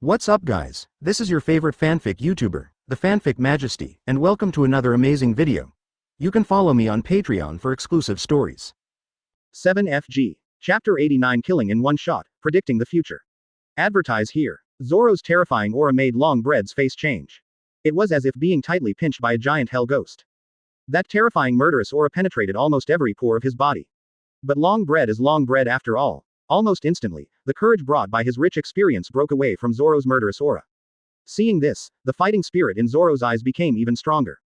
What's up guys, this is your favorite fanfic YouTuber, the Fanfic Majesty, and welcome to another amazing video. You can follow me on Patreon for exclusive stories. 7FG. Chapter 89 Killing in One Shot, Predicting the Future. Advertise here. Zoro's terrifying aura made Long Bread's face change. It was as if being tightly pinched by a giant hell ghost. That terrifying murderous aura penetrated almost every pore of his body. But Long Bread is Long Bread after all. Almost instantly, the courage brought by his rich experience broke away from Zoro's murderous aura. Seeing this, the fighting spirit in Zoro's eyes became even stronger.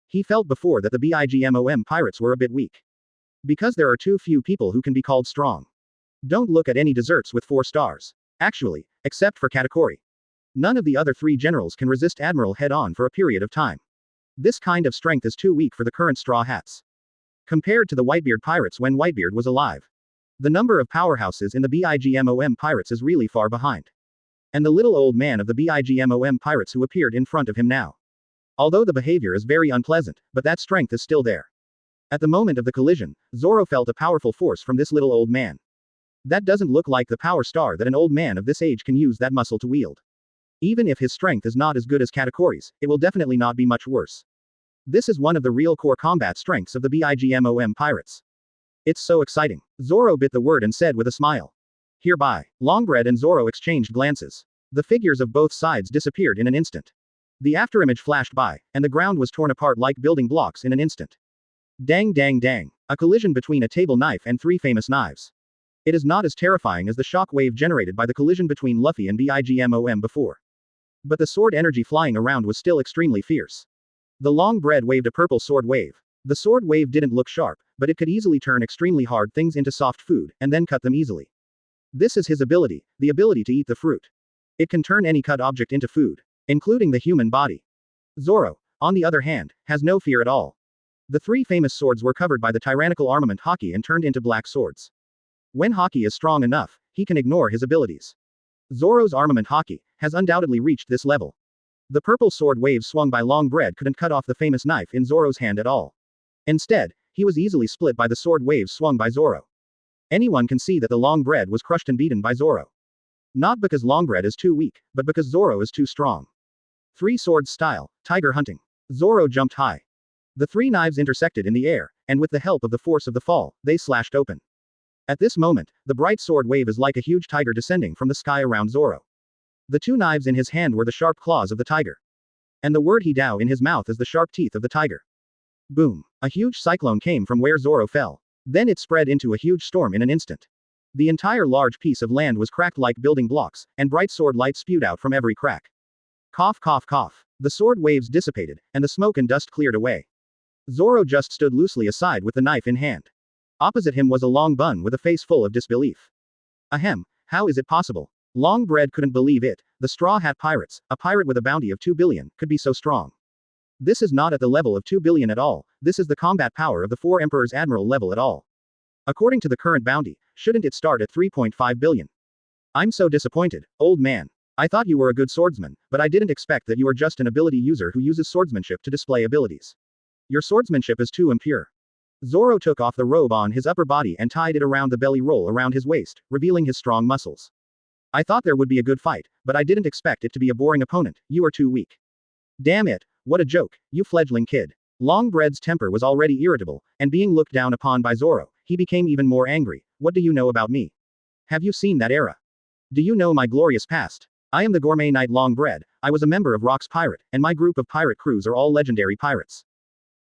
He felt before that the BIGMOM pirates were a bit weak. Because there are too few people who can be called strong. Don't look at any desserts with 4 stars. Actually, except for Katakuri. None of the other 3 generals can resist Admiral head-on for a period of time. This kind of strength is too weak for the current Straw Hats. Compared to the Whitebeard pirates when Whitebeard was alive. The number of powerhouses in the BIGMOM pirates is really far behind. And the little old man of the BIGMOM pirates who appeared in front of him now. Although the behavior is very unpleasant, but that strength is still there. At the moment of the collision, Zoro felt a powerful force from this little old man. That doesn't look like the power star that an old man of this age can use that muscle to wield. Even if his strength is not as good as Katakuri's, it will definitely not be much worse. This is one of the real core combat strengths of the BIGMOM pirates. It's so exciting. Zoro bit the word and said with a smile. Hereby, Longbread and Zoro exchanged glances. The figures of both sides disappeared in an instant. The afterimage flashed by, and the ground was torn apart like building blocks in an instant. Dang dang dang. A collision between a table knife and 3 famous knives. It is not as terrifying as the shock wave generated by the collision between Luffy and BIGMOM before. But the sword energy flying around was still extremely fierce. The Longbread waved a purple sword wave. The sword wave didn't look sharp, but it could easily turn extremely hard things into soft food, and then cut them easily. This is his ability, the ability to eat the fruit. It can turn any cut object into food, including the human body. Zoro, on the other hand, has no fear at all. The 3 famous swords were covered by the tyrannical armament Haki and turned into black swords. When Haki is strong enough, he can ignore his abilities. Zoro's armament Haki has undoubtedly reached this level. The purple sword wave swung by Longbread couldn't cut off the famous knife in Zoro's hand at all. Instead, he was easily split by the sword wave swung by Zoro. Anyone can see that the Longbread was crushed and beaten by Zoro. Not because Longbread is too weak, but because Zoro is too strong. 3 swords style, tiger hunting. Zoro jumped high. The 3 knives intersected in the air, and with the help of the force of the fall, they slashed open. At this moment, the bright sword wave is like a huge tiger descending from the sky around Zoro. The 2 knives in his hand were the sharp claws of the tiger. And the word Hidao in his mouth is the sharp teeth of the tiger. Boom. A huge cyclone came from where Zoro fell. Then it spread into a huge storm in an instant. The entire large piece of land was cracked like building blocks, and bright sword light spewed out from every crack. Cough cough cough. The sword waves dissipated, and the smoke and dust cleared away. Zoro just stood loosely aside with the knife in hand. Opposite him was a long bun with a face full of disbelief. Ahem, how is it possible? Longbread couldn't believe it. The Straw Hat Pirates, a pirate with a bounty of 2 billion, could be so strong. This is not at the level of 2 billion at all, this is the combat power of the 4 Emperors Admiral level at all. According to the current bounty, shouldn't it start at 3.5 billion? I'm so disappointed, old man. I thought you were a good swordsman, but I didn't expect that you are just an ability user who uses swordsmanship to display abilities. Your swordsmanship is too impure. Zoro took off the robe on his upper body and tied it around the belly roll around his waist, revealing his strong muscles. I thought there would be a good fight, but I didn't expect it to be a boring opponent, you are too weak. Damn it. What a joke, you fledgling kid. Longbread's temper was already irritable, and being looked down upon by Zoro, he became even more angry. What do you know about me? Have you seen that era? Do you know my glorious past? I am the gourmet knight Longbread, I was a member of Rock's Pirate, and my group of pirate crews are all legendary pirates.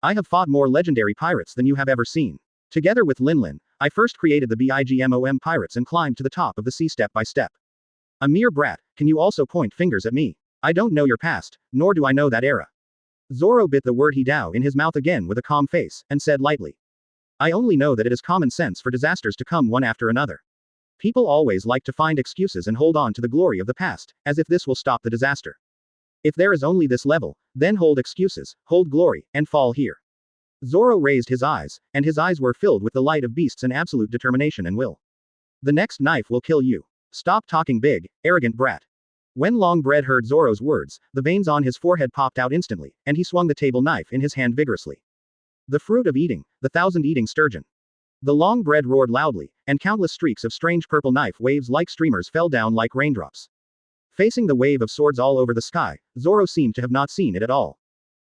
I have fought more legendary pirates than you have ever seen. Together with Linlin, I first created the BIGMOM pirates and climbed to the top of the sea step by step. A mere brat, can you also point fingers at me? I don't know your past, nor do I know that era. Zoro bit the word Hidao in his mouth again with a calm face, and said lightly. I only know that it is common sense for disasters to come one after another. People always like to find excuses and hold on to the glory of the past, as if this will stop the disaster. If there is only this level, then hold excuses, hold glory, and fall here. Zoro raised his eyes, and his eyes were filled with the light of beasts and absolute determination and will. The next knife will kill you. Stop talking big, arrogant brat. When Longbread heard Zoro's words, the veins on his forehead popped out instantly, and he swung the table knife in his hand vigorously. The fruit of eating, the 1,000 eating sturgeon. The Longbread roared loudly, and countless streaks of strange purple knife waves like streamers fell down like raindrops. Facing the wave of swords all over the sky, Zoro seemed to have not seen it at all.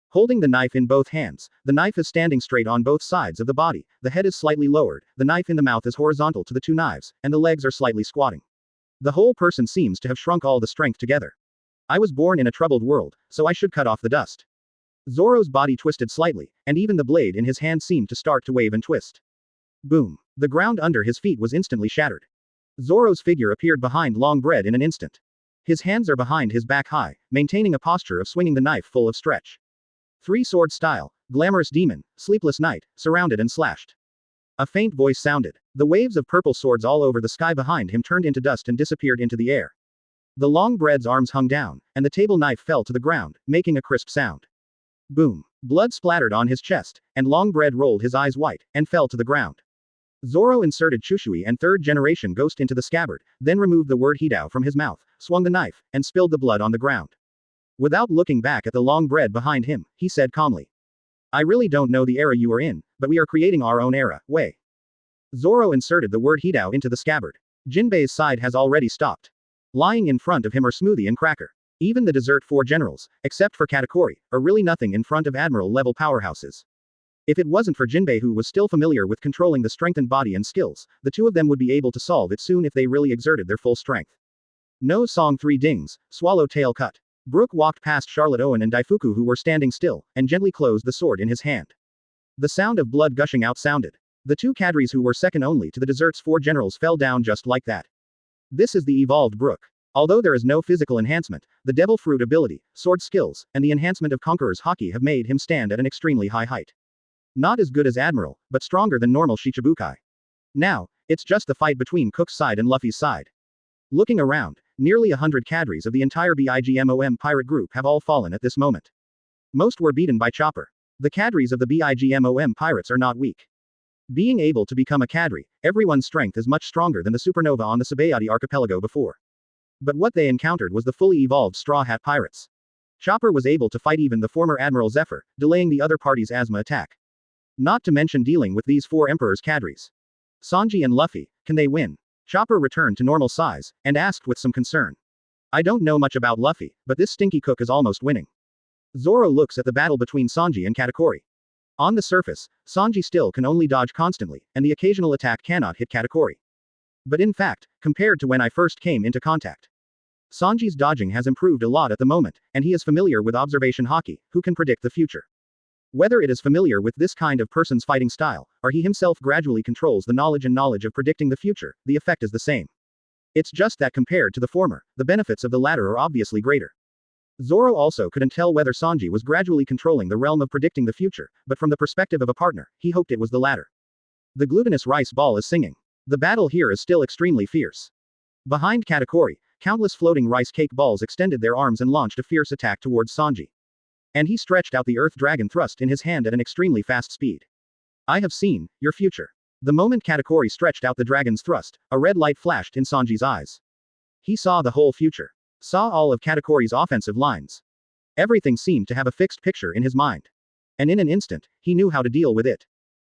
Holding the knife in both hands, the knife is standing straight on both sides of the body, the head is slightly lowered, the knife in the mouth is horizontal to the two knives, and the legs are slightly squatting. The whole person seems to have shrunk all the strength together. I was born in a troubled world, so I should cut off the dust. Zoro's body twisted slightly, and even the blade in his hand seemed to start to wave and twist. Boom. The ground under his feet was instantly shattered. Zoro's figure appeared behind Long Bread in an instant. His hands are behind his back high, maintaining a posture of swinging the knife full of stretch. Three-sword style, glamorous demon, sleepless night, surrounded and slashed. A faint voice sounded. The waves of purple swords all over the sky behind him turned into dust and disappeared into the air. The Long Bread's arms hung down, and the table knife fell to the ground, making a crisp sound. Boom. Blood splattered on his chest, and Long Bread rolled his eyes white, and fell to the ground. Zoro inserted Chushui and third-generation ghost into the scabbard, then removed the word Hidao from his mouth, swung the knife, and spilled the blood on the ground. Without looking back at the Long Bread behind him, he said calmly. I really don't know the era you are in, but we are creating our own era, way. Zoro inserted the word Hidao into the scabbard. Jinbei's side has already stopped. Lying in front of him are Smoothie and Cracker. Even the Desert Four generals, except for Katakuri, are really nothing in front of Admiral-level powerhouses. If it wasn't for Jinbei who was still familiar with controlling the strengthened body and skills, the two of them would be able to solve it soon if they really exerted their full strength. No song 3 dings, swallow tail cut. Brook walked past Charlotte Owen and Daifuku who were standing still, and gently closed the sword in his hand. The sound of blood gushing out sounded. The two cadres who were second only to the Desert's 4 generals fell down just like that. This is the evolved Brook. Although there is no physical enhancement, the Devil Fruit ability, sword skills, and the enhancement of Conqueror's Haki have made him stand at an extremely high height. Not as good as Admiral, but stronger than normal Shichibukai. Now, it's just the fight between Cook's side and Luffy's side. Looking around, nearly 100 cadres of the entire BIGMOM pirate group have all fallen at this moment. Most were beaten by Chopper. The cadres of the BIGMOM pirates are not weak. Being able to become a cadre, everyone's strength is much stronger than the supernova on the Sabaody archipelago before. But what they encountered was the fully evolved Straw Hat pirates. Chopper was able to fight even the former Admiral Zephyr, delaying the other party's Asma attack. Not to mention dealing with these 4 Emperor's cadres. Sanji and Luffy, can they win? Chopper returned to normal size, and asked with some concern. I don't know much about Luffy, but this stinky cook is almost winning. Zoro looks at the battle between Sanji and Katakuri. On the surface, Sanji still can only dodge constantly, and the occasional attack cannot hit Katakuri. But in fact, compared to when I first came into contact, Sanji's dodging has improved a lot at the moment, and he is familiar with observation Haki, who can predict the future. Whether it is familiar with this kind of person's fighting style, or he himself gradually controls the knowledge of predicting the future, the effect is the same. It's just that compared to the former, the benefits of the latter are obviously greater. Zoro also couldn't tell whether Sanji was gradually controlling the realm of predicting the future, but from the perspective of a partner, he hoped it was the latter. The glutinous rice ball is singing. The battle here is still extremely fierce. Behind Katakuri, countless floating rice cake balls extended their arms and launched a fierce attack towards Sanji. And he stretched out the Earth Dragon thrust in his hand at an extremely fast speed. I have seen your future. The moment Katakuri stretched out the dragon's thrust, a red light flashed in Sanji's eyes. He saw the whole future. Saw all of Katakuri's offensive lines. Everything seemed to have a fixed picture in his mind. And in an instant, he knew how to deal with it.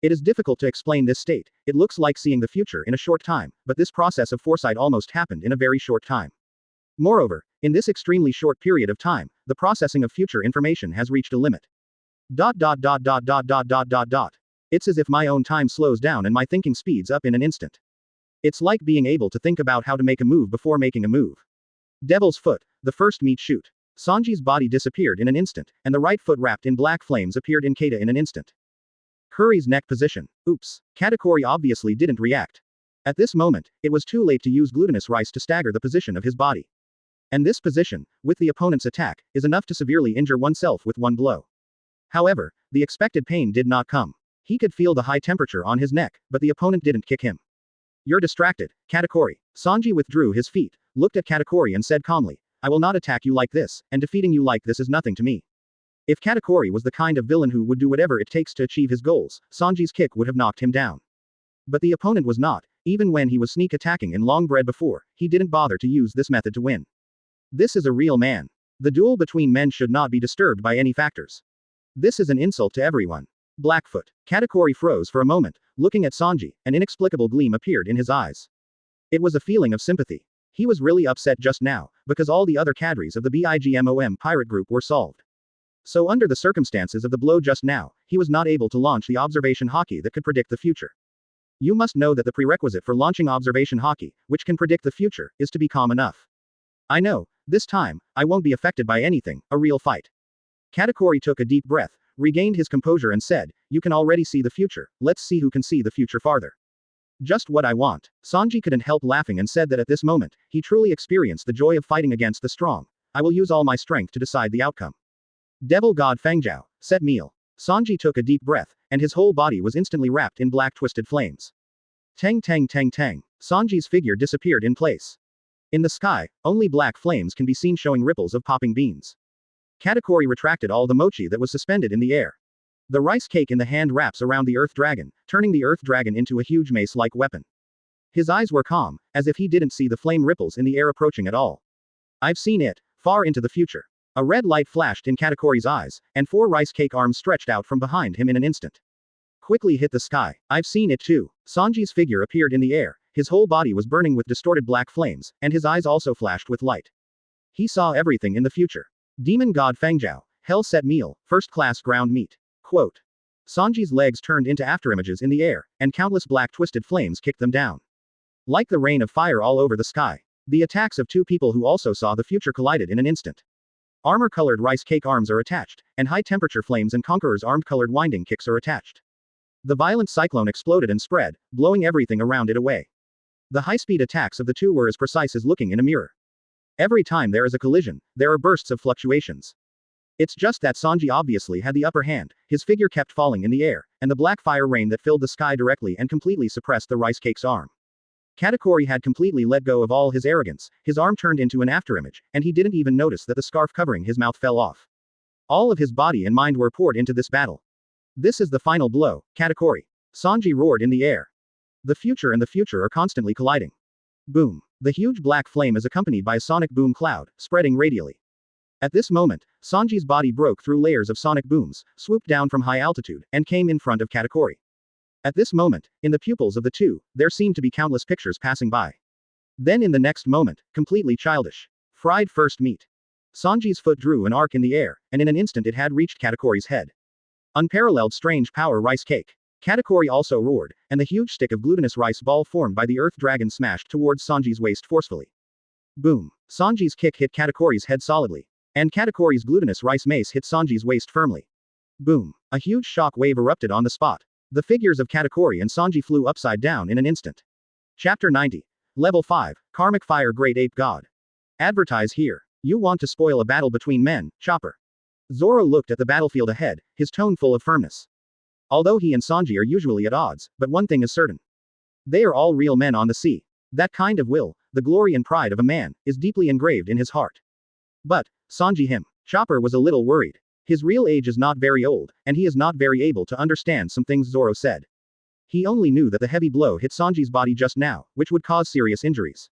It is difficult to explain this state. It looks like seeing the future in a short time, but this process of foresight almost happened in a very short time. Moreover, in this extremely short period of time, the processing of future information has reached a limit. It's as if my own time slows down and my thinking speeds up in an instant. It's like being able to think about how to make a move before making a move. Devil's Foot, the first meat shoot. Sanji's body disappeared in an instant, and the right foot wrapped in black flames appeared in Kata in an instant. Curry's neck position. Oops. Katakuri obviously didn't react. At this moment, it was too late to use glutinous rice to stagger the position of his body. And this position, with the opponent's attack, is enough to severely injure oneself with one blow. However, the expected pain did not come. He could feel the high temperature on his neck, but the opponent didn't kick him. You're distracted, Katakuri. Sanji withdrew his feet, looked at Katakuri and said calmly, I will not attack you like this, and defeating you like this is nothing to me. If Katakuri was the kind of villain who would do whatever it takes to achieve his goals, Sanji's kick would have knocked him down. But the opponent was not. Even when he was sneak attacking in Long Bread before, he didn't bother to use this method to win. This is a real man. The duel between men should not be disturbed by any factors. This is an insult to everyone. Blackfoot. Katakuri froze for a moment, looking at Sanji, an inexplicable gleam appeared in his eyes. It was a feeling of sympathy. He was really upset just now, because all the other cadres of the BIGMOM pirate group were solved. So under the circumstances of the blow just now, he was not able to launch the observation Haki that could predict the future. You must know that the prerequisite for launching observation Haki, which can predict the future, is to be calm enough. I know, this time, I won't be affected by anything, a real fight. Katakuri took a deep breath, regained his composure and said, you can already see the future, let's see who can see the future farther. Just what I want. Sanji couldn't help laughing and said that at this moment, he truly experienced the joy of fighting against the strong. I will use all my strength to decide the outcome. Devil God Fangzhou, said Meal. Sanji took a deep breath, and his whole body was instantly wrapped in black twisted flames. Tang tang tang tang. Sanji's figure disappeared in place. In the sky, only black flames can be seen showing ripples of popping beans. Katakuri retracted all the mochi that was suspended in the air. The rice cake in the hand wraps around the earth dragon, turning the earth dragon into a huge mace-like weapon. His eyes were calm, as if he didn't see the flame ripples in the air approaching at all. I've seen it, far into the future. A red light flashed in Katakuri's eyes, and 4 rice cake arms stretched out from behind him in an instant. Quickly hit the sky. I've seen it too. Sanji's figure appeared in the air, his whole body was burning with distorted black flames, and his eyes also flashed with light. He saw everything in the future. Demon God Fangzhou, hell set meal, first-class ground meat. Quote. Sanji's legs turned into afterimages in the air, and countless black twisted flames kicked them down. Like the rain of fire all over the sky. The attacks of 2 people who also saw the future collided in an instant. Armor-colored rice cake arms are attached, and high-temperature flames and Conqueror's armed-colored winding kicks are attached. The violent cyclone exploded and spread, blowing everything around it away. The high-speed attacks of the 2 were as precise as looking in a mirror. Every time there is a collision, there are bursts of fluctuations. It's just that Sanji obviously had the upper hand, his figure kept falling in the air, and the black fire rain that filled the sky directly and completely suppressed the rice cake's arm. Katakuri had completely let go of all his arrogance, his arm turned into an afterimage, and he didn't even notice that the scarf covering his mouth fell off. All of his body and mind were poured into this battle. This is the final blow, Katakuri. Sanji roared in the air. The future and the future are constantly colliding. Boom. The huge black flame is accompanied by a sonic boom cloud, spreading radially. At this moment, Sanji's body broke through layers of sonic booms, swooped down from high altitude, and came in front of Katakuri. At this moment, in the pupils of the 2, there seemed to be countless pictures passing by. Then in the next moment, completely childish. Fried first meat. Sanji's foot drew an arc in the air, and in an instant it had reached Katakuri's head. Unparalleled strange power rice cake. Katakuri also roared, and the huge stick of glutinous rice ball formed by the earth dragon smashed towards Sanji's waist forcefully. Boom. Sanji's kick hit Katakuri's head solidly. And Katakuri's glutinous rice mace hit Sanji's waist firmly. Boom. A huge shock wave erupted on the spot. The figures of Katakuri and Sanji flew upside down in an instant. Chapter 90. Level 5, Karmic Fire Great Ape God. Advertise here. You want to spoil a battle between men, Chopper. Zoro looked at the battlefield ahead, his tone full of firmness. Although he and Sanji are usually at odds, but one thing is certain. They are all real men on the sea. That kind of will, the glory and pride of a man, is deeply engraved in his heart. But, Sanji him. Chopper was a little worried. His real age is not very old, and he is not very able to understand some things Zoro said. He only knew that the heavy blow hit Sanji's body just now, which would cause serious injuries.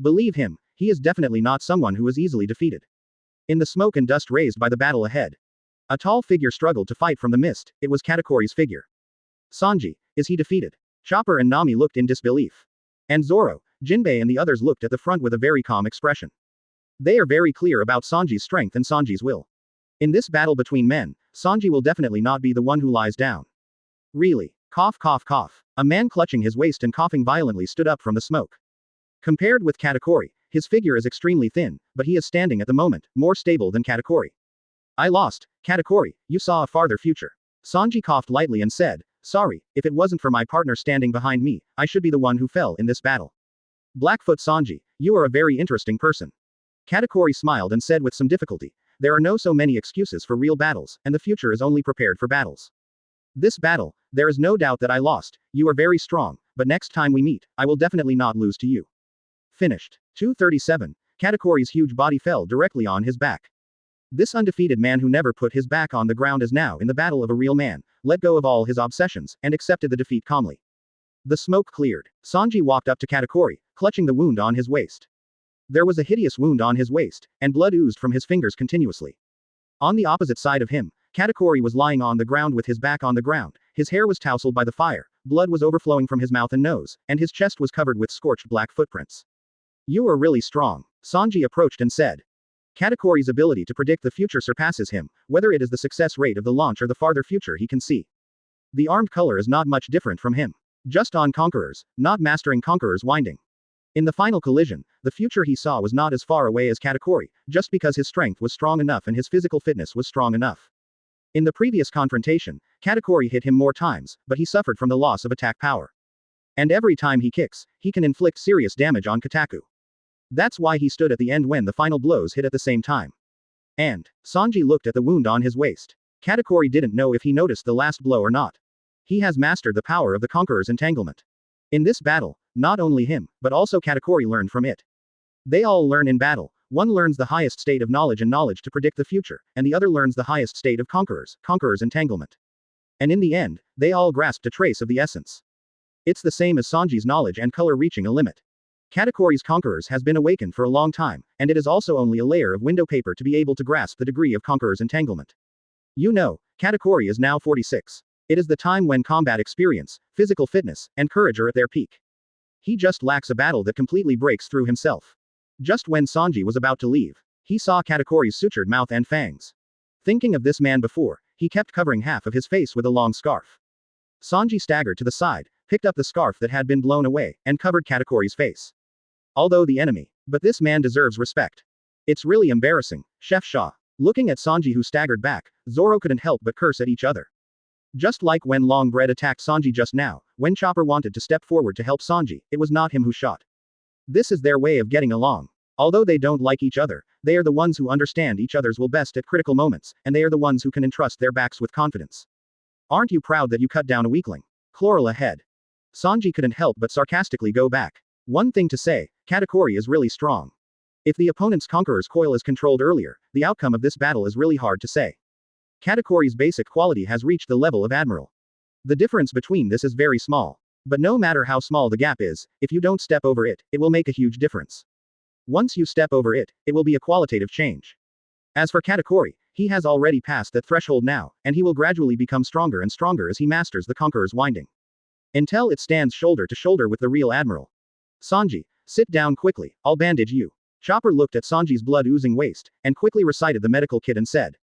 Believe him, he is definitely not someone who is easily defeated. In the smoke and dust raised by the battle ahead, a tall figure struggled to fight from the mist. It was Katakuri's figure. Sanji, is he defeated? Chopper and Nami looked in disbelief. And Zoro, Jinbei and the others looked at the front with a very calm expression. They are very clear about Sanji's strength and Sanji's will. In this battle between men, Sanji will definitely not be the one who lies down. Really? Cough cough cough. A man clutching his waist and coughing violently stood up from the smoke. Compared with Katakuri, his figure is extremely thin, but he is standing at the moment, more stable than Katakuri. I lost, Katakuri, you saw a farther future. Sanji coughed lightly and said, sorry, if it wasn't for my partner standing behind me, I should be the one who fell in this battle. Blackfoot Sanji, you are a very interesting person. Katakuri smiled and said with some difficulty, there are no so many excuses for real battles, and the future is only prepared for battles. This battle, there is no doubt that I lost, you are very strong, but next time we meet, I will definitely not lose to you. Finished. 237. Katakuri's huge body fell directly on his back. This undefeated man who never put his back on the ground is now in the battle of a real man, let go of all his obsessions, and accepted the defeat calmly. The smoke cleared. Sanji walked up to Katakuri, clutching the wound on his waist. There was a hideous wound on his waist, and blood oozed from his fingers continuously. On the opposite side of him, Katakuri was lying on the ground with his back on the ground, his hair was tousled by the fire, blood was overflowing from his mouth and nose, and his chest was covered with scorched black footprints. You are really strong. Sanji approached and said. Katakuri's ability to predict the future surpasses him, whether it is the success rate of the launch or the farther future he can see. The armed color is not much different from him. Just on Conquerors, not mastering Conqueror's winding. In the final collision, the future he saw was not as far away as Katakuri, just because his strength was strong enough and his physical fitness was strong enough. In the previous confrontation, Katakuri hit him more times, but he suffered from the loss of attack power. And every time he kicks, he can inflict serious damage on Katakuri. That's why he stood at the end when the final blows hit at the same time. And, Sanji looked at the wound on his waist. Katakuri didn't know if he noticed the last blow or not. He has mastered the power of the Conqueror's entanglement. In this battle, not only him, but also Katakuri learned from it. They all learn in battle. One learns the highest state of knowledge and knowledge to predict the future, and the other learns the highest state of Conqueror's entanglement. And in the end, they all grasped a trace of the essence. It's the same as Sanji's knowledge and color reaching a limit. Katakuri's Conquerors has been awakened for a long time, and it is also only a layer of window paper to be able to grasp the degree of Conqueror's entanglement. You know, Katakuri is now 46. It is the time when combat experience, physical fitness, and courage are at their peak. He just lacks a battle that completely breaks through himself. Just when Sanji was about to leave, he saw Katakuri's sutured mouth and fangs. Thinking of this man before, he kept covering half of his face with a long scarf. Sanji staggered to the side, picked up the scarf that had been blown away, and covered Katakuri's face. Although the enemy, but this man deserves respect. It's really embarrassing, Chef Shaw. Looking at Sanji who staggered back, Zoro couldn't help but curse at each other. Just like when Longbread attacked Sanji just now, when Chopper wanted to step forward to help Sanji, it was not him who shot. This is their way of getting along. Although they don't like each other, they are the ones who understand each other's will best at critical moments, and they are the ones who can entrust their backs with confidence. Aren't you proud that you cut down a weakling? Chloral ahead. Sanji couldn't help but sarcastically go back. One thing to say, Katakuri is really strong. If the opponent's Conqueror's coil is controlled earlier, the outcome of this battle is really hard to say. Katakuri's basic quality has reached the level of Admiral. The difference between this is very small. But no matter how small the gap is, if you don't step over it, it will make a huge difference. Once you step over it, it will be a qualitative change. As for Katakuri, he has already passed that threshold now, and he will gradually become stronger and stronger as he masters the Conqueror's winding. Until it stands shoulder to shoulder with the real Admiral. Sanji, sit down quickly, I'll bandage you. Chopper looked at Sanji's blood-oozing waist, and quickly recited the medical kit and said.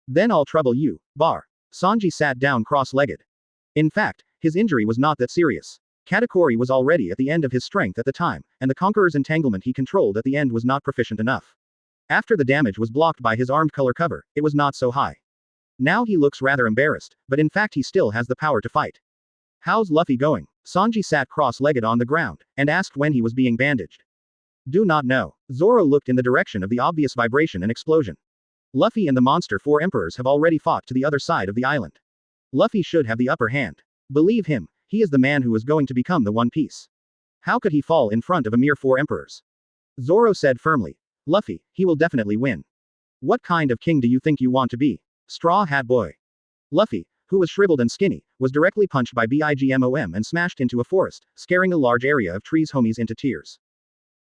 Then I'll trouble you, bar. Sanji sat down cross-legged. In fact, his injury was not that serious. Katakuri was already at the end of his strength at the time, and the Conqueror's entanglement he controlled at the end was not proficient enough. After the damage was blocked by his armed color cover, it was not so high. Now he looks rather embarrassed, but in fact he still has the power to fight. How's Luffy going? Sanji sat cross-legged on the ground, and asked when he was being bandaged. Do not know. Zoro looked in the direction of the obvious vibration and explosion. Luffy and the monster four emperors have already fought to the other side of the island. Luffy should have the upper hand. Believe him, he is the man who is going to become the One Piece. How could he fall in front of a mere four emperors? Zoro said firmly. Luffy, he will definitely win. What kind of king do you think you want to be? Straw Hat Boy. Luffy, who was shriveled and skinny, was directly punched by Bigmom and smashed into a forest, scaring a large area of trees homies into tears.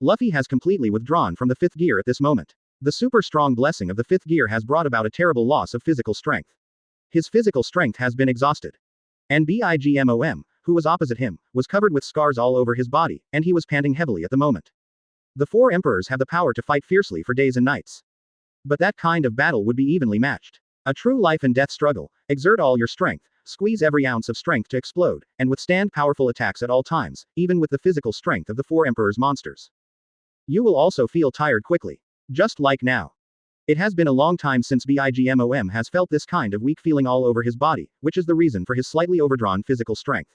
Luffy has completely withdrawn from the fifth gear at this moment. The super strong blessing of the fifth gear has brought about a terrible loss of physical strength. His physical strength has been exhausted. And Bigmom, who was opposite him, was covered with scars all over his body, and he was panting heavily at the moment. The four emperors have the power to fight fiercely for days and nights. But that kind of battle would be evenly matched. A true life and death struggle. Exert all your strength, squeeze every ounce of strength to explode, and withstand powerful attacks at all times, even with the physical strength of the four emperors' monsters. You will also feel tired quickly. Just like now. It has been a long time since Bigmom has felt this kind of weak feeling all over his body, which is the reason for his slightly overdrawn physical strength.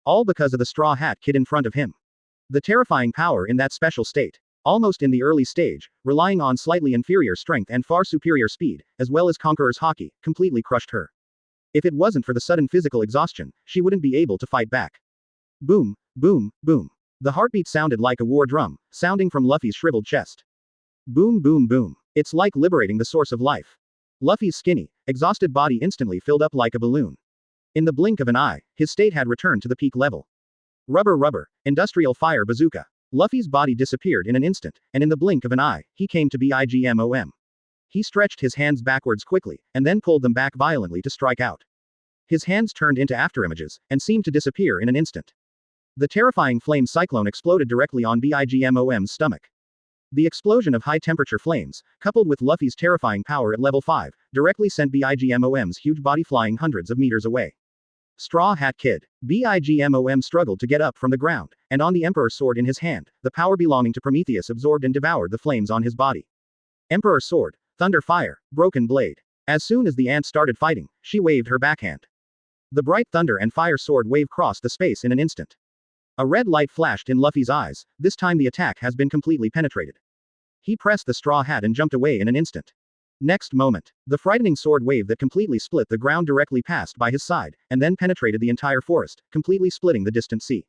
All because of the Straw Hat Kid in front of him. The terrifying power in that special state. Almost in the early stage, relying on slightly inferior strength and far superior speed, as well as Conqueror's Haki, completely crushed her. If it wasn't for the sudden physical exhaustion, she wouldn't be able to fight back. Boom, boom, boom. The heartbeat sounded like a war drum, sounding from Luffy's shriveled chest. Boom, boom, boom. It's like liberating the source of life. Luffy's skinny, exhausted body instantly filled up like a balloon. In the blink of an eye, his state had returned to the peak level. Rubber, rubber, industrial fire bazooka. Luffy's body disappeared in an instant, and in the blink of an eye, he came to Bigmom. He stretched his hands backwards quickly, and then pulled them back violently to strike out. His hands turned into afterimages, and seemed to disappear in an instant. The terrifying flame cyclone exploded directly on Bigmom's stomach. The explosion of high-temperature flames, coupled with Luffy's terrifying power at level 5, directly sent Bigmom's huge body flying hundreds of meters away. Straw Hat Kid. Bigmom struggled to get up from the ground, and on the Emperor's sword in his hand, the power belonging to Prometheus absorbed and devoured the flames on his body. Emperor's sword, thunder fire, broken blade. As soon as the ant started fighting, she waved her backhand. The bright thunder and fire sword wave crossed the space in an instant. A red light flashed in Luffy's eyes. This time the attack has been completely penetrated. He pressed the straw hat and jumped away in an instant. Next moment, the frightening sword wave that completely split the ground directly passed by his side, and then penetrated the entire forest, completely splitting the distant sea.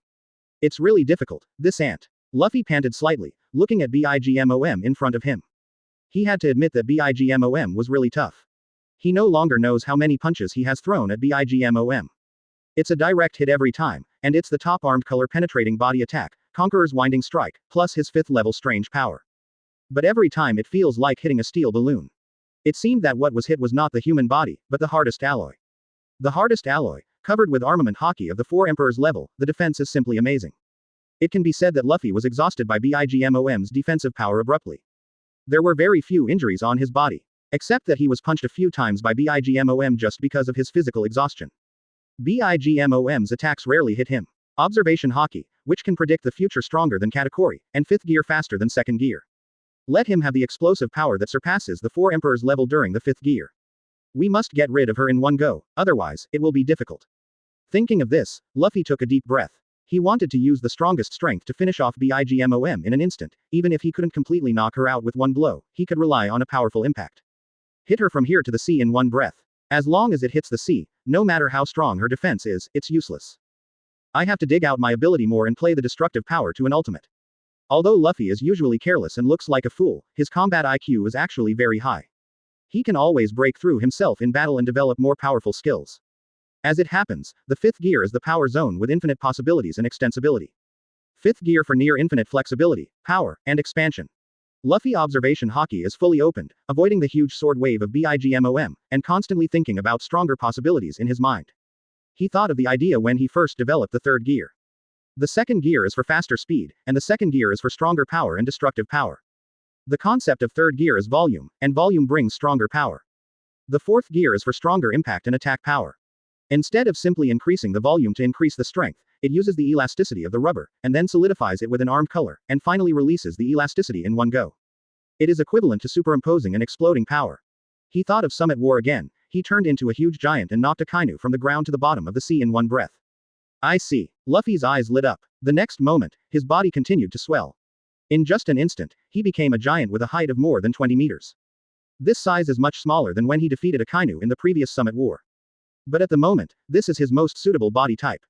It's really difficult, this ant. Luffy panted slightly, looking at Bigmom in front of him. He had to admit that Bigmom was really tough. He no longer knows how many punches he has thrown at Bigmom. It's a direct hit every time, and it's the top armed color penetrating body attack, Conqueror's winding strike, plus his 5th level strange power. But every time it feels like hitting a steel balloon. It seemed that what was hit was not the human body, but the hardest alloy. The hardest alloy, covered with armament Haki of the 4 Emperors level, the defense is simply amazing. It can be said that Luffy was exhausted by Bigmom's defensive power abruptly. There were very few injuries on his body, except that he was punched a few times by Bigmom just because of his physical exhaustion. Bigmom's attacks rarely hit him. Observation Haki, which can predict the future stronger than Katakuri, and 5th gear faster than 2nd gear. Let him have the explosive power that surpasses the 4 Emperors level during the 5th gear. We must get rid of her in one go, otherwise, it will be difficult. Thinking of this, Luffy took a deep breath. He wanted to use the strongest strength to finish off Bigmom in an instant. Even if he couldn't completely knock her out with one blow, he could rely on a powerful impact. Hit her from here to the sea in one breath. As long as it hits the sea, no matter how strong her defense is, it's useless. I have to dig out my ability more and play the destructive power to an ultimate. Although Luffy is usually careless and looks like a fool, his combat IQ is actually very high. He can always break through himself in battle and develop more powerful skills. As it happens, the 5th gear is the power zone with infinite possibilities and extensibility. 5th gear for near infinite flexibility, power, and expansion. Luffy observation Haki is fully opened, avoiding the huge sword wave of Bigmom, and constantly thinking about stronger possibilities in his mind. He thought of the idea when he first developed the 3rd gear. The 2nd gear is for faster speed, and the 2nd gear is for stronger power and destructive power. The concept of 3rd gear is volume, and volume brings stronger power. The 4th gear is for stronger impact and attack power. Instead of simply increasing the volume to increase the strength, it uses the elasticity of the rubber, and then solidifies it with an armed color, and finally releases the elasticity in one go. It is equivalent to superimposing an exploding power. He thought of Summit War again. He turned into a huge giant and knocked a Kainu from the ground to the bottom of the sea in one breath. I see. Luffy's eyes lit up. The next moment, his body continued to swell. In just an instant, he became a giant with a height of more than 20 meters. This size is much smaller than when he defeated a Kainu in the previous Summit War. But at the moment, this is his most suitable body type.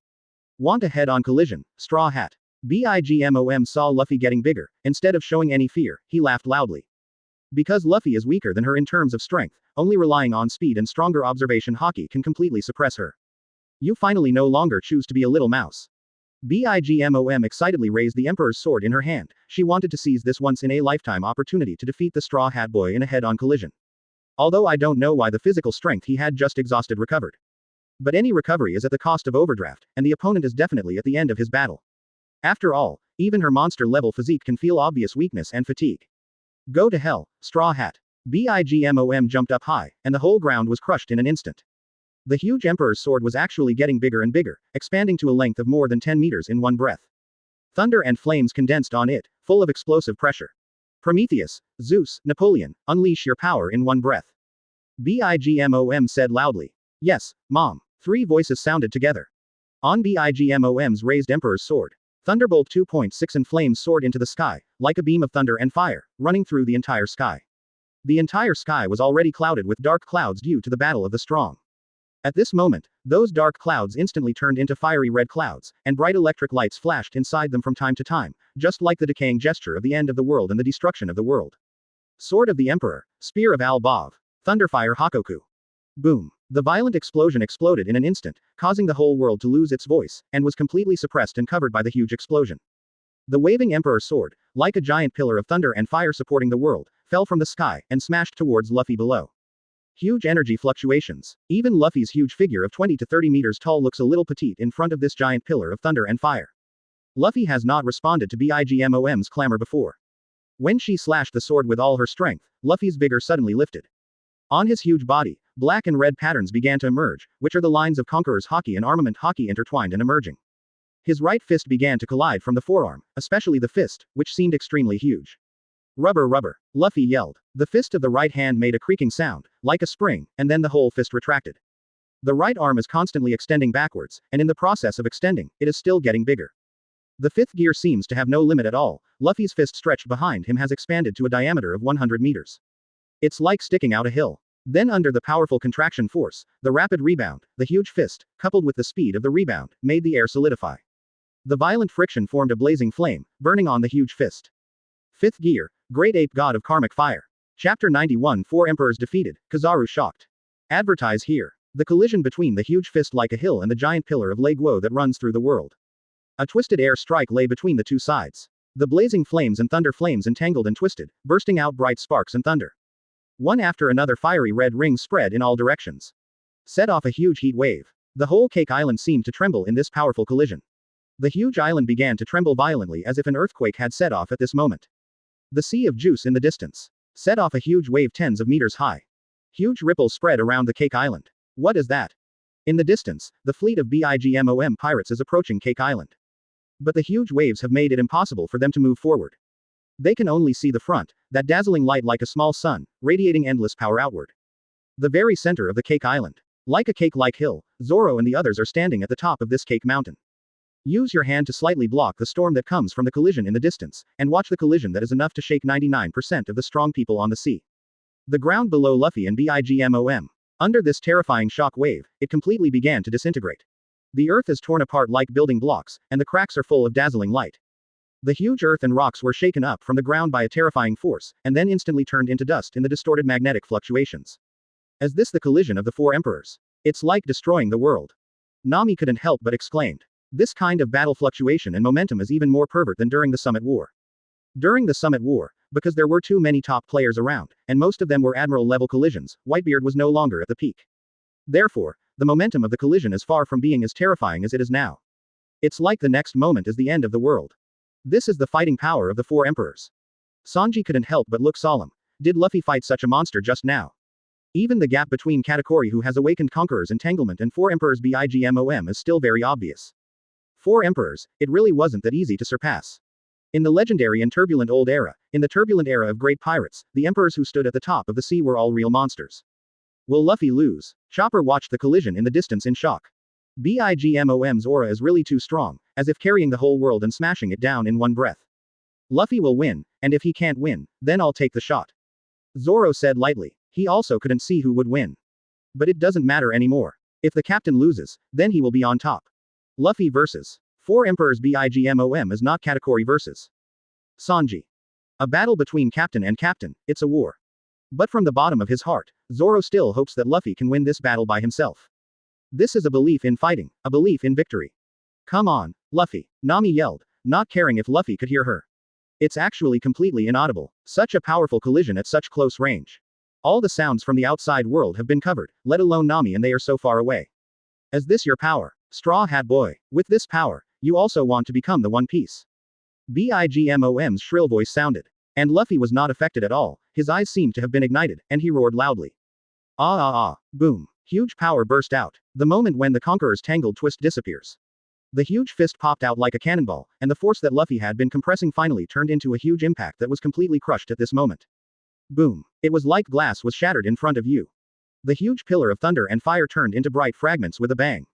Want a head-on collision, Straw Hat. Bigmom saw Luffy getting bigger. Instead of showing any fear, he laughed loudly. Because Luffy is weaker than her in terms of strength, only relying on speed and stronger observation Haki can completely suppress her. You finally no longer choose to be a little mouse. Bigmom excitedly raised the Emperor's sword in her hand. She wanted to seize this once-in-a-lifetime opportunity to defeat the Straw Hat Boy in a head-on collision. Although I don't know why the physical strength he had just exhausted recovered. But any recovery is at the cost of overdraft, and the opponent is definitely at the end of his battle. After all, even her monster-level physique can feel obvious weakness and fatigue. Go to hell, Straw Hat. Bigmom jumped up high, and the whole ground was crushed in an instant. The huge Emperor's sword was actually getting bigger and bigger, expanding to a length of more than 10 meters in one breath. Thunder and flames condensed on it, full of explosive pressure. Prometheus, Zeus, Napoleon, unleash your power in one breath. Bigmom said loudly. Yes, Mom. 3 voices sounded together. On Bigmom's raised Emperor's sword. Thunderbolt 2.6 and flames soared into the sky, like a beam of thunder and fire, running through the entire sky. The entire sky was already clouded with dark clouds due to the Battle of the Strong. At this moment, those dark clouds instantly turned into fiery red clouds, and bright electric lights flashed inside them from time to time, just like the decaying gesture of the end of the world and the destruction of the world. Sword of the Emperor, Spear of Al-Bav, Thunderfire Hakoku. Boom. The violent explosion exploded in an instant, causing the whole world to lose its voice, and was completely suppressed and covered by the huge explosion. The waving Emperor's sword, like a giant pillar of thunder and fire supporting the world, fell from the sky, and smashed towards Luffy below. Huge energy fluctuations. Even Luffy's huge figure of 20 to 30 meters tall looks a little petite in front of this giant pillar of thunder and fire. Luffy has not responded to Bigmom's clamor before. When she slashed the sword with all her strength, Luffy's vigor suddenly lifted. On his huge body, black and red patterns began to emerge, which are the lines of Conqueror's Haki and armament Haki intertwined and emerging. His right fist began to collide from the forearm, especially the fist, which seemed extremely huge. Rubber rubber, Luffy yelled. The fist of the right hand made a creaking sound, like a spring, and then the whole fist retracted. The right arm is constantly extending backwards, and in the process of extending, it is still getting bigger. The fifth gear seems to have no limit at all. Luffy's fist stretched behind him has expanded to a diameter of 100 meters. It's like sticking out a hill. Then under the powerful contraction force, the rapid rebound, the huge fist, coupled with the speed of the rebound, made the air solidify. The violent friction formed a blazing flame, burning on the huge fist. Fifth gear, Great Ape God of Karmic Fire. Chapter 91 Four Emperors Defeated, Kizaru shocked. Advertise here. The collision between the huge fist like a hill and the giant pillar of Lei Guo that runs through the world. A twisted air strike lay between the two sides. The blazing flames and thunder flames entangled and twisted, bursting out bright sparks and thunder. One after another fiery red rings spread in all directions. Set off a huge heat wave. The whole Cake Island seemed to tremble in this powerful collision. The huge island began to tremble violently as if an earthquake had set off at this moment. The sea of juice in the distance set off a huge wave tens of meters high. Huge ripples spread around the Cake Island. What is that? In the distance, the fleet of Bigmom pirates is approaching Cake Island. But the huge waves have made it impossible for them to move forward. They can only see the front, that dazzling light like a small sun, radiating endless power outward. The very center of the Cake Island. Like a cake-like hill, Zoro and the others are standing at the top of this cake mountain. Use your hand to slightly block the storm that comes from the collision in the distance, and watch the collision that is enough to shake 99% of the strong people on the sea. The ground below Luffy and Bigmom. Under this terrifying shock wave, it completely began to disintegrate. The earth is torn apart like building blocks, and the cracks are full of dazzling light. The huge earth and rocks were shaken up from the ground by a terrifying force, and then instantly turned into dust in the distorted magnetic fluctuations. Is this the collision of the four emperors? It's like destroying the world. Nami couldn't help but exclaimed. This kind of battle fluctuation and momentum is even more pervert than during the Summit War. During the Summit War, because there were too many top players around, and most of them were admiral-level collisions, Whitebeard was no longer at the peak. Therefore, the momentum of the collision is far from being as terrifying as it is now. It's like the next moment is the end of the world. This is the fighting power of the four emperors. Sanji couldn't help but look solemn. Did Luffy fight such a monster just now? Even the gap between Katakuri, who has awakened Conqueror's entanglement, and four emperors Bigmom is still very obvious. Four emperors, it really wasn't that easy to surpass. In the legendary and turbulent old era, in the turbulent era of great pirates, the emperors who stood at the top of the sea were all real monsters. Will Luffy lose? Chopper watched the collision in the distance in shock. Bigmom's aura is really too strong, as if carrying the whole world and smashing it down in one breath. Luffy will win, and if he can't win, then I'll take the shot. Zoro said lightly. He also couldn't see who would win. But it doesn't matter anymore. If the captain loses, then he will be on top. Luffy versus four emperors Bigmom is not Katakuri versus Sanji. A battle between captain and captain, it's a war. But from the bottom of his heart, Zoro still hopes that Luffy can win this battle by himself. This is a belief in fighting, a belief in victory. Come on, Luffy, Nami yelled, not caring if Luffy could hear her. It's actually completely inaudible. Such a powerful collision at such close range. All the sounds from the outside world have been covered, let alone Nami, and they are so far away. Is this your power, Straw Hat Boy? With this power, you also want to become the One Piece. Bigmom's shrill voice sounded. And Luffy was not affected at all, his eyes seemed to have been ignited, and he roared loudly. Ah ah ah, boom. Huge power burst out, the moment when the Conqueror's tangled twist disappears. The huge fist popped out like a cannonball, and the force that Luffy had been compressing finally turned into a huge impact that was completely crushed at this moment. Boom. It was like glass was shattered in front of you. The huge pillar of thunder and fire turned into bright fragments with a bang.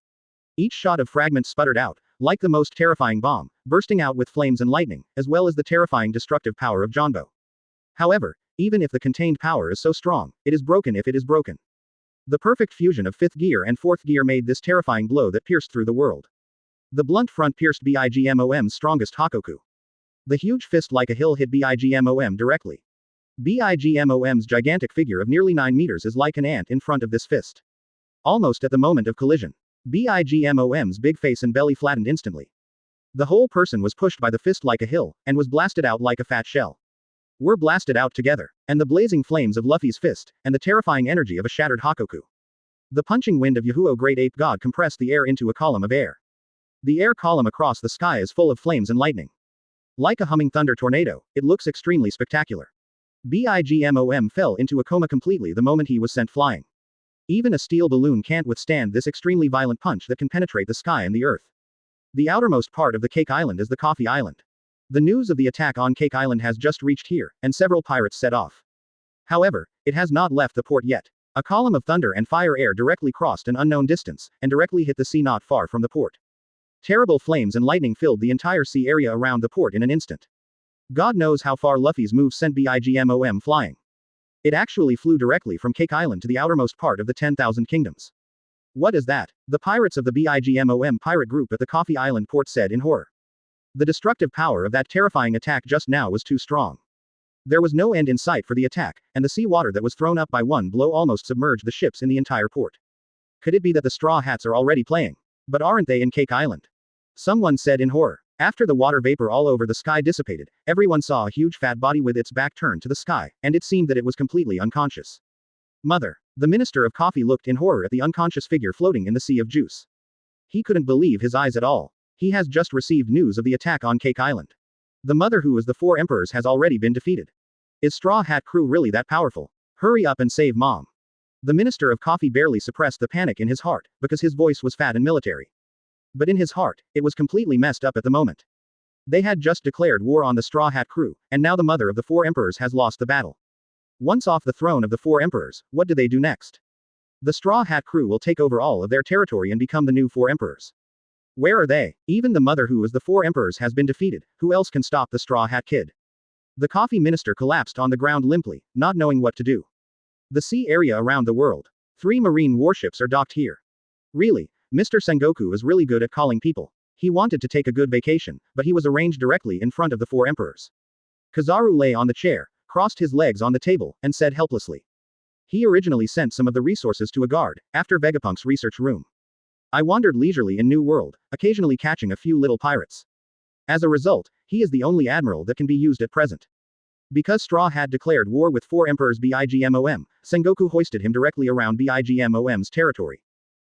Each shot of fragments sputtered out, like the most terrifying bomb, bursting out with flames and lightning, as well as the terrifying destructive power of Jonbo. However, even if the contained power is so strong, it is broken if it is broken. The perfect fusion of fifth gear and fourth gear made this terrifying blow that pierced through the world. The blunt front pierced Bigmom's strongest Hakoku. The huge fist like a hill hit Bigmom directly. Bigmom's gigantic figure of nearly 9 meters is like an ant in front of this fist. Almost at the moment of collision, Bigmom's big face and belly flattened instantly. The whole person was pushed by the fist like a hill, and was blasted out like a fat shell. Were blasted out together, and the blazing flames of Luffy's fist, and the terrifying energy of a shattered Hakoku. The punching wind of Yahuo Great Ape God compressed the air into a column of air. The air column across the sky is full of flames and lightning. Like a humming thunder tornado, it looks extremely spectacular. Bigmom fell into a coma completely the moment he was sent flying. Even a steel balloon can't withstand this extremely violent punch that can penetrate the sky and the earth. The outermost part of the Cake Island is the Coffee Island. The news of the attack on Cake Island has just reached here, and several pirates set off. However, it has not left the port yet. A column of thunder and fire air directly crossed an unknown distance, and directly hit the sea not far from the port. Terrible flames and lightning filled the entire sea area around the port in an instant. God knows how far Luffy's move sent Bigmom flying. It actually flew directly from Cake Island to the outermost part of the 10,000 Kingdoms. What is that? The pirates of the Bigmom pirate group at the Coffee Island port said in horror. The destructive power of that terrifying attack just now was too strong. There was no end in sight for the attack, and the sea water that was thrown up by one blow almost submerged the ships in the entire port. Could it be that the Straw Hats are already playing? But aren't they in Cake Island? Someone said in horror. After the water vapor all over the sky dissipated, everyone saw a huge fat body with its back turned to the sky, and it seemed that it was completely unconscious. Mother. The Minister of Coffee looked in horror at the unconscious figure floating in the sea of juice. He couldn't believe his eyes at all. He has just received news of the attack on Cake Island. The mother who is the four emperors has already been defeated. Is Straw Hat crew really that powerful? Hurry up and save Mom. The Minister of Coffee barely suppressed the panic in his heart, because his voice was fat and military. But in his heart, it was completely messed up at the moment. They had just declared war on the Straw Hat crew, and now the mother of the four emperors has lost the battle. Once off the throne of the four emperors, what do they do next? The Straw Hat crew will take over all of their territory and become the new four emperors. Where are they? Even the mother who is the four emperors has been defeated, who else can stop the Straw Hat Kid? The coffee minister collapsed on the ground limply, not knowing what to do. The sea area around the world. 3 marine warships are docked here. Really, Mr. Sengoku is really good at calling people. He wanted to take a good vacation, but he was arranged directly in front of the four emperors. Kizaru lay on the chair, crossed his legs on the table, and said helplessly. He originally sent some of the resources to a guard, after Vegapunk's research room. I wandered leisurely in New World, occasionally catching a few little pirates. As a result, he is the only admiral that can be used at present. Because Straw had declared war with four emperors Bigmom, Sengoku hoisted him directly around Bigmom's territory.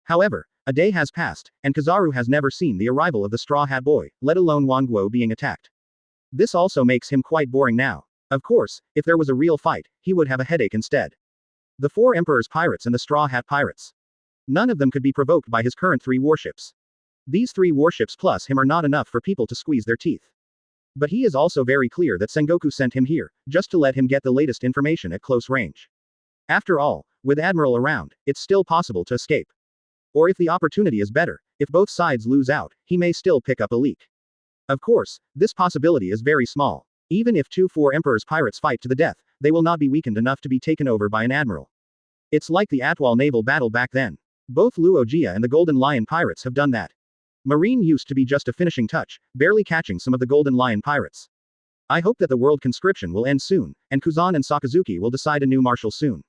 However, a day has passed, and Kizaru has never seen the arrival of the Straw Hat Boy, let alone Wonguo being attacked. This also makes him quite boring now. Of course, if there was a real fight, he would have a headache instead. The four Emperor's pirates and the Straw Hat pirates. None of them could be provoked by his current 3 warships. These 3 warships plus him are not enough for people to squeeze their teeth. But he is also very clear that Sengoku sent him here, just to let him get the latest information at close range. After all, with Admiral around, it's still possible to escape. Or if the opportunity is better, if both sides lose out, he may still pick up a leak. Of course, this possibility is very small. Even if 2 Four Emperor's pirates fight to the death, they will not be weakened enough to be taken over by an admiral. It's like the Atwal naval battle back then. Both Luogia and the Golden Lion pirates have done that. Marine used to be just a finishing touch, barely catching some of the Golden Lion pirates. I hope that the world conscription will end soon, and Kuzan and Sakazuki will decide a new marshal soon.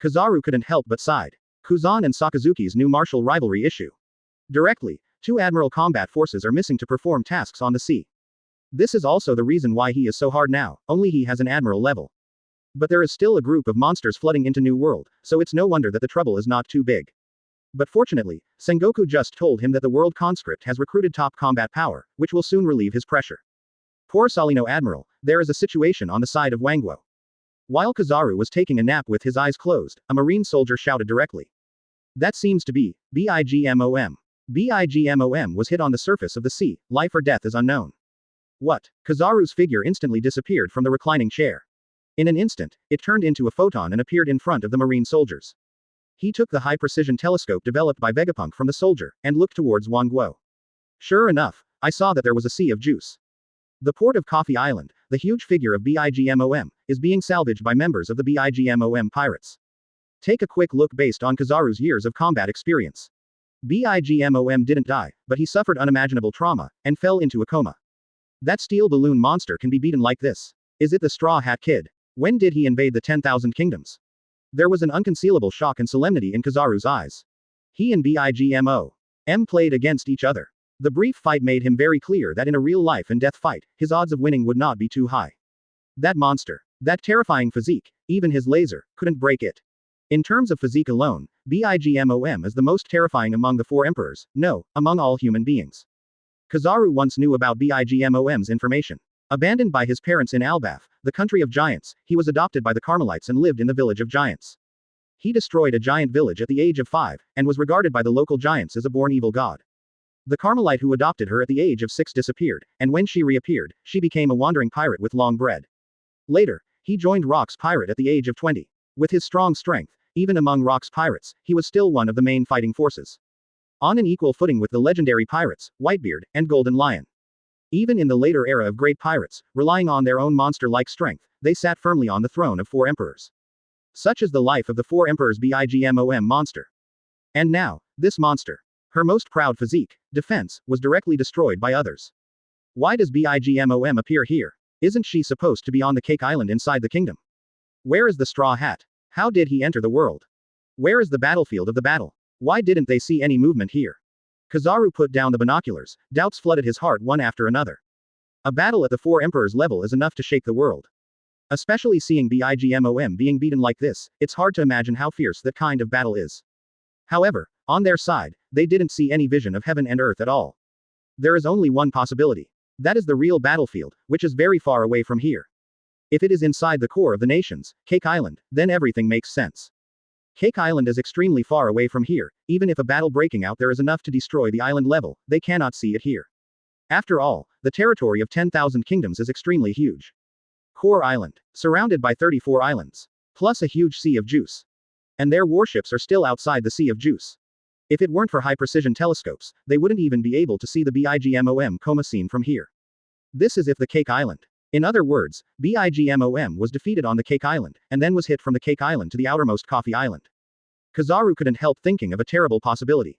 Kizaru couldn't help but sighed. Kuzan and Sakazuki's new martial rivalry issue. Directly, 2 admiral combat forces are missing to perform tasks on the sea. This is also the reason why he is so hard now, only he has an admiral level. But there is still a group of monsters flooding into New World, so it's no wonder that the trouble is not too big. But fortunately, Sengoku just told him that the world conscript has recruited top combat power, which will soon relieve his pressure. Poor Salino Admiral, there is a situation on the side of Wangguo. While Kizaru was taking a nap with his eyes closed, a marine soldier shouted directly. That seems to be Bigmom. Bigmom was hit on the surface of the sea, life or death is unknown. What? Kizaru's figure instantly disappeared from the reclining chair. In an instant, it turned into a photon and appeared in front of the marine soldiers. He took the high-precision telescope developed by Vegapunk from the soldier, and looked towards Wangguo. Sure enough, I saw that there was a sea of juice. The port of Coffee Island, the huge figure of Bigmom, is being salvaged by members of the Bigmom pirates. Take a quick look based on Kizaru's years of combat experience. Bigmom didn't die, but he suffered unimaginable trauma, and fell into a coma. That steel balloon monster can be beaten like this. Is it the Straw Hat Kid? When did he invade the 10,000 kingdoms? There was an unconcealable shock and solemnity in Kizaru's eyes. He and Bigmom played against each other. The brief fight made him very clear that in a real life and death fight, his odds of winning would not be too high. That monster, that terrifying physique, even his laser, couldn't break it. In terms of physique alone, Bigmom is the most terrifying among the 4 emperors, no, among all human beings. Kizaru once knew about Bigmom's information. Abandoned by his parents in Albaf, the country of giants, he was adopted by the Carmelites and lived in the village of giants. He destroyed a giant village at the age of 5, and was regarded by the local giants as a born evil god. The Carmelite who adopted her at the age of 6 disappeared, and when she reappeared, she became a wandering pirate with long bread. Later, he joined Rock's pirate at the age of 20. With his strong strength, even among Rock's pirates, he was still one of the main fighting forces. On an equal footing with the legendary pirates, Whitebeard, and Golden Lion. Even in the later era of great pirates, relying on their own monster-like strength, they sat firmly on the throne of 4 emperors. Such is the life of the 4 emperors Bigmom monster. And now, this monster. Her most proud physique, defense, was directly destroyed by others. Why does Bigmom appear here? Isn't she supposed to be on the Cake Island inside the kingdom? Where is the Straw Hat? How did he enter the world? Where is the battlefield of the battle? Why didn't they see any movement here? Kizaru put down the binoculars, doubts flooded his heart one after another. A battle at the 4 emperors level is enough to shake the world. Especially seeing Bigmom being beaten like this, it's hard to imagine how fierce that kind of battle is. However, on their side, they didn't see any vision of heaven and earth at all. There is only one possibility. That is the real battlefield, which is very far away from here. If it is inside the core of the nations, Cake Island, then everything makes sense. Cake Island is extremely far away from here, even if a battle breaking out there is enough to destroy the island level, they cannot see it here. After all, the territory of 10,000 kingdoms is extremely huge. Core Island, surrounded by 34 islands, plus a huge sea of juice. And their warships are still outside the sea of juice. If it weren't for high-precision telescopes, they wouldn't even be able to see the Bigmom coma scene from here. This is if the Cake Island. In other words, Bigmom was defeated on the Cake Island, and then was hit from the Cake Island to the outermost Coffee Island. Kizaru couldn't help thinking of a terrible possibility.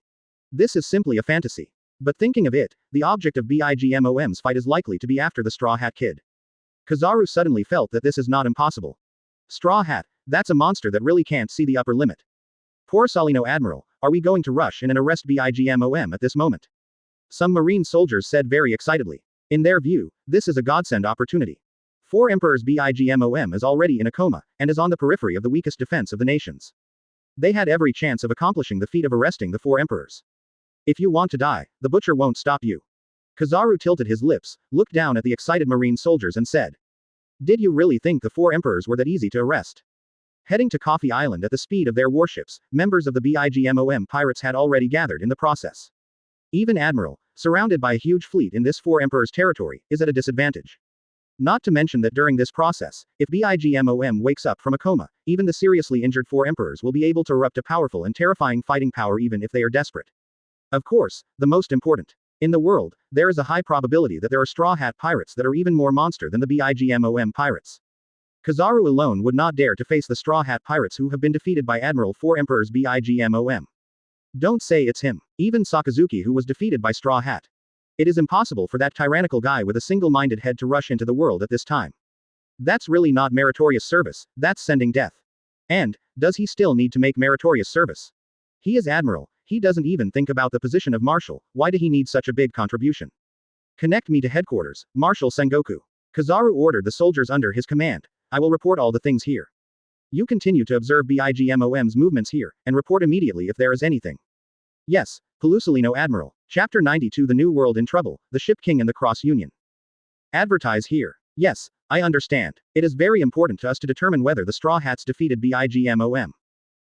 This is simply a fantasy. But thinking of it, the object of Bigmom's fight is likely to be after the Straw Hat Kid. Kizaru suddenly felt that this is not impossible. Straw Hat, that's a monster that really can't see the upper limit. Poor Salino Admiral, are we going to rush in and arrest Bigmom at this moment? Some marine soldiers said very excitedly. In their view, this is a godsend opportunity. 4 emperors Bigmom is already in a coma, and is on the periphery of the weakest defense of the nations. They had every chance of accomplishing the feat of arresting the 4 emperors. If you want to die, the butcher won't stop you. Kizaru tilted his lips, looked down at the excited marine soldiers and said. Did you really think the 4 emperors were that easy to arrest? Heading to Coffee Island at the speed of their warships, members of the Bigmom pirates had already gathered in the process. Even Admiral, surrounded by a huge fleet in this 4 emperors territory, is at a disadvantage. Not to mention that during this process, if Bigmom wakes up from a coma, even the seriously injured 4 emperors will be able to erupt a powerful and terrifying fighting power even if they are desperate. Of course, the most important. In the world, there is a high probability that there are Straw Hat pirates that are even more monster than the Bigmom pirates. Kizaru alone would not dare to face the Straw Hat pirates who have been defeated by Admiral 4 emperors Bigmom. Don't say it's him. Even Sakazuki who was defeated by Straw Hat. It is impossible for that tyrannical guy with a single-minded head to rush into the world at this time. That's really not meritorious service, that's sending death. And, does he still need to make meritorious service? He is Admiral, he doesn't even think about the position of Marshal, why did he need such a big contribution? Connect me to headquarters, Marshal Sengoku. Kizaru ordered the soldiers under his command. I will report all the things here. You continue to observe Bigmom's movements here, and report immediately if there is anything. Yes, Pelusalino Admiral. Chapter 92 The New World in Trouble, the Ship King and the Cross Union. Advertise here. Yes, I understand. It is very important to us to determine whether the Straw Hats defeated Bigmom.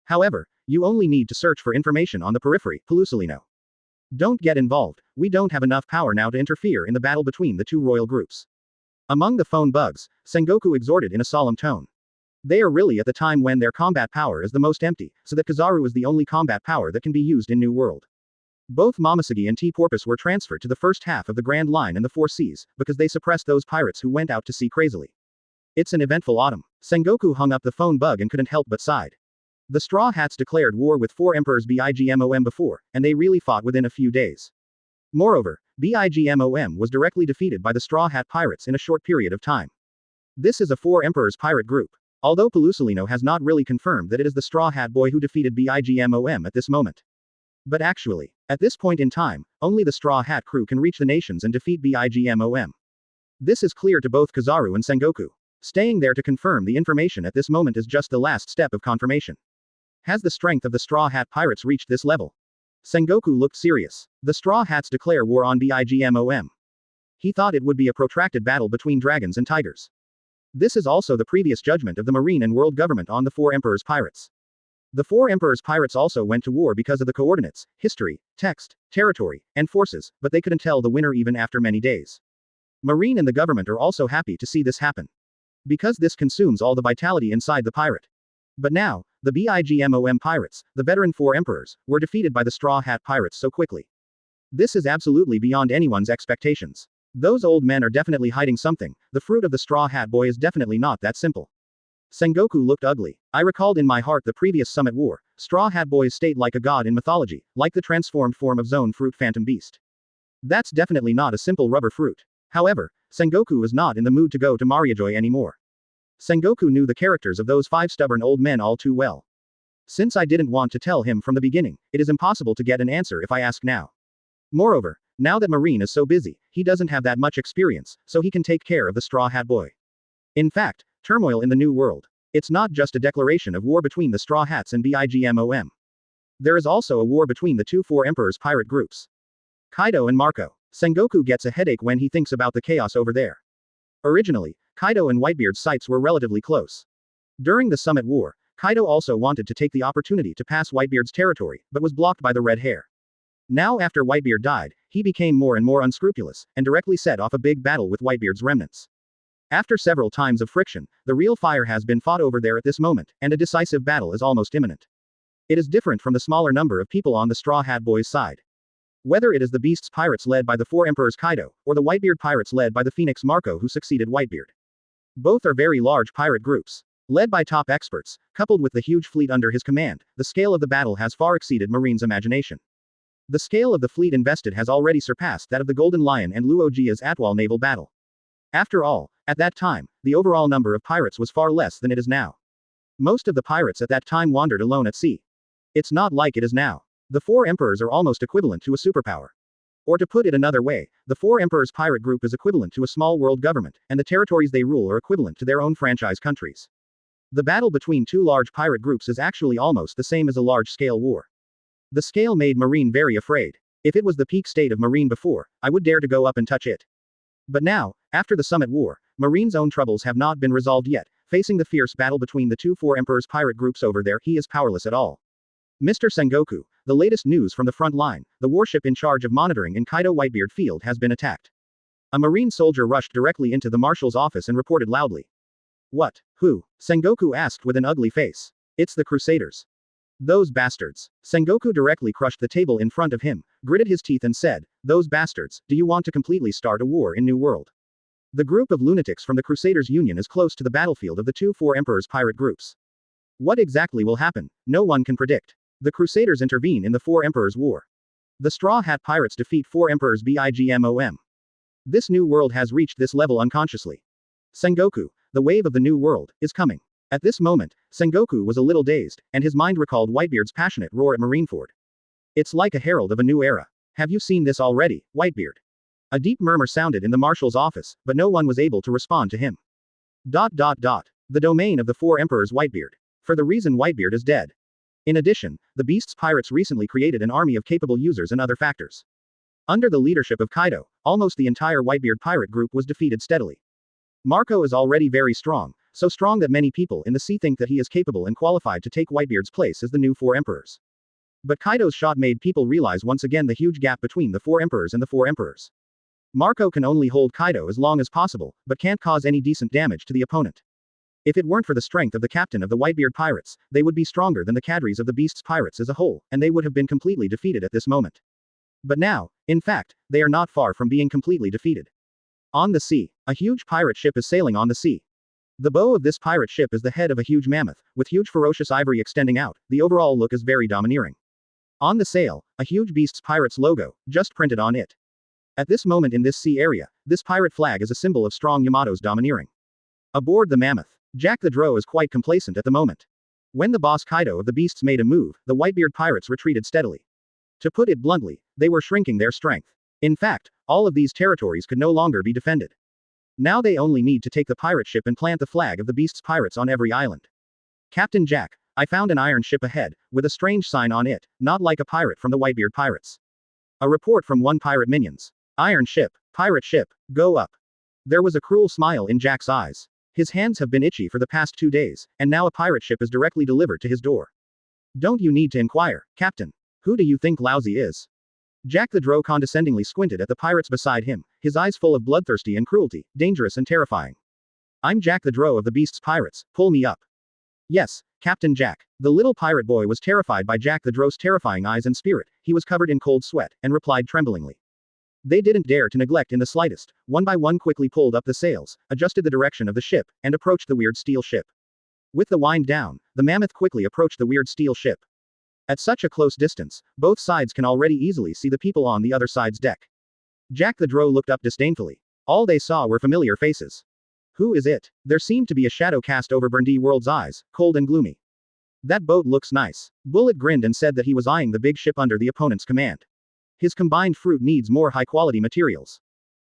However, you only need to search for information on the periphery, Pelusalino. Don't get involved, we don't have enough power now to interfere in the battle between the 2 royal groups. Among the phone bugs, Sengoku exhorted in a solemn tone. They are really at the time when their combat power is the most empty, so that Kizaru is the only combat power that can be used in New World. Both Momosuke and T-Porpoise were transferred to the first half of the Grand Line and the 4 Seas, because they suppressed those pirates who went out to sea crazily. It's an eventful autumn. Sengoku hung up the phone bug and couldn't help but sighed. The Straw Hats declared war with 4 emperors Bigmom before, and they really fought within a few days. Moreover, Bigmom was directly defeated by the Straw Hat pirates in a short period of time. This is a 4 emperors pirate group. Although Pelusalino has not really confirmed that it is the Straw Hat boy who defeated Bigmom at this moment. But actually, at this point in time, only the Straw Hat crew can reach the nations and defeat Bigmom. This is clear to both Kizaru and Sengoku. Staying there to confirm the information at this moment is just the last step of confirmation. Has the strength of the Straw Hat pirates reached this level? Sengoku looked serious. The Straw Hats declare war on Bigmom. He thought it would be a protracted battle between dragons and tigers. This is also the previous judgment of the Marine and World Government on the Four Emperors Pirates. The Four Emperors Pirates also went to war because of the coordinates, history, text, territory, and forces, but they couldn't tell the winner even after many days. Marine and the government are also happy to see this happen. Because this consumes all the vitality inside the pirate. But now, the Bigmom pirates, the veteran Four Emperors, were defeated by the Straw Hat Pirates so quickly. This is absolutely beyond anyone's expectations. Those old men are definitely hiding something. The fruit of the Straw Hat Boy is definitely not that simple. Sengoku looked ugly. I recalled in my heart the previous Summit War. Straw Hat Boys state like a god in mythology, like the transformed form of Zone Fruit Phantom Beast. That's definitely not a simple rubber fruit. However, Sengoku was not in the mood to go to Mariajoy anymore. Sengoku knew the characters of those 5 stubborn old men all too well. Since I didn't want to tell him from the beginning, it is impossible to get an answer if I ask now. Moreover, now that Marine is so busy, he doesn't have that much experience, so he can take care of the Straw Hat Boy. In fact, turmoil in the New World. It's not just a declaration of war between the Straw Hats and Bigmom. There is also a war between the 2 Four Emperors pirate groups. Kaido and Marco. Sengoku gets a headache when he thinks about the chaos over there. Originally, Kaido and Whitebeard's sights were relatively close. During the Summit War, Kaido also wanted to take the opportunity to pass Whitebeard's territory, but was blocked by the red hair. Now after Whitebeard died, he became more and more unscrupulous, and directly set off a big battle with Whitebeard's remnants. After several times of friction, the real fire has been fought over there at this moment, and a decisive battle is almost imminent. It is different from the smaller number of people on the Straw Hat Boys' side. Whether it is the Beasts Pirates led by the Four Emperors Kaido, or the Whitebeard Pirates led by the Phoenix Marco who succeeded Whitebeard. Both are very large pirate groups. Led by top experts, coupled with the huge fleet under his command, the scale of the battle has far exceeded Marine's imagination. The scale of the fleet invested has already surpassed that of the Golden Lion and Luojia's Atwal naval battle. After all, at that time, the overall number of pirates was far less than it is now. Most of the pirates at that time wandered alone at sea. It's not like it is now. The Four Emperors are almost equivalent to a superpower. Or to put it another way, the Four Emperors pirate group is equivalent to a small world government, and the territories they rule are equivalent to their own franchise countries. The battle between 2 large pirate groups is actually almost the same as a large-scale war. The scale made Marine very afraid. If it was the peak state of Marine before, I would dare to go up and touch it. But now, after the Summit War, Marine's own troubles have not been resolved yet. Facing the fierce battle between the 2 Four Emperors pirate groups over there, he is powerless at all. Mr. Sengoku, the latest news from the front line, the warship in charge of monitoring in Kaido Whitebeard Field has been attacked. A Marine soldier rushed directly into the marshal's office and reported loudly. What? Who? Sengoku asked with an ugly face. It's the Crusaders. Those bastards. Sengoku directly crushed the table in front of him, gritted his teeth and said, those bastards, do you want to completely start a war in New World? The group of lunatics from the Crusaders Union is close to the battlefield of the 2 Four Emperors pirate groups. What exactly will happen? No one can predict. The Crusaders intervene in the Four Emperors War. The Straw Hat Pirates defeat Four Emperors Bigmom. This new world has reached this level unconsciously. Sengoku, the wave of the new world, is coming. At this moment, Sengoku was a little dazed, and his mind recalled Whitebeard's passionate roar at Marineford. It's like a herald of a new era. Have you seen this already, Whitebeard? A deep murmur sounded in the marshal's office, but no one was able to respond to him. The domain of the Four Emperors Whitebeard. For the reason Whitebeard is dead. In addition, the Beasts Pirates recently created an army of capable users and other factors. Under the leadership of Kaido, almost the entire Whitebeard pirate group was defeated steadily. Marco is already very strong, so strong that many people in the sea think that he is capable and qualified to take Whitebeard's place as the new Four Emperors. But Kaido's shot made people realize once again the huge gap between the Four Emperors and the Four Emperors. Marco can only hold Kaido as long as possible, but can't cause any decent damage to the opponent. If it weren't for the strength of the captain of the Whitebeard Pirates, they would be stronger than the cadres of the Beasts Pirates as a whole, and they would have been completely defeated at this moment. But now, in fact, they are not far from being completely defeated. On the sea, a huge pirate ship is sailing on the sea. The bow of this pirate ship is the head of a huge mammoth, with huge ferocious ivory extending out. The overall look is very domineering. On the sail, a huge Beasts Pirates logo, just printed on it. At this moment in this sea area, this pirate flag is a symbol of strong Yamato's domineering. Aboard the mammoth, Jack the Drow is quite complacent at the moment. When the boss Kaido of the Beasts made a move, the Whitebeard Pirates retreated steadily. To put it bluntly, they were shrinking their strength. In fact, all of these territories could no longer be defended. Now they only need to take the pirate ship and plant the flag of the Beasts Pirates on every island. Captain Jack, I found an iron ship ahead, with a strange sign on it, not like a pirate from the Whitebeard pirates. A report from one pirate minions. Iron ship, pirate ship, go up. There was a cruel smile in Jack's eyes. His hands have been itchy for the past 2 days, and now a pirate ship is directly delivered to his door. Don't you need to inquire, Captain? Who do you think Lousy is? Jack the Drow condescendingly squinted at the pirates beside him, his eyes full of bloodthirsty and cruelty, dangerous and terrifying. I'm Jack the Drow of the Beast's Pirates, pull me up. Yes, Captain Jack. The little pirate boy was terrified by Jack the Drow's terrifying eyes and spirit, he was covered in cold sweat, and replied tremblingly. They didn't dare to neglect in the slightest, one by one quickly pulled up the sails, adjusted the direction of the ship, and approached the weird steel ship. With the wind down, the mammoth quickly approached the weird steel ship. At such a close distance, both sides can already easily see the people on the other side's deck. Jack the Drow looked up disdainfully. All they saw were familiar faces. Who is it? There seemed to be a shadow cast over Burndy World's eyes, cold and gloomy. That boat looks nice. Bullet grinned and said that he was eyeing the big ship under the opponent's command. His combined fruit needs more high-quality materials.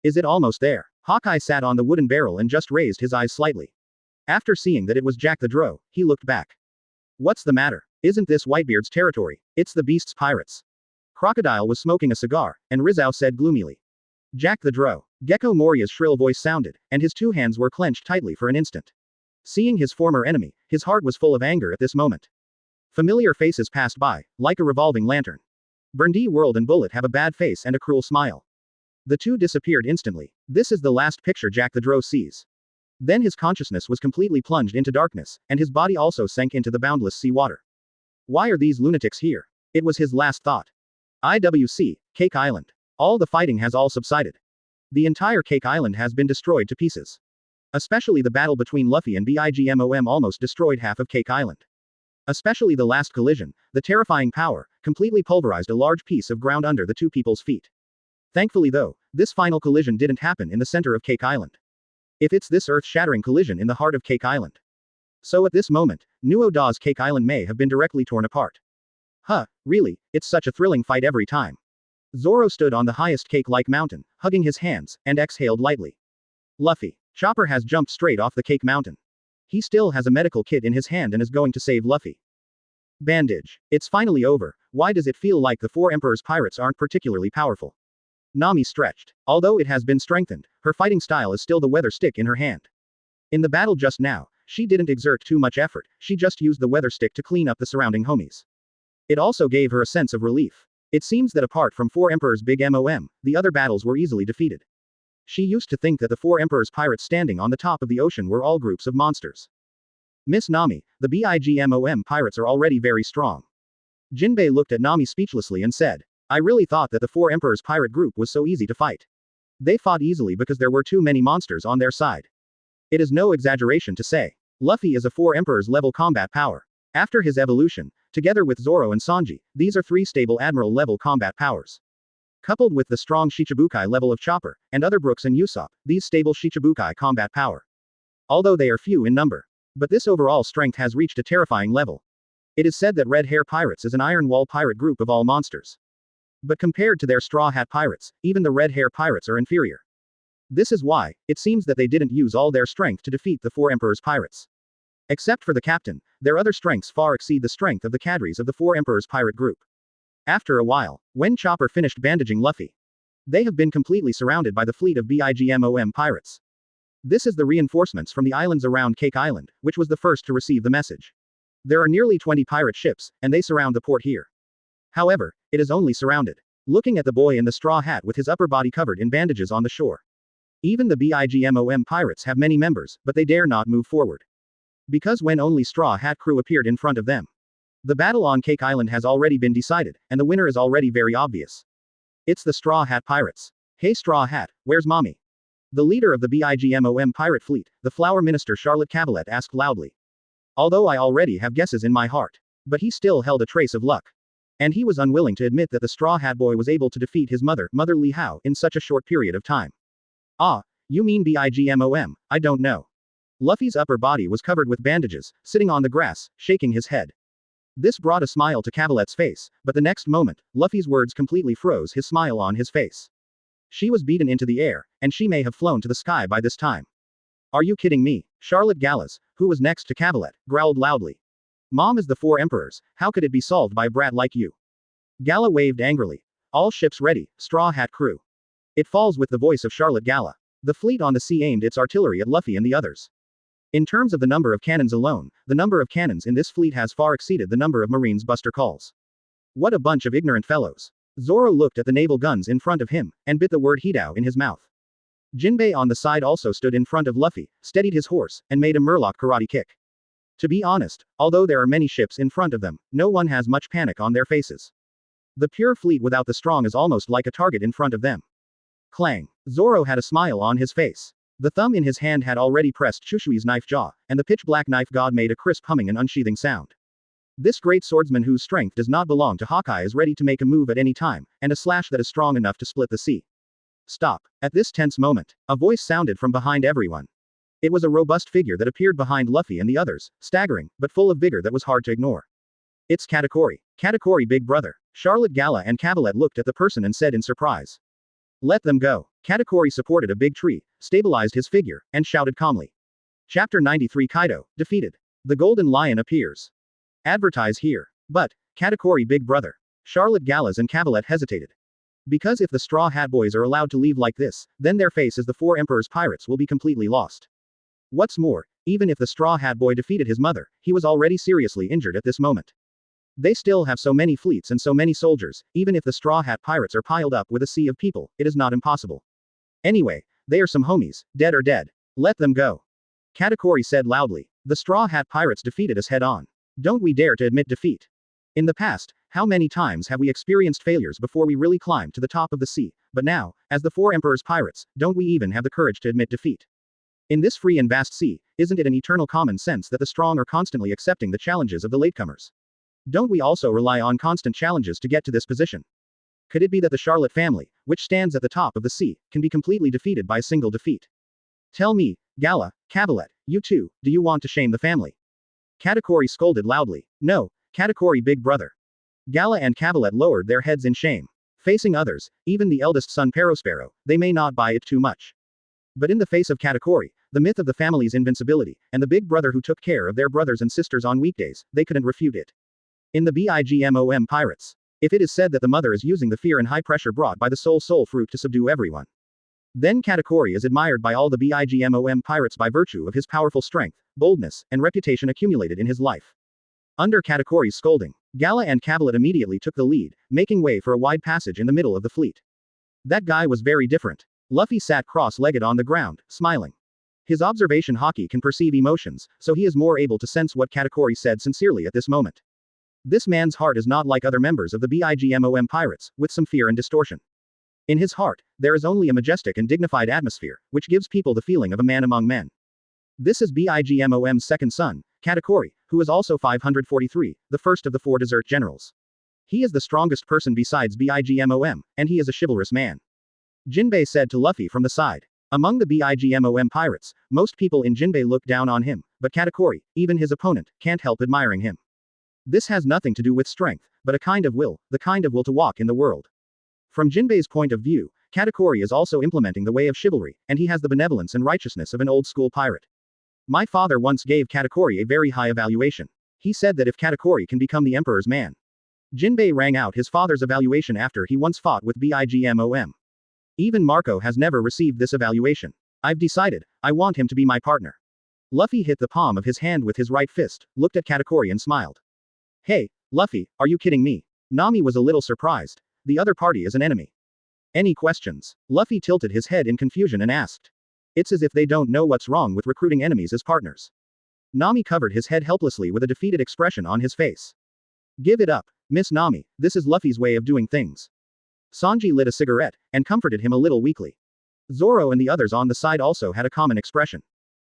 Is it almost there? Hawkeye sat on the wooden barrel and just raised his eyes slightly. After seeing that it was Jack the Drow, he looked back. What's the matter? Isn't this Whitebeard's territory? It's the Beast's pirates. Crocodile was smoking a cigar, and Rizzo said gloomily. Jack the Drow. Gecko Moria's shrill voice sounded, and his 2 hands were clenched tightly for an instant. Seeing his former enemy, his heart was full of anger at this moment. Familiar faces passed by, like a revolving lantern. Burndy World and Bullet have a bad face and a cruel smile. The 2 disappeared instantly. This is the last picture Jack the Drow sees. Then his consciousness was completely plunged into darkness, and his body also sank into the boundless sea water. Why are these lunatics here? It was his last thought. IWC, Cake Island. All the fighting has all subsided. The entire Cake Island has been destroyed to pieces. Especially the battle between Luffy and Bigmom almost destroyed half of Cake Island. Especially the last collision, the terrifying power, completely pulverized a large piece of ground under the 2 people's feet. Thankfully though, this final collision didn't happen in the center of Cake Island. If it's this earth-shattering collision in the heart of Cake Island. So at this moment, Nuo Da's Cake Island may have been directly torn apart. Huh, really, it's such a thrilling fight every time. Zoro stood on the highest cake-like mountain, hugging his hands, and exhaled lightly. Luffy. Chopper has jumped straight off the cake mountain. He still has a medical kit in his hand and is going to save Luffy. Bandage. It's finally over. Why does it feel like the 4 Emperor's pirates aren't particularly powerful? Nami stretched. Although it has been strengthened, her fighting style is still the weather stick in her hand. In the battle just now, she didn't exert too much effort, she just used the weather stick to clean up the surrounding homies. It also gave her a sense of relief. It seems that apart from 4 Emperor's Big Mom, the other battles were easily defeated. She used to think that the 4 Emperor's pirates standing on the top of the ocean were all groups of monsters. Miss Nami, the Bigmom pirates are already very strong. Jinbei looked at Nami speechlessly and said, I really thought that the 4 Emperor's pirate group was so easy to fight. They fought easily because there were too many monsters on their side. It is no exaggeration to say. Luffy is a 4 Emperor's level combat power. After his evolution, together with Zoro and Sanji, these are 3 stable Admiral level combat powers. Coupled with the strong Shichibukai level of Chopper, and other Brooks and Usopp, these stable Shichibukai combat power. Although they are few in number. But this overall strength has reached a terrifying level. It is said that Red Hair Pirates is an Iron Wall pirate group of all monsters. But compared to their Straw Hat Pirates, even the Red Hair Pirates are inferior. This is why, it seems that they didn't use all their strength to defeat the 4 Emperor's pirates. Except for the captain, their other strengths far exceed the strength of the cadres of the 4 Emperor's pirate group. After a while, when Chopper finished bandaging Luffy, they have been completely surrounded by the fleet of Bigmom pirates. This is the reinforcements from the islands around Cake Island, which was the first to receive the message. There are nearly 20 pirate ships, and they surround the port here. However, it is only surrounded. Looking at the boy in the straw hat with his upper body covered in bandages on the shore. Even the Bigmom pirates have many members, but they dare not move forward. Because when only Straw Hat crew appeared in front of them. The battle on Cake Island has already been decided, and the winner is already very obvious. It's the Straw Hat Pirates. Hey Straw Hat, where's mommy? The leader of the Bigmom pirate fleet, the flower minister Charlotte Cavalet asked loudly. Although I already have guesses in my heart. But he still held a trace of luck. And he was unwilling to admit that the Straw Hat Boy was able to defeat his mother, Mother Li Hao, in such a short period of time. Ah, you mean Bigmom, I don't know. Luffy's upper body was covered with bandages, sitting on the grass, shaking his head. This brought a smile to Cavalet's face, but the next moment, Luffy's words completely froze his smile on his face. She was beaten into the air, and she may have flown to the sky by this time. Are you kidding me? Charlotte Gallas, who was next to Cavalet, growled loudly. Mom is the four emperors, how could it be solved by a brat like you? Gala waved angrily. All ships ready, Straw Hat crew. It falls with the voice of Charlotte Gala. The fleet on the sea aimed its artillery at Luffy and the others. In terms of the number of cannons alone, the number of cannons in this fleet has far exceeded the number of Marines Buster calls. What a bunch of ignorant fellows. Zoro looked at the naval guns in front of him, and bit the word Hidao in his mouth. Jinbei on the side also stood in front of Luffy, steadied his horse, and made a Murloc karate kick. To be honest, although there are many ships in front of them, no one has much panic on their faces. The pure fleet without the strong is almost like a target in front of them. Clang. Zoro had a smile on his face. The thumb in his hand had already pressed Shushui's knife jaw, and the pitch-black knife god made a crisp humming and unsheathing sound. This great swordsman whose strength does not belong to Hawkeye is ready to make a move at any time, and a slash that is strong enough to split the sea. Stop. At this tense moment, a voice sounded from behind everyone. It was a robust figure that appeared behind Luffy and the others, staggering, but full of vigor that was hard to ignore. It's Katakuri. Katakuri big brother. Charlotte Gala and Cavalette looked at the person and said in surprise. Let them go. Katakuri supported a big tree, stabilized his figure, and shouted calmly. Chapter 93 Kaido, defeated. The Golden Lion appears. Advertise here. But, Katakuri big brother. Charlotte Galas and Cavalette hesitated. Because if the Straw Hat Boys are allowed to leave like this, then their face as the Four Emperors pirates will be completely lost. What's more, even if the Straw Hat Boy defeated his mother, he was already seriously injured at this moment. They still have so many fleets and so many soldiers, even if the Straw Hat pirates are piled up with a sea of people, it is not impossible. Anyway, they are some homies, dead or dead. Let them go. Katakuri said loudly. The Straw Hat pirates defeated us head on. Don't we dare to admit defeat. In the past, how many times have we experienced failures before we really climbed to the top of the sea, but now, as the Four Emperors pirates, don't we even have the courage to admit defeat? In this free and vast sea, isn't it an eternal common sense that the strong are constantly accepting the challenges of the latecomers? Don't we also rely on constant challenges to get to this position? Could it be that the Charlotte family, which stands at the top of the sea, can be completely defeated by a single defeat? Tell me, Gala, Cavalette, you two, do you want to shame the family? Katakuri scolded loudly. No, Katakuri big brother. Gala and Cavalette lowered their heads in shame. Facing others, even the eldest son Perospero, they may not buy it too much. But in the face of Katakuri, the myth of the family's invincibility, and the big brother who took care of their brothers and sisters on weekdays, they couldn't refute it. In the BIGMOM pirates, if it is said that the mother is using the fear and high pressure brought by the soul fruit to subdue everyone, then Katakuri is admired by all the BIGMOM pirates by virtue of his powerful strength, boldness, and reputation accumulated in his life. Under Katakuri's scolding, Gala and Cavalette immediately took the lead, making way for a wide passage in the middle of the fleet. That guy was very different. Luffy sat cross-legged on the ground, smiling. His observation Haki can perceive emotions, so he is more able to sense what Katakuri said sincerely at this moment. This man's heart is not like other members of the BIGMOM pirates, with some fear and distortion. In his heart, there is only a majestic and dignified atmosphere, which gives people the feeling of a man among men. This is BIGMOM's second son, Katakuri, who is also 543, the first of the four desert generals. He is the strongest person besides BIGMOM, and he is a chivalrous man. Jinbei said to Luffy from the side. Among the BIGMOM pirates, most people in Jinbei look down on him, but Katakuri, even his opponent, can't help admiring him. This has nothing to do with strength, but a kind of will, the kind of will to walk in the world. From Jinbei's point of view, Katakuri is also implementing the way of chivalry, and he has the benevolence and righteousness of an old-school pirate. My father once gave Katakuri a very high evaluation. He said that if Katakuri can become the emperor's man. Jinbei rang out his father's evaluation after he once fought with BIGMOM. Even Marco has never received this evaluation. I've decided, I want him to be my partner. Luffy hit the palm of his hand with his right fist, looked at Katakuri and smiled. Hey, Luffy, are you kidding me? Nami was a little surprised. The other party is an enemy. Any questions? Luffy tilted his head in confusion and asked. It's as if they don't know what's wrong with recruiting enemies as partners. Nami covered his head helplessly with a defeated expression on his face. Give it up, Miss Nami, this is Luffy's way of doing things. Sanji lit a cigarette, and comforted him a little weakly. Zoro and the others on the side also had a common expression.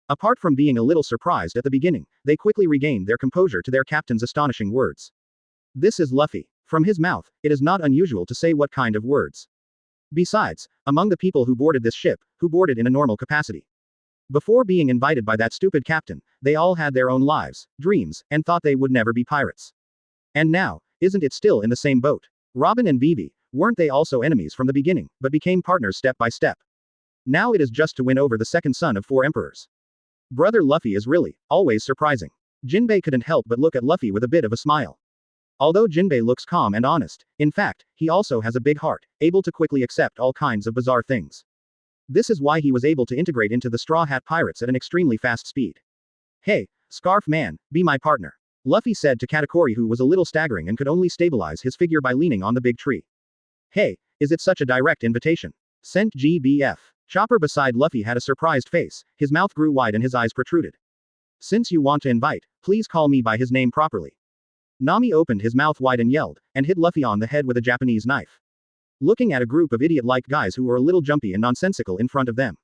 Apart from being a little surprised at the beginning, they quickly regained their composure to their captain's astonishing words. This is Luffy. From his mouth, it is not unusual to say what kind of words. Besides, among the people who boarded this ship, who boarded in a normal capacity. Before being invited by that stupid captain, they all had their own lives, dreams, and thought they would never be pirates. And now, isn't it still in the same boat? Robin and Vivi, weren't they also enemies from the beginning, but became partners step by step? Now it is just to win over the second son of four emperors. Brother Luffy is really, always surprising. Jinbei couldn't help but look at Luffy with a bit of a smile. Although Jinbei looks calm and honest, in fact, he also has a big heart, able to quickly accept all kinds of bizarre things. This is why he was able to integrate into the Straw Hat Pirates at an extremely fast speed. Hey, Scarf Man, be my partner. Luffy said to Katakuri, who was a little staggering and could only stabilize his figure by leaning on the big tree. Hey, is it such a direct invitation? Sent GBF. Chopper beside Luffy had a surprised face, his mouth grew wide and his eyes protruded. Since you want to invite, please call me by his name properly. Nami opened his mouth wide and yelled, and hit Luffy on the head with a Japanese knife. Looking at a group of idiot-like guys who were a little jumpy and nonsensical in front of them.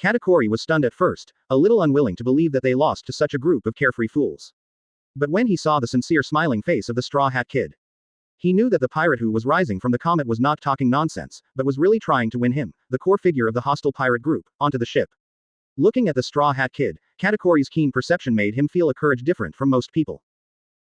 Katakuri was stunned at first, a little unwilling to believe that they lost to such a group of carefree fools. But when he saw the sincere smiling face of the Straw Hat Kid, he knew that the pirate who was rising from the comet was not talking nonsense, but was really trying to win him, the core figure of the hostile pirate group, onto the ship. Looking at the Straw Hat Kid, Katakuri's keen perception made him feel a courage different from most people.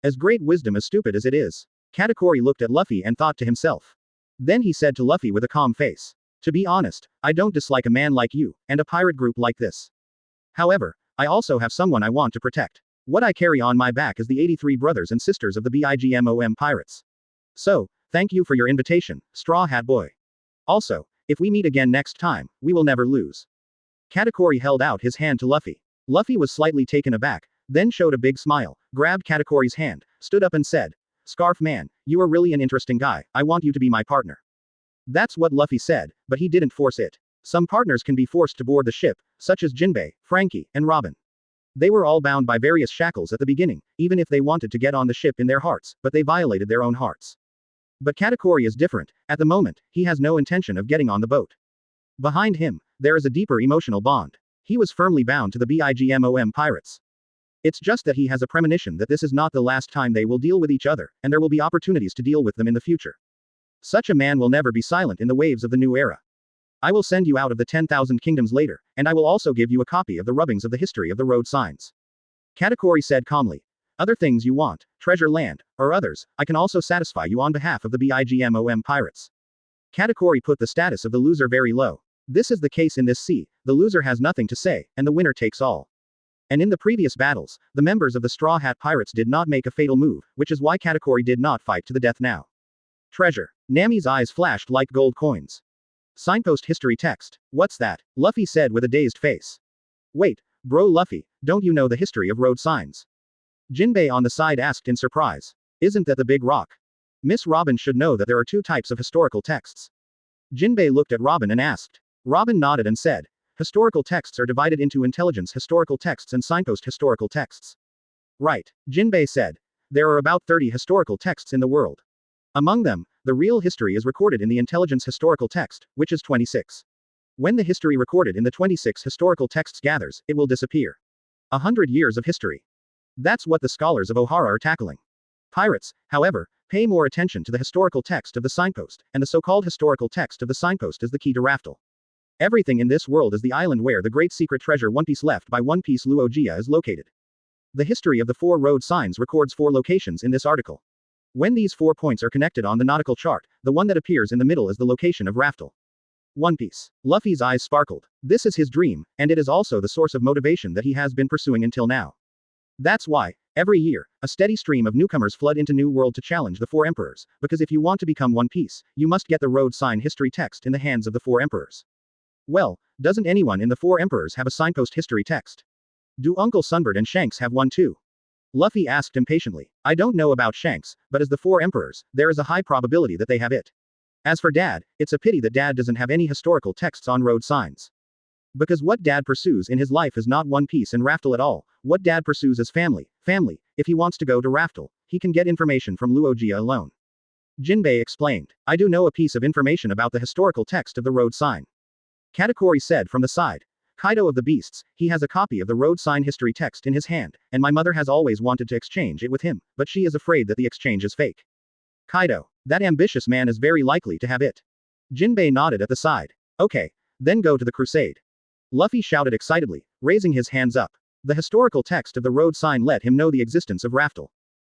As great wisdom as stupid as it is. Katakuri looked at Luffy and thought to himself. Then he said to Luffy with a calm face. To be honest, I don't dislike a man like you, and a pirate group like this. However, I also have someone I want to protect. What I carry on my back is the 83 brothers and sisters of the BIGMOM pirates. So, thank you for your invitation, Straw Hat Boy. Also, if we meet again next time, we will never lose. Katakuri held out his hand to Luffy. Luffy was slightly taken aback, then showed a big smile, grabbed Katakuri's hand, stood up and said, Scarf Man, you are really an interesting guy, I want you to be my partner. That's what Luffy said, but he didn't force it. Some partners can be forced to board the ship, such as Jinbei, Franky, and Robin. They were all bound by various shackles at the beginning, even if they wanted to get on the ship in their hearts, but they violated their own hearts. But Katakuri is different. At the moment, he has no intention of getting on the boat. Behind him, there is a deeper emotional bond. He was firmly bound to the BIGMOM pirates. It's just that he has a premonition that this is not the last time they will deal with each other, and there will be opportunities to deal with them in the future. Such a man will never be silent in the waves of the new era. I will send you out of the 10,000 kingdoms later, and I will also give you a copy of the rubbings of the history of the road signs. Katakuri said calmly. Other things you want, treasure land, or others, I can also satisfy you on behalf of the BIGMOM pirates. Katakuri put the status of the loser very low. This is the case in this sea, the loser has nothing to say, and the winner takes all. And in the previous battles, the members of the Straw Hat Pirates did not make a fatal move, which is why Katakuri did not fight to the death now. Treasure. Nami's eyes flashed like gold coins. Signpost history text. What's that? Luffy said with a dazed face. Wait, bro Luffy, don't you know the history of road signs? Jinbei on the side asked in surprise. Isn't that the big rock? Miss Robin should know that there are two types of historical texts. Jinbei looked at Robin and asked. Robin nodded and said. Historical texts are divided into intelligence historical texts and signpost historical texts. Right, Jinbei said. There are about 30 historical texts in the world. Among them, the real history is recorded in the intelligence historical text, which is 26. When the history recorded in the 26 historical texts gathers, it will disappear. 100 years of history. That's what the scholars of Ohara are tackling. Pirates, however, pay more attention to the historical text of the signpost, and the so-called historical text of the signpost is the key to Raftel. Everything in this world is the island where the great secret treasure One Piece left by One Piece Luogia is located. The history of the 4 road signs records 4 locations in this article. When these 4 points are connected on the nautical chart, the one that appears in the middle is the location of Raftel. One Piece. Luffy's eyes sparkled. This is his dream, and it is also the source of motivation that he has been pursuing until now. That's why, every year, a steady stream of newcomers flood into New World to challenge the 4 emperors, because if you want to become One Piece, you must get the road sign history text in the hands of the 4 emperors. Well, doesn't anyone in the 4 emperors have a signpost history text? Do Uncle Sunbird and Shanks have one too? Luffy asked impatiently. I don't know about Shanks, but as the 4 emperors, there is a high probability that they have it. As for Dad, it's a pity that Dad doesn't have any historical texts on road signs. Because what Dad pursues in his life is not One Piece and Raftel at all, what Dad pursues is family. If he wants to go to Raftel, he can get information from Luogia alone. Jinbei explained. I do know a piece of information about the historical text of the road sign. Katakuri said from the side. Kaido of the Beasts, he has a copy of the road sign history text in his hand, and my mother has always wanted to exchange it with him, but she is afraid that the exchange is fake. Kaido. That ambitious man is very likely to have it. Jinbei nodded at the side. Okay, then go to the crusade. Luffy shouted excitedly, raising his hands up. The historical text of the road sign let him know the existence of Raftel.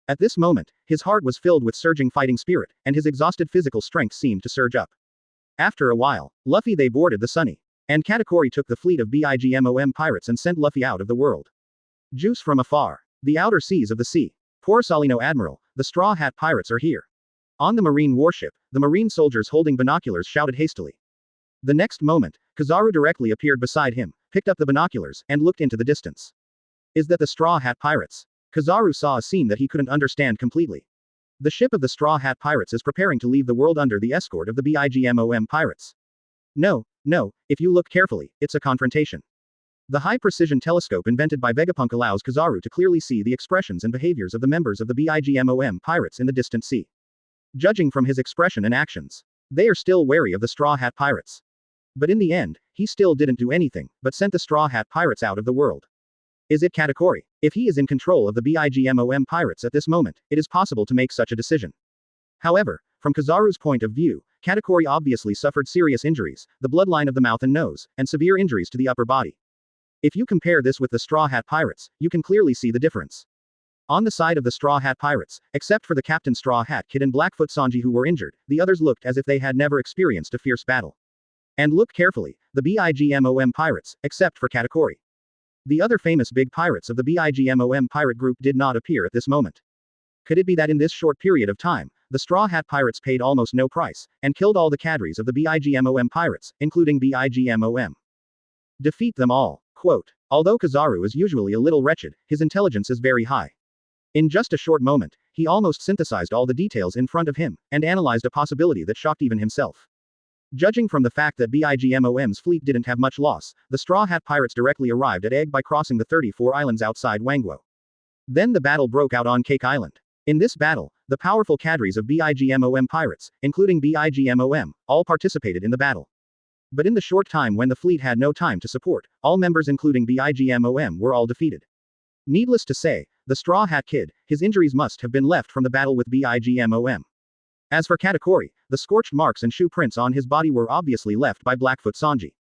At this moment, his heart was filled with surging fighting spirit, and his exhausted physical strength seemed to surge up. After a while, Luffy they boarded the Sunny. And Katakuri took the fleet of BIGMOM pirates and sent Luffy out of the world. Juice from afar. The outer seas of the sea. Poor Salino Admiral, the Straw Hat Pirates are here. On the marine warship, the marine soldiers holding binoculars shouted hastily. The next moment, Kizaru directly appeared beside him, picked up the binoculars, and looked into the distance. Is that the Straw Hat Pirates? Kizaru saw a scene that he couldn't understand completely. The ship of the Straw Hat Pirates is preparing to leave the world under the escort of the BIGMOM pirates. No, if you look carefully, it's a confrontation. The high-precision telescope invented by Vegapunk allows Kizaru to clearly see the expressions and behaviors of the members of the BIGMOM pirates in the distant sea. Judging from his expression and actions, they are still wary of the Straw Hat Pirates. But in the end, he still didn't do anything, but sent the Straw Hat Pirates out of the world. Is it Katakuri? If he is in control of the BIGMOM pirates at this moment, it is possible to make such a decision. However, from Kizaru's point of view, Katakuri obviously suffered serious injuries, the bloodline of the mouth and nose, and severe injuries to the upper body. If you compare this with the Straw Hat Pirates, you can clearly see the difference. On the side of the Straw Hat Pirates, except for the Captain Straw Hat Kid and Blackfoot Sanji who were injured, the others looked as if they had never experienced a fierce battle. And look carefully, the BIGMOM pirates, except for Katakuri. The other famous big pirates of the BIGMOM pirate group did not appear at this moment. Could it be that in this short period of time, the Straw Hat Pirates paid almost no price, and killed all the cadres of the BIGMOM pirates, including BIGMOM? Defeat them all. Quote. Although Kizaru is usually a little wretched, his intelligence is very high. In just a short moment, he almost synthesized all the details in front of him, and analyzed a possibility that shocked even himself. Judging from the fact that BIGMOM's fleet didn't have much loss, the Straw Hat Pirates directly arrived at Egg by crossing the 34 islands outside Wangwo. Then the battle broke out on Cake Island. In this battle, the powerful cadres of BIGMOM pirates, including BIGMOM, all participated in the battle. But in the short time when the fleet had no time to support, all members including BIGMOM were all defeated. Needless to say, the Straw Hat Kid, his injuries must have been left from the battle with BIGMOM. As for Katakuri, the scorched marks and shoe prints on his body were obviously left by Blackfoot Sanji.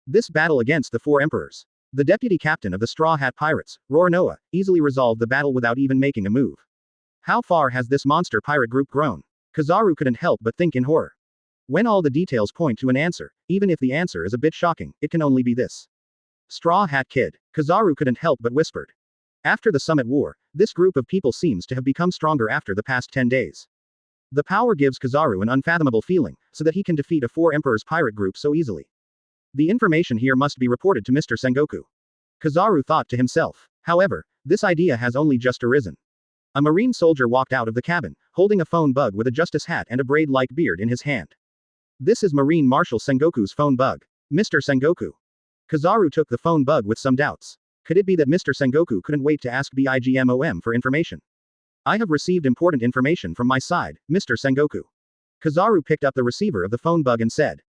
This battle against the four emperors. The deputy captain of the Straw Hat Pirates, Roranoa, easily resolved the battle without even making a move. How far has this monster pirate group grown? Kizaru couldn't help but think in horror. When all the details point to an answer, even if the answer is a bit shocking, it can only be this. Straw Hat Kid. Kizaru couldn't help but whispered. After the Summit War, this group of people seems to have become stronger after the past 10 days. The power gives Kizaru an unfathomable feeling, so that he can defeat a four emperors pirate group so easily. The information here must be reported to Mr. Sengoku. Kizaru thought to himself. However, this idea has only just arisen. A marine soldier walked out of the cabin, holding a phone bug with a justice hat and a braid-like beard in his hand. This is Marine Marshal Sengoku's phone bug. Mr. Sengoku. Kizaru took the phone bug with some doubts. Could it be that Mr. Sengoku couldn't wait to ask BIGMOM for information? I have received important information from my side, Mr. Sengoku. Kizaru picked up the receiver of the phone bug and said.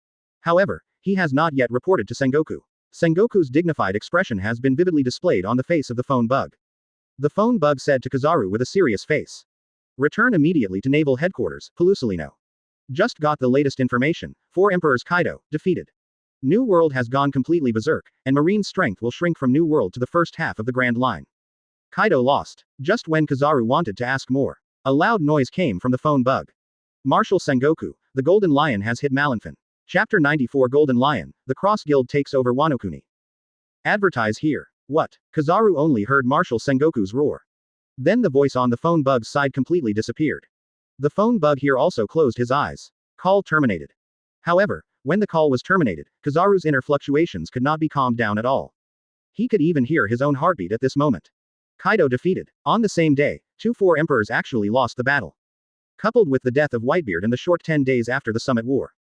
However, he has not yet reported to Sengoku. Sengoku's dignified expression has been vividly displayed on the face of the phone bug. The phone bug said to Kizaru with a serious face. Return immediately to Naval Headquarters, Pelusalino. Just got the latest information. Four Emperors Kaido, defeated. New World has gone completely berserk, and Marine strength will shrink from New World to the first half of the Grand Line. Kaido lost. Just when Kizaru wanted to ask more, a loud noise came from the phone bug. Marshal Sengoku, the Golden Lion has hit Malinfin. Chapter 94 Golden Lion, the Cross Guild takes over Wano-kuni. Advertise here. What? Kizaru only heard Marshal Sengoku's roar. Then the voice on the phone bug's side completely disappeared. The phone bug here also closed his eyes. Call terminated. However, when the call was terminated, Kizaru's inner fluctuations could not be calmed down at all. He could even hear his own heartbeat at this moment. Kaido defeated. On the same day, four emperors actually lost the battle. Coupled with the death of Whitebeard and the short 10 days after the Summit War.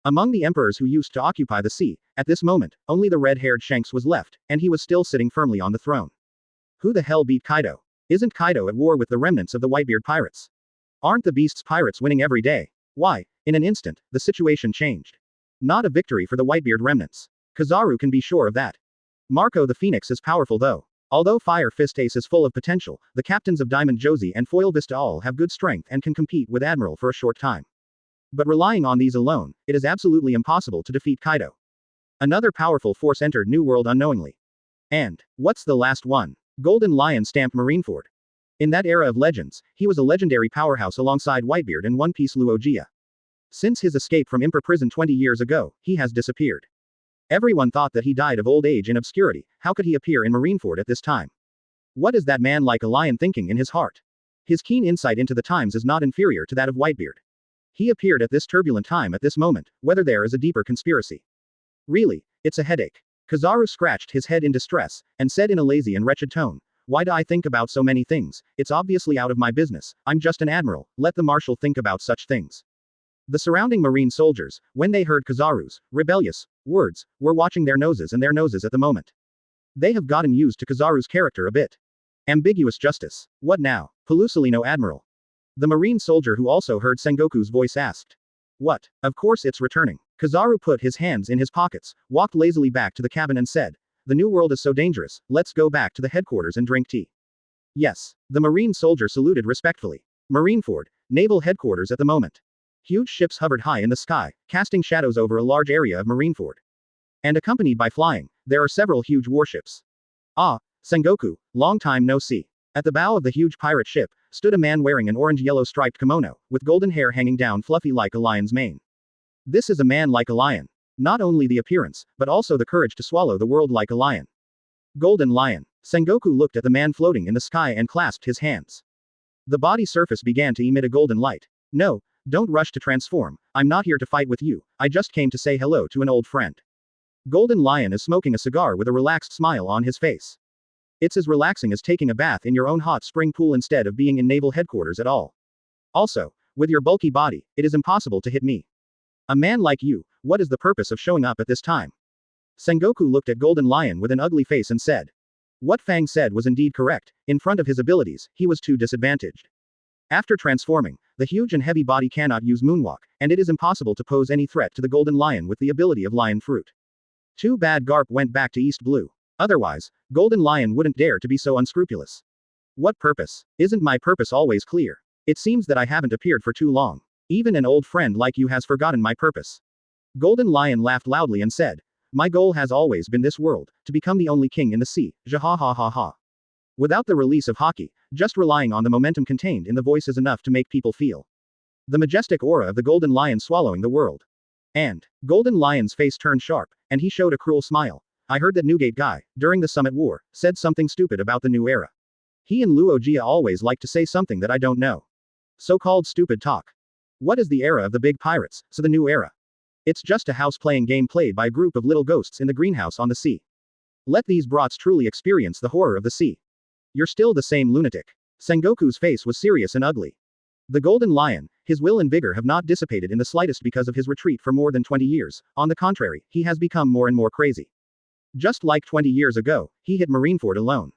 Among the emperors who used to occupy the sea, at this moment, only the red-haired Shanks was left, and he was still sitting firmly on the throne. Who the hell beat Kaido? Isn't Kaido at war with the remnants of the Whitebeard pirates? Aren't the Beast's pirates winning every day? Why, in an instant, the situation changed. Not a victory for the Whitebeard remnants. Kizaru can be sure of that. Marco the Phoenix is powerful though. Although Fire Fist Ace is full of potential, the captains of Diamond Josie and Foil Vista all have good strength and can compete with Admiral for a short time. But relying on these alone, it is absolutely impossible to defeat Kaido. Another powerful force entered New World unknowingly. And, what's the last one? Golden Lion stamped Marineford. In that era of legends, he was a legendary powerhouse alongside Whitebeard and One Piece Luogia. Since his escape from Imper prison 20 years ago, he has disappeared. Everyone thought that he died of old age in obscurity. How could he appear in Marineford at this time? What is that man like a lion thinking in his heart? His keen insight into the times is not inferior to that of Whitebeard. He appeared at this turbulent time at this moment, whether there is a deeper conspiracy. Really, it's a headache. Kizaru scratched his head in distress, and said in a lazy and wretched tone, why do I think about so many things? It's obviously out of my business, I'm just an admiral, let the marshal think about such things. The surrounding marine soldiers, when they heard Kizaru's rebellious words, were watching their noses at the moment. They have gotten used to Kizaru's character a bit. Ambiguous justice. What now? Pelusolino Admiral. The marine soldier who also heard Sengoku's voice asked. What? Of course it's returning. Kizaru put his hands in his pockets, walked lazily back to the cabin and said, the new world is so dangerous, let's go back to the headquarters and drink tea. Yes. The marine soldier saluted respectfully. Marineford, naval headquarters at the moment. Huge ships hovered high in the sky, casting shadows over a large area of Marineford. And accompanied by flying, there are several huge warships. Ah, Sengoku, long time no see. At the bow of the huge pirate ship, stood a man wearing an orange-yellow striped kimono, with golden hair hanging down fluffy like a lion's mane. This is a man like a lion. Not only the appearance, but also the courage to swallow the world like a lion. Golden Lion. Sengoku looked at the man floating in the sky and clasped his hands. The body surface began to emit a golden light. No, don't rush to transform, I'm not here to fight with you, I just came to say hello to an old friend. Golden Lion is smoking a cigar with a relaxed smile on his face. It's as relaxing as taking a bath in your own hot spring pool instead of being in naval headquarters at all. Also, with your bulky body, it is impossible to hit me. A man like you, what is the purpose of showing up at this time? Sengoku looked at Golden Lion with an ugly face and said. What Fang said was indeed correct, in front of his abilities, he was too disadvantaged. After transforming, the huge and heavy body cannot use moonwalk, and it is impossible to pose any threat to the Golden Lion with the ability of Lion Fruit. Too bad Garp went back to East Blue. Otherwise, Golden Lion wouldn't dare to be so unscrupulous. What purpose? Isn't my purpose always clear? It seems that I haven't appeared for too long. Even an old friend like you has forgotten my purpose. Golden Lion laughed loudly and said, my goal has always been this world, to become the only king in the sea, jahahaha. Without the release of Haki, just relying on the momentum contained in the voice is enough to make people feel the majestic aura of the Golden Lion swallowing the world. And, Golden Lion's face turned sharp, and he showed a cruel smile. I heard that Newgate guy, during the Summit War, said something stupid about the new era. He and Luogia always like to say something that I don't know. So-called stupid talk. What is the era of the big pirates, so the new era? It's just a house-playing game played by a group of little ghosts in the greenhouse on the sea. Let these brats truly experience the horror of the sea. You're still the same lunatic. Sengoku's face was serious and ugly. The Golden Lion, his will and vigor have not dissipated in the slightest because of his retreat for more than 20 years, on the contrary, he has become more and more crazy. Just like 20 years ago, he hit Marineford alone.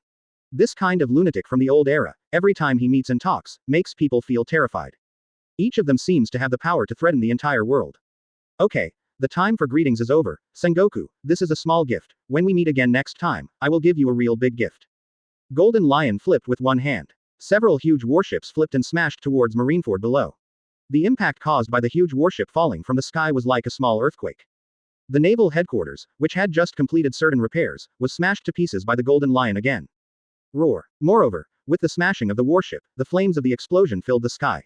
This kind of lunatic from the old era, every time he meets and talks, makes people feel terrified. Each of them seems to have the power to threaten the entire world. Okay, the time for greetings is over, Sengoku, this is a small gift, when we meet again next time, I will give you a real big gift. Golden Lion flipped with one hand. Several huge warships flipped and smashed towards Marineford below. The impact caused by the huge warship falling from the sky was like a small earthquake. The naval headquarters, which had just completed certain repairs, was smashed to pieces by the Golden Lion again. Roar. Moreover, with the smashing of the warship, the flames of the explosion filled the sky.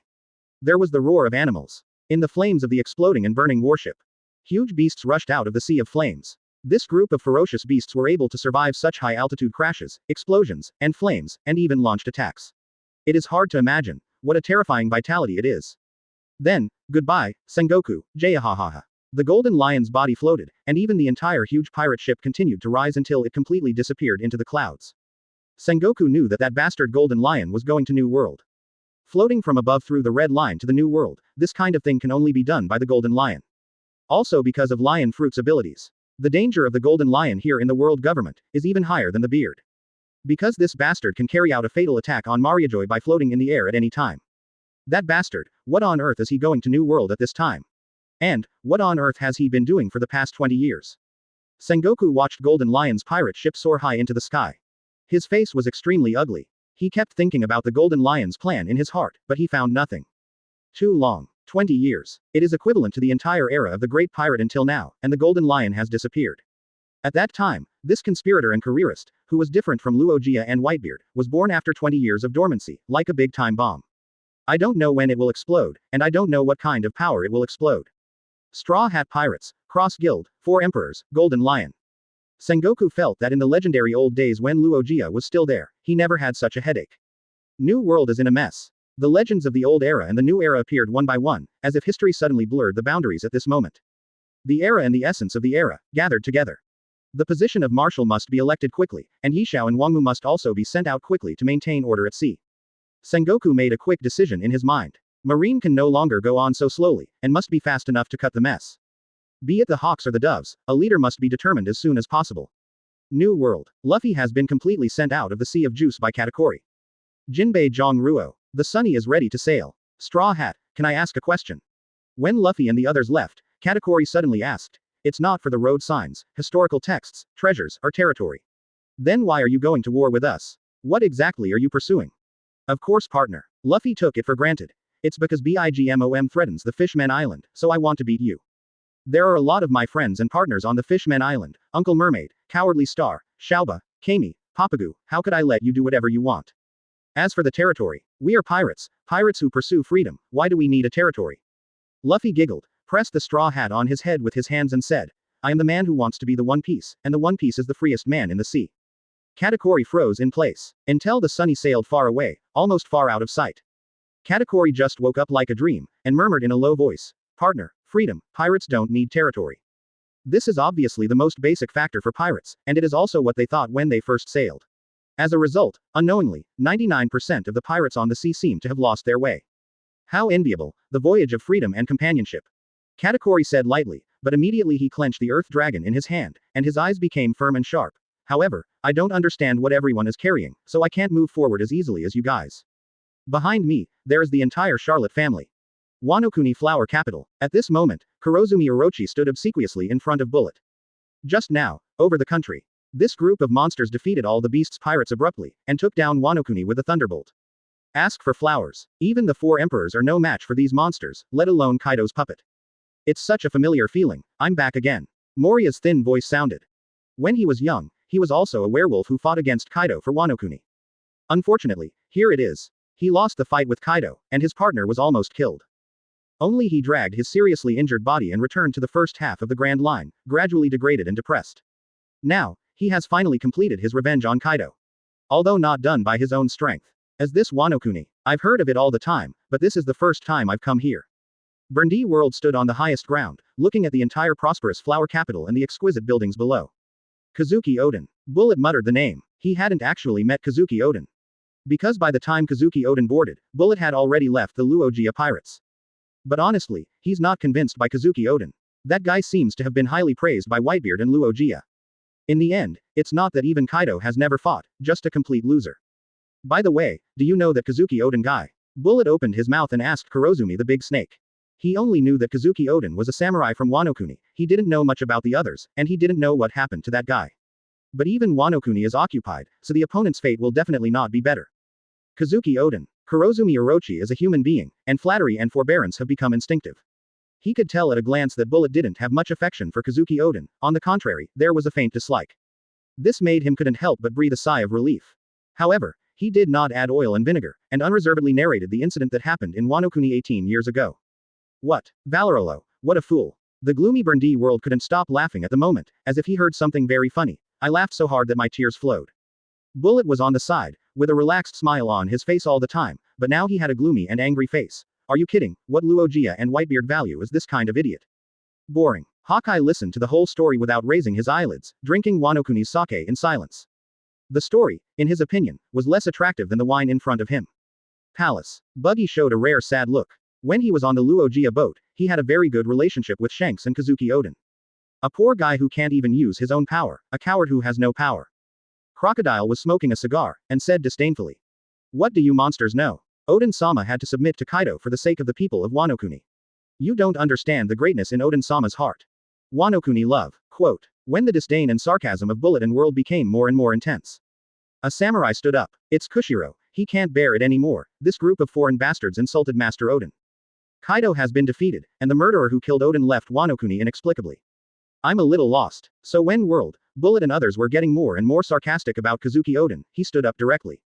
There was the roar of animals. In the flames of the exploding and burning warship, huge beasts rushed out of the sea of flames. This group of ferocious beasts were able to survive such high-altitude crashes, explosions, and flames, and even launched attacks. It is hard to imagine what a terrifying vitality it is. Then, goodbye, Sengoku, jayahahaha. The Golden Lion's body floated, and even the entire huge pirate ship continued to rise until it completely disappeared into the clouds. Sengoku knew that that bastard Golden Lion was going to New World. Floating from above through the red line to the New World, this kind of thing can only be done by the Golden Lion. Also because of Lion Fruit's abilities. The danger of the Golden Lion here in the world government is even higher than the beard. Because this bastard can carry out a fatal attack on Mariajoy by floating in the air at any time. That bastard, what on earth is he going to New World at this time? And, what on earth has he been doing for the past 20 years? Sengoku watched Golden Lion's pirate ship soar high into the sky. His face was extremely ugly. He kept thinking about the Golden Lion's plan in his heart, but he found nothing. Too long. 20 years. It is equivalent to the entire era of the Great Pirate until now, and the Golden Lion has disappeared. At that time, this conspirator and careerist, who was different from Luogia and Whitebeard, was born after 20 years of dormancy, like a big-time bomb. I don't know when it will explode, and I don't know what kind of power it will explode. Straw Hat Pirates, Cross Guild, 4 Emperors, Golden Lion. Sengoku felt that in the legendary old days when Luogia was still there, he never had such a headache. New world is in a mess. The legends of the old era and the new era appeared one by one, as if history suddenly blurred the boundaries at this moment. The era and the essence of the era, gathered together. The position of marshal must be elected quickly, and Yishao and Wangmu must also be sent out quickly to maintain order at sea. Sengoku made a quick decision in his mind. Marine can no longer go on so slowly, and must be fast enough to cut the mess. Be it the hawks or the doves, a leader must be determined as soon as possible. New world. Luffy has been completely sent out of the Sea of Juice by Katakuri. Jinbei Zhongruo. The Sunny is ready to sail. Straw Hat, can I ask a question? When Luffy and the others left, Katakuri suddenly asked. It's not for the road signs, historical texts, treasures, or territory. Then why are you going to war with us? What exactly are you pursuing? Of course, partner. Luffy took it for granted. It's because BIGMOM threatens the Fishman Island, so I want to beat you. There are a lot of my friends and partners on the Fishman Island, Uncle Mermaid, Cowardly Star, Shauba, Kami, Papagu, how could I let you do whatever you want? As for the territory, we are pirates who pursue freedom, why do we need a territory? Luffy giggled, pressed the straw hat on his head with his hands and said, I am the man who wants to be the One Piece, and the One Piece is the freest man in the sea. Katakuri froze in place, until the Sunny sailed far away, almost far out of sight. Katakuri just woke up like a dream, and murmured in a low voice, Partner, freedom, pirates don't need territory. This is obviously the most basic factor for pirates, and it is also what they thought when they first sailed. As a result, unknowingly, 99% of the pirates on the sea seem to have lost their way. How enviable, the voyage of freedom and companionship. Katakuri said lightly, but immediately he clenched the earth dragon in his hand, and his eyes became firm and sharp. However, I don't understand what everyone is carrying, so I can't move forward as easily as you guys. Behind me, there is the entire Charlotte family. Wano-kuni Flower Capital. At this moment, Kurozumi Orochi stood obsequiously in front of Bullet. Just now, over the country. This group of monsters defeated all the beast's pirates abruptly, and took down Wano-kuni with a thunderbolt. Ask for flowers. Even the 4 emperors are no match for these monsters, let alone Kaido's puppet. It's such a familiar feeling, I'm back again. Moria's thin voice sounded. When he was young, he was also a werewolf who fought against Kaido for Wano-kuni. Unfortunately, here it is. He lost the fight with Kaido, and his partner was almost killed. Only he dragged his seriously injured body and returned to the first half of the Grand Line, gradually degraded and depressed. Now, he has finally completed his revenge on Kaido. Although not done by his own strength. As this Wano-kuni, I've heard of it all the time, but this is the first time I've come here. Burndy World stood on the highest ground, looking at the entire prosperous flower capital and the exquisite buildings below. Kazuki Oden. Bullet muttered the name. He hadn't actually met Kazuki Oden. Because by the time Kazuki Oden boarded, Bullet had already left the Luogia pirates. But honestly, he's not convinced by Kazuki Oden. That guy seems to have been highly praised by Whitebeard and Luogia. In the end, it's not that even Kaido has never fought, just a complete loser. By the way, do you know that Kazuki Oden guy? Bullet opened his mouth and asked Kurozumi the big snake. He only knew that Kazuki Oden was a samurai from Wano-kuni, he didn't know much about the others, and he didn't know what happened to that guy. But even Wano-kuni is occupied, so the opponent's fate will definitely not be better. Kazuki Oden. Kurozumi Orochi is a human being, and flattery and forbearance have become instinctive. He could tell at a glance that Bullet didn't have much affection for Kazuki Oden, on the contrary, there was a faint dislike. This made him couldn't help but breathe a sigh of relief. However, he did not add oil and vinegar, and unreservedly narrated the incident that happened in Wano-kuni 18 years ago. What? Valorolo, what a fool. The gloomy Burndy World couldn't stop laughing at the moment, as if he heard something very funny. I laughed so hard that my tears flowed. Bullet was on the side, with a relaxed smile on his face all the time, but now he had a gloomy and angry face. Are you kidding? What Luogia and Whitebeard value is this kind of idiot? Boring. Hawkeye listened to the whole story without raising his eyelids, drinking Wano-kuni's sake in silence. The story, in his opinion, was less attractive than the wine in front of him. Palace. Buggy showed a rare sad look. When he was on the Luogia boat, he had a very good relationship with Shanks and Kazuki Oden. A poor guy who can't even use his own power, a coward who has no power. Crocodile was smoking a cigar, and said disdainfully. What do you monsters know? Oden-sama had to submit to Kaido for the sake of the people of Wano-kuni. You don't understand the greatness in Oden-sama's heart. Wano-kuni love. Quote. When the disdain and sarcasm of Bullet and World became more and more intense. A samurai stood up. It's Kushiro, he can't bear it anymore, this group of foreign bastards insulted Master Oden. Kaido has been defeated, and the murderer who killed Oden left Wano-kuni inexplicably. I'm a little lost. So when World, Bullet and others were getting more and more sarcastic about Kazuki Oden, he stood up directly.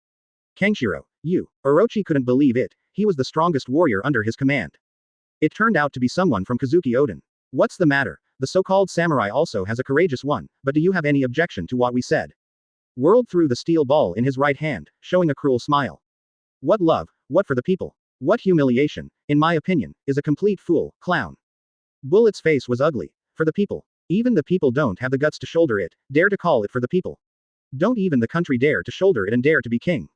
Kenshiro, you. Orochi couldn't believe it, he was the strongest warrior under his command. It turned out to be someone from Kazuki Oden. What's the matter? the so-called samurai also has a courageous one, but do you have any objection to what we said? Whirled threw the steel ball in his right hand, showing a cruel smile. What love, what for the people? What humiliation, in my opinion, is a complete fool, clown. Bullet's face was ugly. For the people. Even the people don't have the guts to shoulder it, dare to call it for the people. Don't even the country dare to shoulder it and dare to be king.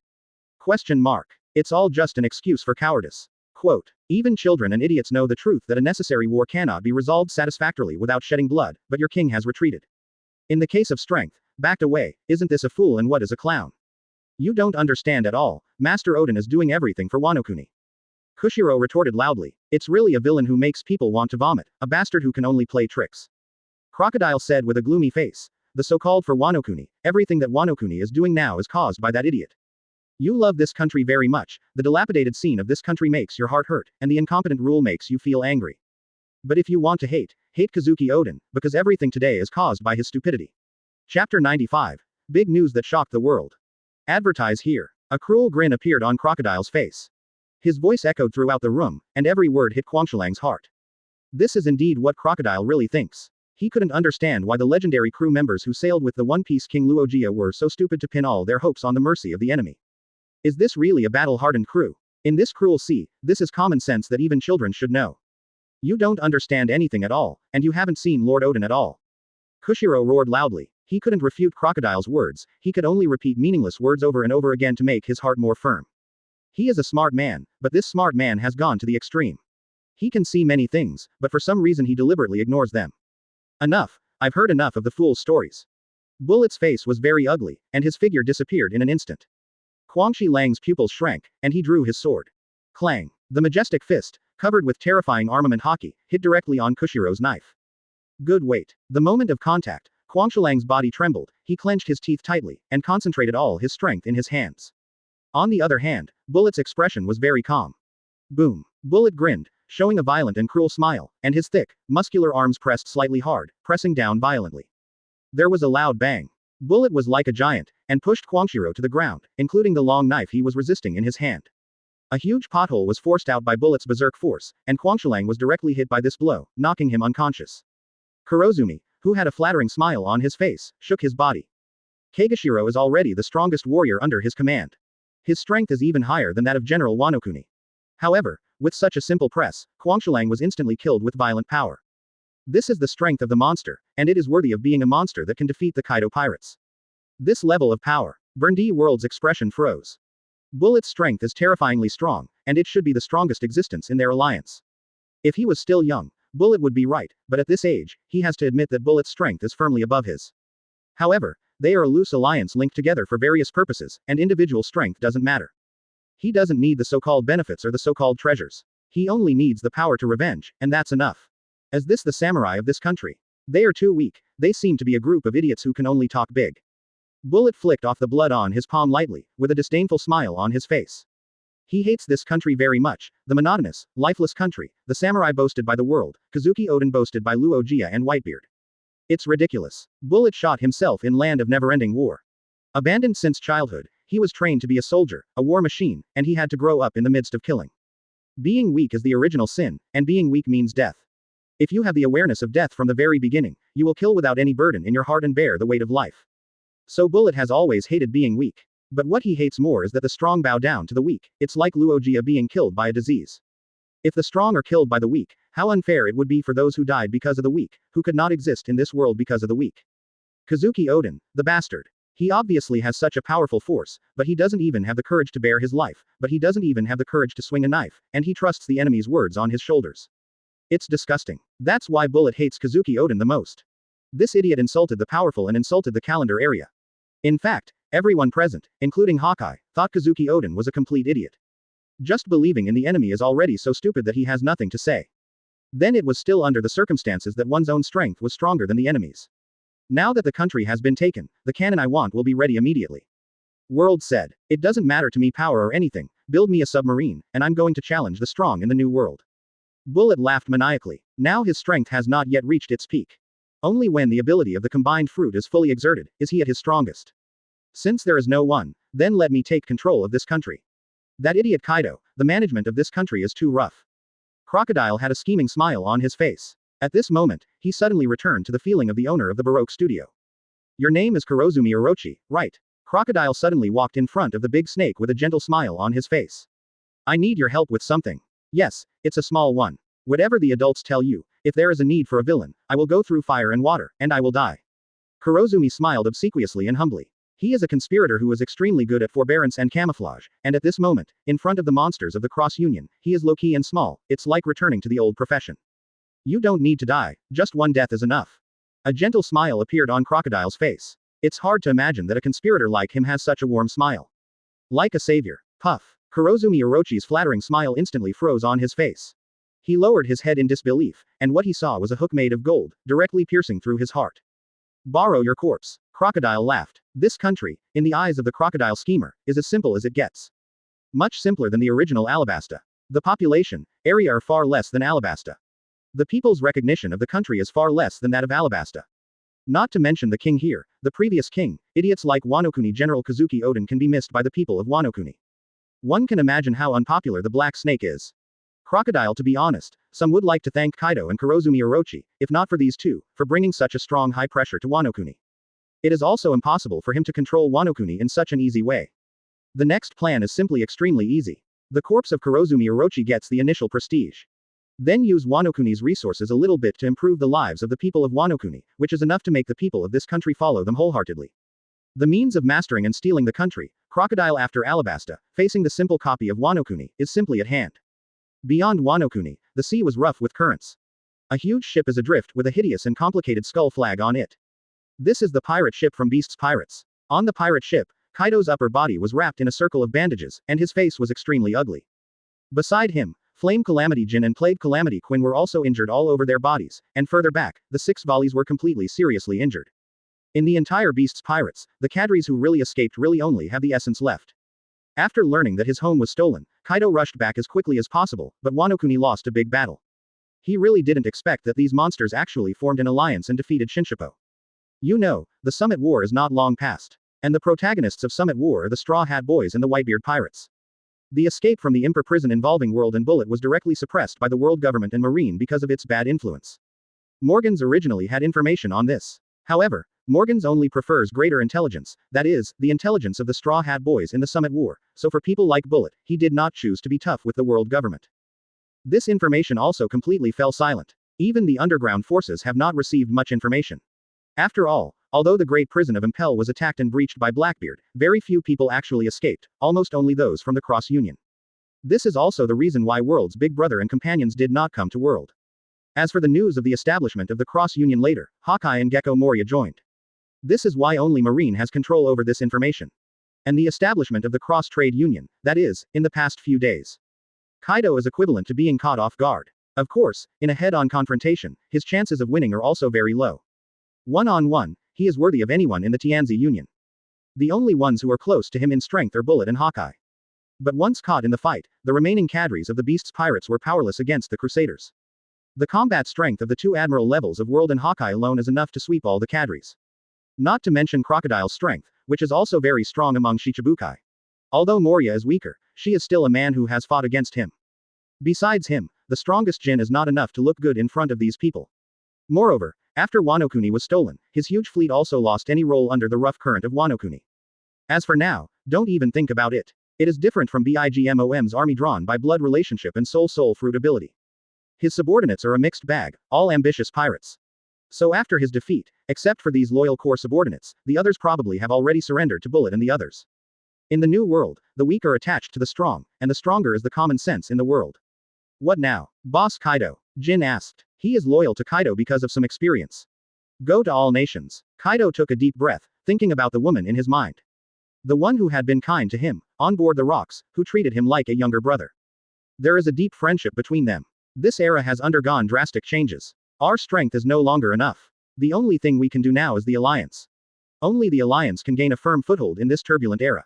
Question mark. It's all just an excuse for cowardice. Quote, even children and idiots know the truth that a necessary war cannot be resolved satisfactorily without shedding blood, but your king has retreated. In the case of strength, backed away, isn't this a fool and what is a clown? You don't understand at all, Master Odin is doing everything for Wano Kuni. Kushiro retorted loudly, it's really a villain who makes people want to vomit, a bastard who can only play tricks. Crocodile said with a gloomy face, the so-called for Wano Kuni, everything that Wano Kuni is doing now is caused by that idiot. You love this country very much, the dilapidated scene of this country makes your heart hurt, and the incompetent rule makes you feel angry. But if you want to hate, hate Kazuki Odin, because everything today is caused by his stupidity. Chapter 95. Big news that shocked the world. Advertise here. A cruel grin appeared on Crocodile's face. His voice echoed throughout the room, and every word hit Quangshalang's heart. This is indeed what Crocodile really thinks. He couldn't understand why the legendary crew members who sailed with the One Piece King Luogia were so stupid to pin all their hopes on the mercy of the enemy. Is this really a battle-hardened crew? In this cruel sea, this is common sense that even children should know. You don't understand anything at all, and you haven't seen Lord Odin at all. Kushiro roared loudly. He couldn't refute Crocodile's words, he could only repeat meaningless words over and over again to make his heart more firm. He is a smart man, but this smart man has gone to the extreme. He can see many things, but for some reason he deliberately ignores them. Enough, I've heard enough of the fool's stories. Bullet's face was very ugly, and his figure disappeared in an instant. Quangshalang's pupils shrank, and he drew his sword. Clang. The majestic fist, covered with terrifying armament Haki, hit directly on Kushiro's knife. Good weight. The moment of contact, Quangshalang's body trembled, he clenched his teeth tightly, and concentrated all his strength in his hands. On the other hand, Bullet's expression was very calm. Boom. Bullet grinned, showing a violent and cruel smile, and his thick, muscular arms pressed slightly hard, pressing down violently. There was a loud bang. Bullet was like a giant, and pushed Quangshiro to the ground, including the long knife he was resisting in his hand. A huge pothole was forced out by Bullet's berserk force, and Quangshalang was directly hit by this blow, knocking him unconscious. Kurozumi, who had a flattering smile on his face, shook his body. Kagashiro is already the strongest warrior under his command. His strength is even higher than that of General Wano Kuni. However, with such a simple press, Quangshalang was instantly killed with violent power. This is the strength of the monster, and it is worthy of being a monster that can defeat the Kaido pirates. This level of power. Burndy World's expression froze. Bullet's strength is terrifyingly strong, and it should be the strongest existence in their alliance. If he was still young, Bullet would be right, but at this age, he has to admit that Bullet's strength is firmly above his. However, they are a loose alliance linked together for various purposes, and individual strength doesn't matter. He doesn't need the so-called benefits or the so-called treasures. He only needs the power to revenge, and that's enough. Is this the samurai of this country? They are too weak, they seem to be a group of idiots who can only talk big. Bullet flicked off the blood on his palm lightly, with a disdainful smile on his face. He hates this country very much, the monotonous, lifeless country, the samurai boasted by the world, Kazuki Odin boasted by Luogia and Whitebeard. It's ridiculous. Bullet shot himself in land of never-ending war. Abandoned since childhood, he was trained to be a soldier, a war machine, and he had to grow up in the midst of killing. Being weak is the original sin, and being weak means death. If you have the awareness of death from the very beginning, you will kill without any burden in your heart and bear the weight of life. So Bullet has always hated being weak. But what he hates more is that the strong bow down to the weak. It's like Luogia being killed by a disease. If the strong are killed by the weak, how unfair it would be for those who died because of the weak, who could not exist in this world because of the weak. Kazuki Odin, the bastard. He obviously has such a powerful force, but he doesn't even have the courage to bear his life, but he doesn't even have the courage to swing a knife, and he trusts the enemy's words on his shoulders. It's disgusting. That's why Bullet hates Kazuki Odin the most. This idiot insulted the powerful and insulted the calendar area. In fact, everyone present, including Hawkeye, thought Kazuki Odin was a complete idiot. Just believing in the enemy is already so stupid that he has nothing to say. Then it was still under the circumstances that one's own strength was stronger than the enemy's. Now that the country has been taken, the cannon I want will be ready immediately. World said, it doesn't matter to me power or anything, build me a submarine, and I'm going to challenge the strong in the new world. Bullet laughed maniacally. Now his strength has not yet reached its peak. Only when the ability of the combined fruit is fully exerted, is he at his strongest. Since there is no one, then let me take control of this country. That idiot Kaido, the management of this country is too rough. Crocodile had a scheming smile on his face. At this moment, he suddenly returned to the feeling of the owner of the Baroque studio. Your name is Kurozumi Orochi, right? Crocodile suddenly walked in front of the big snake with a gentle smile on his face. I need your help with something. Yes, it's a small one. Whatever the adults tell you, if there is a need for a villain, I will go through fire and water, and I will die. Kurozumi smiled obsequiously and humbly. He is a conspirator who is extremely good at forbearance and camouflage, and at this moment, in front of the monsters of the Cross Union, he is low-key and small. It's like returning to the old profession. You don't need to die, just one death is enough. A gentle smile appeared on Crocodile's face. It's hard to imagine that a conspirator like him has such a warm smile. Like a savior. Puff. Kurozumi Orochi's flattering smile instantly froze on his face. He lowered his head in disbelief, and what he saw was a hook made of gold, directly piercing through his heart. Borrow your corpse. Crocodile laughed. This country, in the eyes of the crocodile schemer, is as simple as it gets. Much simpler than the original Alabasta. The population, area are far less than Alabasta. The people's recognition of the country is far less than that of Alabasta. Not to mention the king here, the previous king, idiots like Wano-kuni General Kazuki Oden can be missed by the people of Wano-kuni. One can imagine how unpopular the Black Snake is. Crocodile, to be honest, some would like to thank Kaido and Kurozumi Orochi, if not for these two, for bringing such a strong high pressure to Wano-kuni. It is also impossible for him to control Wano-kuni in such an easy way. The next plan is simply extremely easy. The corpse of Kurozumi Orochi gets the initial prestige. Then use Wano-kuni's resources a little bit to improve the lives of the people of Wano-kuni, which is enough to make the people of this country follow them wholeheartedly. The means of mastering and stealing the country, Crocodile after Alabasta, facing the simple copy of Wano-kuni, is simply at hand. Beyond Wano-kuni, the sea was rough with currents. A huge ship is adrift with a hideous and complicated skull flag on it. This is the pirate ship from Beast's Pirates. On the pirate ship, Kaido's upper body was wrapped in a circle of bandages, and his face was extremely ugly. Beside him, Flame Calamity Jin and Plague Calamity Quinn were also injured all over their bodies, and further back, the 6 volleys were completely seriously injured. In the entire Beast's Pirates, the cadres who really escaped really only have the essence left. After learning that his home was stolen, Kaido rushed back as quickly as possible, but Wano-kuni lost a big battle. He really didn't expect that these monsters actually formed an alliance and defeated Shinshipo. You know, the Summit War is not long past. And the protagonists of Summit War are the Straw Hat Boys and the Whitebeard Pirates. The escape from the Imper prison involving World and Bullet was directly suppressed by the world government and Marine because of its bad influence. Morgans originally had information on this. However, Morgans only prefers greater intelligence, that is, the intelligence of the Straw Hat Boys in the Summit War, so for people like Bullet, he did not choose to be tough with the world government. This information also completely fell silent. Even the underground forces have not received much information. After all, although the great prison of Impel was attacked and breached by Blackbeard, very few people actually escaped, almost only those from the Cross Union. This is also the reason why World's big brother and companions did not come to World. As for the news of the establishment of the Cross Union later, Hawkeye and Gecko Moria joined. This is why only Marine has control over this information. And the establishment of the Cross Trade Union, that is, in the past few days. Kaido is equivalent to being caught off guard. Of course, in a head-on confrontation, his chances of winning are also very low. One-on-one, he is worthy of anyone in the Tianzi Union. The only ones who are close to him in strength are Bullet and Hawkeye. But once caught in the fight, the remaining cadres of the Beast's Pirates were powerless against the Crusaders. The combat strength of the 2 admiral levels of World and Hawkeye alone is enough to sweep all the cadres. Not to mention Crocodile's strength, which is also very strong among Shichibukai. Although Moria is weaker, she is still a man who has fought against him. Besides him, the strongest Jin is not enough to look good in front of these people. Moreover, after Wano-kuni was stolen, his huge fleet also lost any role under the rough current of Wano-kuni. As for now, don't even think about it. It is different from Bigmom's army drawn by blood relationship and soul fruit ability. His subordinates are a mixed bag, all ambitious pirates. So after his defeat, except for these loyal core subordinates, the others probably have already surrendered to Bullet and the others. In the new world, the weak are attached to the strong, and the stronger is the common sense in the world. What now, Boss Kaido? Jin asked. He is loyal to Kaido because of some experience. Go to all nations. Kaido took a deep breath, thinking about the woman in his mind. The one who had been kind to him, on board the rocks, who treated him like a younger brother. There is a deep friendship between them. This era has undergone drastic changes. Our strength is no longer enough. The only thing we can do now is the alliance. Only the alliance can gain a firm foothold in this turbulent era.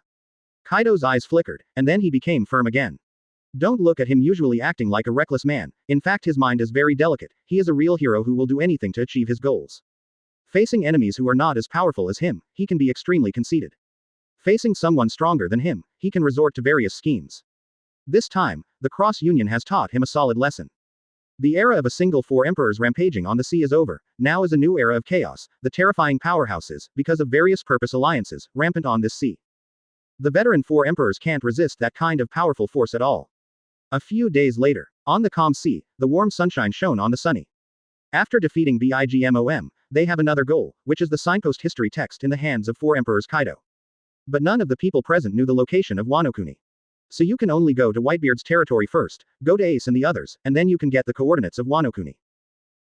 Kaido's eyes flickered, and then he became firm again. Don't look at him usually acting like a reckless man, in fact his mind is very delicate, he is a real hero who will do anything to achieve his goals. Facing enemies who are not as powerful as him, he can be extremely conceited. Facing someone stronger than him, he can resort to various schemes. This time, the Cross Union has taught him a solid lesson. The era of a single four emperors rampaging on the sea is over. Now is a new era of chaos, the terrifying powerhouses, because of various purpose alliances, rampant on this sea. The veteran four emperors can't resist that kind of powerful force at all. A few days later, on the calm sea, the warm sunshine shone on the sunny. After defeating Bigmom, they have another goal, which is the signpost history text in the hands of four emperors Kaido. But none of the people present knew the location of Wano Kuni. So you can only go to Whitebeard's territory first, go to Ace and the others, and then you can get the coordinates of Wano Kuni.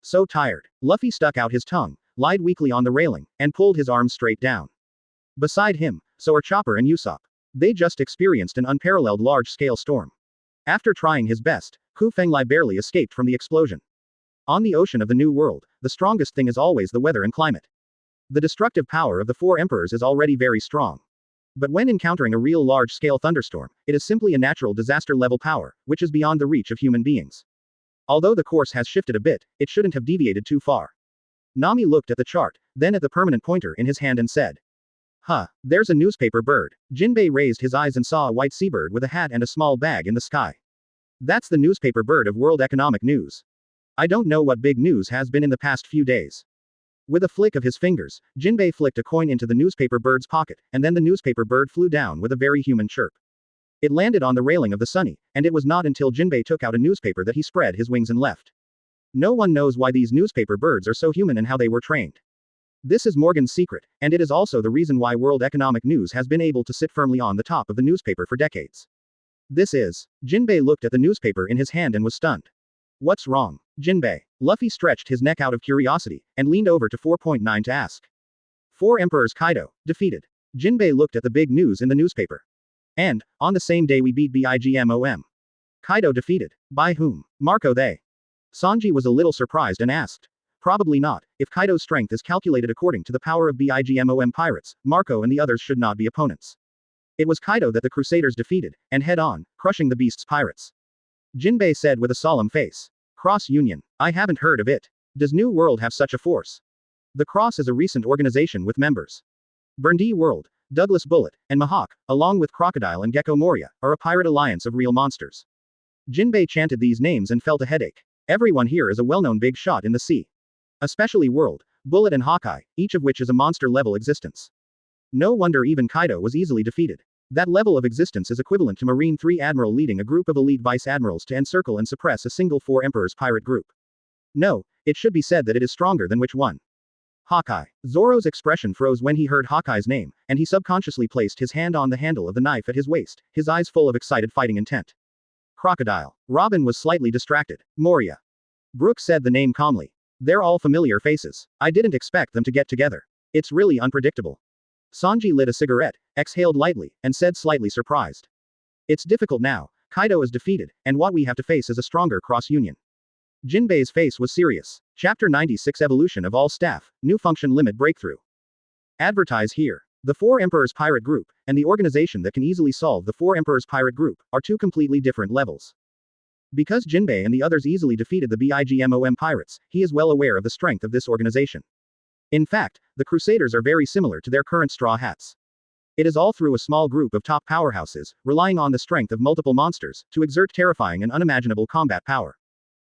So tired, Luffy stuck out his tongue, lied weakly on the railing, and pulled his arms straight down. Beside him, so are Chopper and Usopp. They just experienced an unparalleled large-scale storm. After trying his best, Ku Fenglai barely escaped from the explosion. On the ocean of the New World, the strongest thing is always the weather and climate. The destructive power of the four emperors is already very strong. But when encountering a real large-scale thunderstorm, it is simply a natural disaster-level power, which is beyond the reach of human beings. Although the course has shifted a bit, it shouldn't have deviated too far. Nami looked at the chart, then at the permanent pointer in his hand and said, "Huh, there's a newspaper bird." Jinbei raised his eyes and saw a white seabird with a hat and a small bag in the sky. That's the newspaper bird of World Economic News. I don't know what big news has been in the past few days. With a flick of his fingers, Jinbei flicked a coin into the newspaper bird's pocket, and then the newspaper bird flew down with a very human chirp. It landed on the railing of the Sunny, and it was not until Jinbei took out a newspaper that he spread his wings and left. No one knows why these newspaper birds are so human and how they were trained. This is Morgan's secret, and it is also the reason why World Economic News has been able to sit firmly on the top of the newspaper for decades. This is. Jinbei looked at the newspaper in his hand and was stunned. What's wrong, Jinbei? Luffy stretched his neck out of curiosity, and leaned over to 4.9 to ask. Four Emperors Kaido, defeated. Jinbei looked at the big news in the newspaper. And, on the same day we beat Bigmom. Kaido defeated. By whom? Marco they. Sanji was a little surprised and asked. Probably not, if Kaido's strength is calculated according to the power of Bigmom pirates, Marco and the others should not be opponents. It was Kaido that the Crusaders defeated, and head-on, crushing the beast's pirates. Jinbei said with a solemn face. Cross Union. I haven't heard of it. Does New World have such a force? The Cross is a recent organization with members. Burndy World, Douglas Bullet, and Mihawk, along with Crocodile and Gecko Moria, are a pirate alliance of real monsters. Jinbei chanted these names and felt a headache. Everyone here is a well-known big shot in the sea. Especially World, Bullet and Hawkeye, each of which is a monster-level existence. No wonder even Kaido was easily defeated. That level of existence is equivalent to Marine 3 Admiral leading a group of elite vice admirals to encircle and suppress a single four emperors pirate group. No, it should be said that it is stronger than which one. Hawkeye. Zoro's expression froze when he heard Hawkeye's name, and he subconsciously placed his hand on the handle of the knife at his waist, his eyes full of excited fighting intent. Crocodile. Robin was slightly distracted. Moria. Brooke said the name calmly. They're all familiar faces. I didn't expect them to get together. It's really unpredictable. Sanji lit a cigarette, exhaled lightly, and said slightly surprised. It's difficult now. Kaido is defeated, and what we have to face is a stronger cross-union. Jinbei's face was serious. Chapter 96 Evolution of All Staff, New Function Limit Breakthrough. Advertise here. The Four Emperors Pirate Group, and the organization that can easily solve the Four Emperors Pirate Group, are two completely different levels. Because Jinbei and the others easily defeated the Bigmom pirates, he is well aware of the strength of this organization. In fact, the Crusaders are very similar to their current Straw Hats. It is all through a small group of top powerhouses, relying on the strength of multiple monsters, to exert terrifying and unimaginable combat power.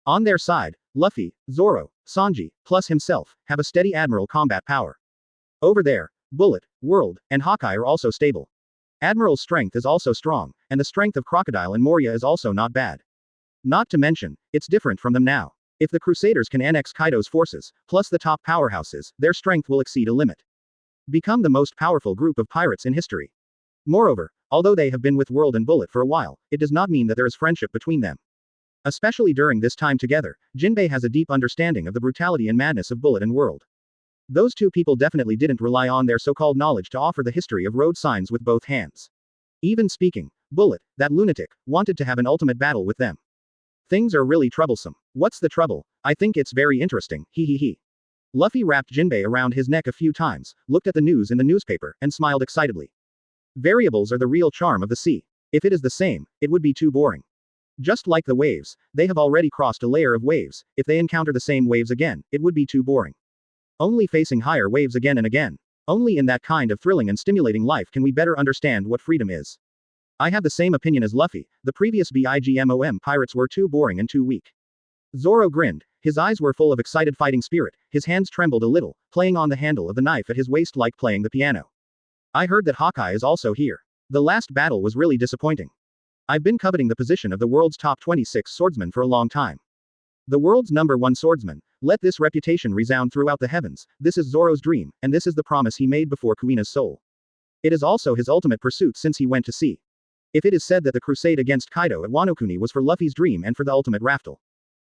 On their side, Luffy, Zoro, Sanji, plus himself, have a steady admiral combat power. Over there, Bullet, World, and Hawkeye are also stable. Admiral's strength is also strong, and the strength of Crocodile and Moria is also not bad. Not to mention, it's different from them now. If the Crusaders can annex Kaido's forces, plus the top powerhouses, their strength will exceed a limit. Become the most powerful group of pirates in history. Moreover, although they have been with World and Bullet for a while, it does not mean that there is friendship between them. Especially during this time together, Jinbei has a deep understanding of the brutality and madness of Bullet and World. Those two people definitely didn't rely on their so-called knowledge to offer the history of road signs with both hands. Even speaking, Bullet, that lunatic, wanted to have an ultimate battle with them. Things are really troublesome. What's the trouble? I think it's very interesting, he. Luffy wrapped Jinbei around his neck a few times, looked at the news in the newspaper, and smiled excitedly. Variables are the real charm of the sea. If it is the same, it would be too boring. Just like the waves, they have already crossed a layer of waves. If they encounter the same waves again, it would be too boring. Only facing higher waves again and again. Only in that kind of thrilling and stimulating life can we better understand what freedom is. I have the same opinion as Luffy. The previous Bigmom pirates were too boring and too weak. Zoro grinned. His eyes were full of excited fighting spirit, his hands trembled a little, playing on the handle of the knife at his waist like playing the piano. I heard that Hawkeye is also here. The last battle was really disappointing. I've been coveting the position of the world's top 26 swordsman for a long time. The world's #1 swordsman. Let this reputation resound throughout the heavens. This is Zoro's dream, and this is the promise he made before Kuina's soul. It is also his ultimate pursuit since he went to sea. If it is said that the crusade against Kaido at Wano Kuni was for Luffy's dream and for the ultimate raftel.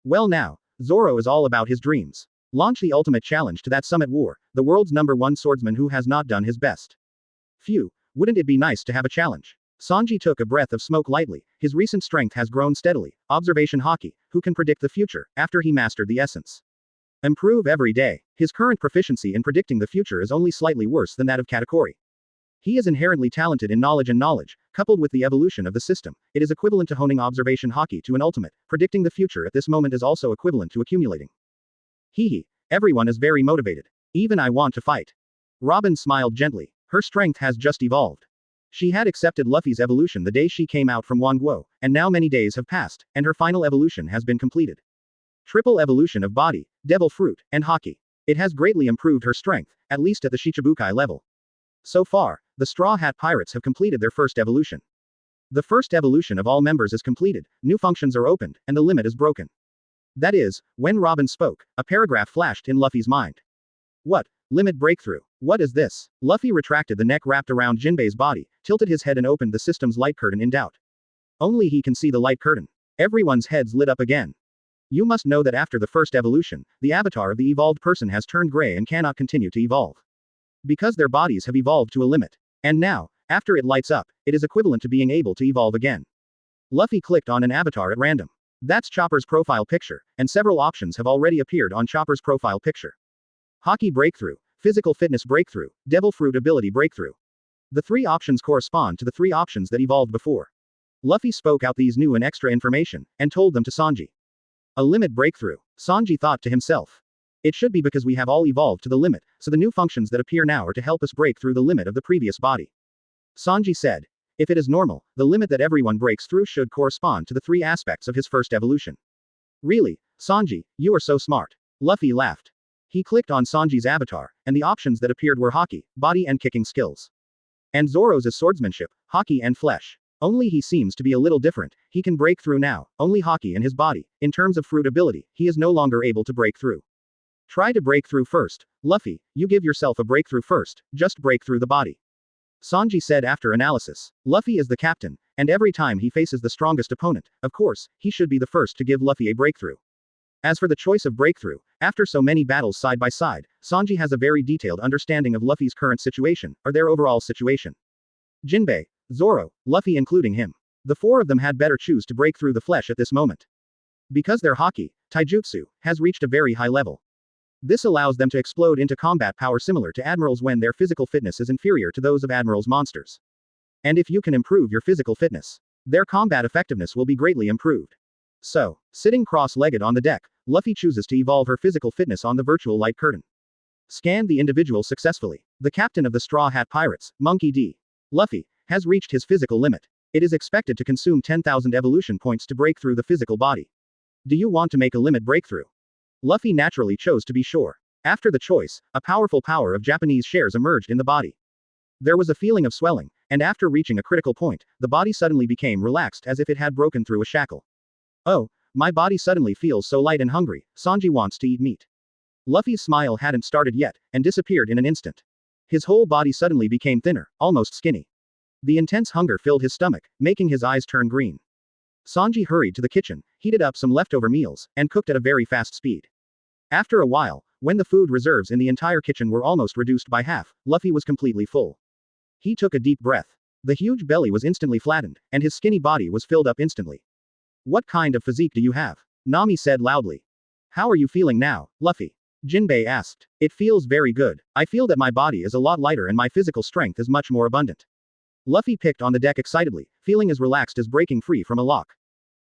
Well now, Zoro is all about his dreams. Launch the ultimate challenge to that summit war, the world's #1 swordsman who has not done his best. Phew, wouldn't it be nice to have a challenge? Sanji took a breath of smoke lightly, his recent strength has grown steadily. Observation Haki, who can predict the future, after he mastered the essence. Improve every day. His current proficiency in predicting the future is only slightly worse than that of Katakuri. He is inherently talented in knowledge and knowledge, coupled with the evolution of the system, it is equivalent to honing observation Haki to an ultimate. Predicting the future at this moment is also equivalent to accumulating. Hee, everyone is very motivated. Even I want to fight. Robin smiled gently. Her strength has just evolved. She had accepted Luffy's evolution the day she came out from Wonguo, and now many days have passed, and her final evolution has been completed. Triple evolution of body, devil fruit, and Haki. It has greatly improved her strength, at least at the Shichibukai level. So far, the Straw Hat Pirates have completed their first evolution. The first evolution of all members is completed, new functions are opened, and the limit is broken. That is, when Robin spoke, a paragraph flashed in Luffy's mind. What? Limit breakthrough. What is this? Luffy retracted the neck wrapped around Jinbei's body, tilted his head and opened the system's light curtain in doubt. Only he can see the light curtain. Everyone's heads lit up again. You must know that after the first evolution, the avatar of the evolved person has turned gray and cannot continue to evolve. Because their bodies have evolved to a limit. And now, after it lights up, it is equivalent to being able to evolve again. Luffy clicked on an avatar at random. That's Chopper's profile picture, and several options have already appeared on Chopper's profile picture. Haki breakthrough, physical fitness breakthrough, devil fruit ability breakthrough. The 3 options correspond to the 3 options that evolved before. Luffy spoke out these new and extra information, and told them to Sanji. A limit breakthrough. Sanji thought to himself. It should be because we have all evolved to the limit, so the new functions that appear now are to help us break through the limit of the previous body. Sanji said. If it is normal, the limit that everyone breaks through should correspond to the 3 aspects of his first evolution. Really, Sanji, you are so smart. Luffy laughed. He clicked on Sanji's avatar, and the options that appeared were Haki, body and kicking skills. And Zoro's is swordsmanship, Haki and flesh. Only he seems to be a little different, he can break through now, only Haki in his body. In terms of fruit ability, he is no longer able to break through. Try to break through first. Luffy, you give yourself a breakthrough first, just break through the body. Sanji said after analysis. Luffy is the captain, and every time he faces the strongest opponent, of course, he should be the first to give Luffy a breakthrough. As for the choice of breakthrough, after so many battles side by side, Sanji has a very detailed understanding of Luffy's current situation, or their overall situation. Jinbei, Zoro, Luffy including him. The 4 of them had better choose to break through the flesh at this moment. Because their Haki, taijutsu, has reached a very high level. This allows them to explode into combat power similar to admirals when their physical fitness is inferior to those of admirals' monsters. And if you can improve your physical fitness, their combat effectiveness will be greatly improved. So, sitting cross-legged on the deck, Luffy chooses to evolve her physical fitness on the virtual light curtain. Scanned the individual successfully. The captain of the Straw Hat Pirates, Monkey D. Luffy, has reached his physical limit. It is expected to consume 10,000 evolution points to break through the physical body. Do you want to make a limit breakthrough? Luffy naturally chose to be sure. After the choice, a powerful power of Japanese shares emerged in the body. There was a feeling of swelling, and after reaching a critical point, the body suddenly became relaxed as if it had broken through a shackle. Oh, my body suddenly feels so light and hungry, Sanji wants to eat meat. Luffy's smile hadn't started yet, and disappeared in an instant. His whole body suddenly became thinner, almost skinny. The intense hunger filled his stomach, making his eyes turn green. Sanji hurried to the kitchen, heated up some leftover meals, and cooked at a very fast speed. After a while, when the food reserves in the entire kitchen were almost reduced by half, Luffy was completely full. He took a deep breath. The huge belly was instantly flattened, and his skinny body was filled up instantly. What kind of physique do you have? Nami said loudly. How are you feeling now, Luffy? Jinbei asked. It feels very good. I feel that my body is a lot lighter and my physical strength is much more abundant. Luffy picked on the deck excitedly, feeling as relaxed as breaking free from a lock.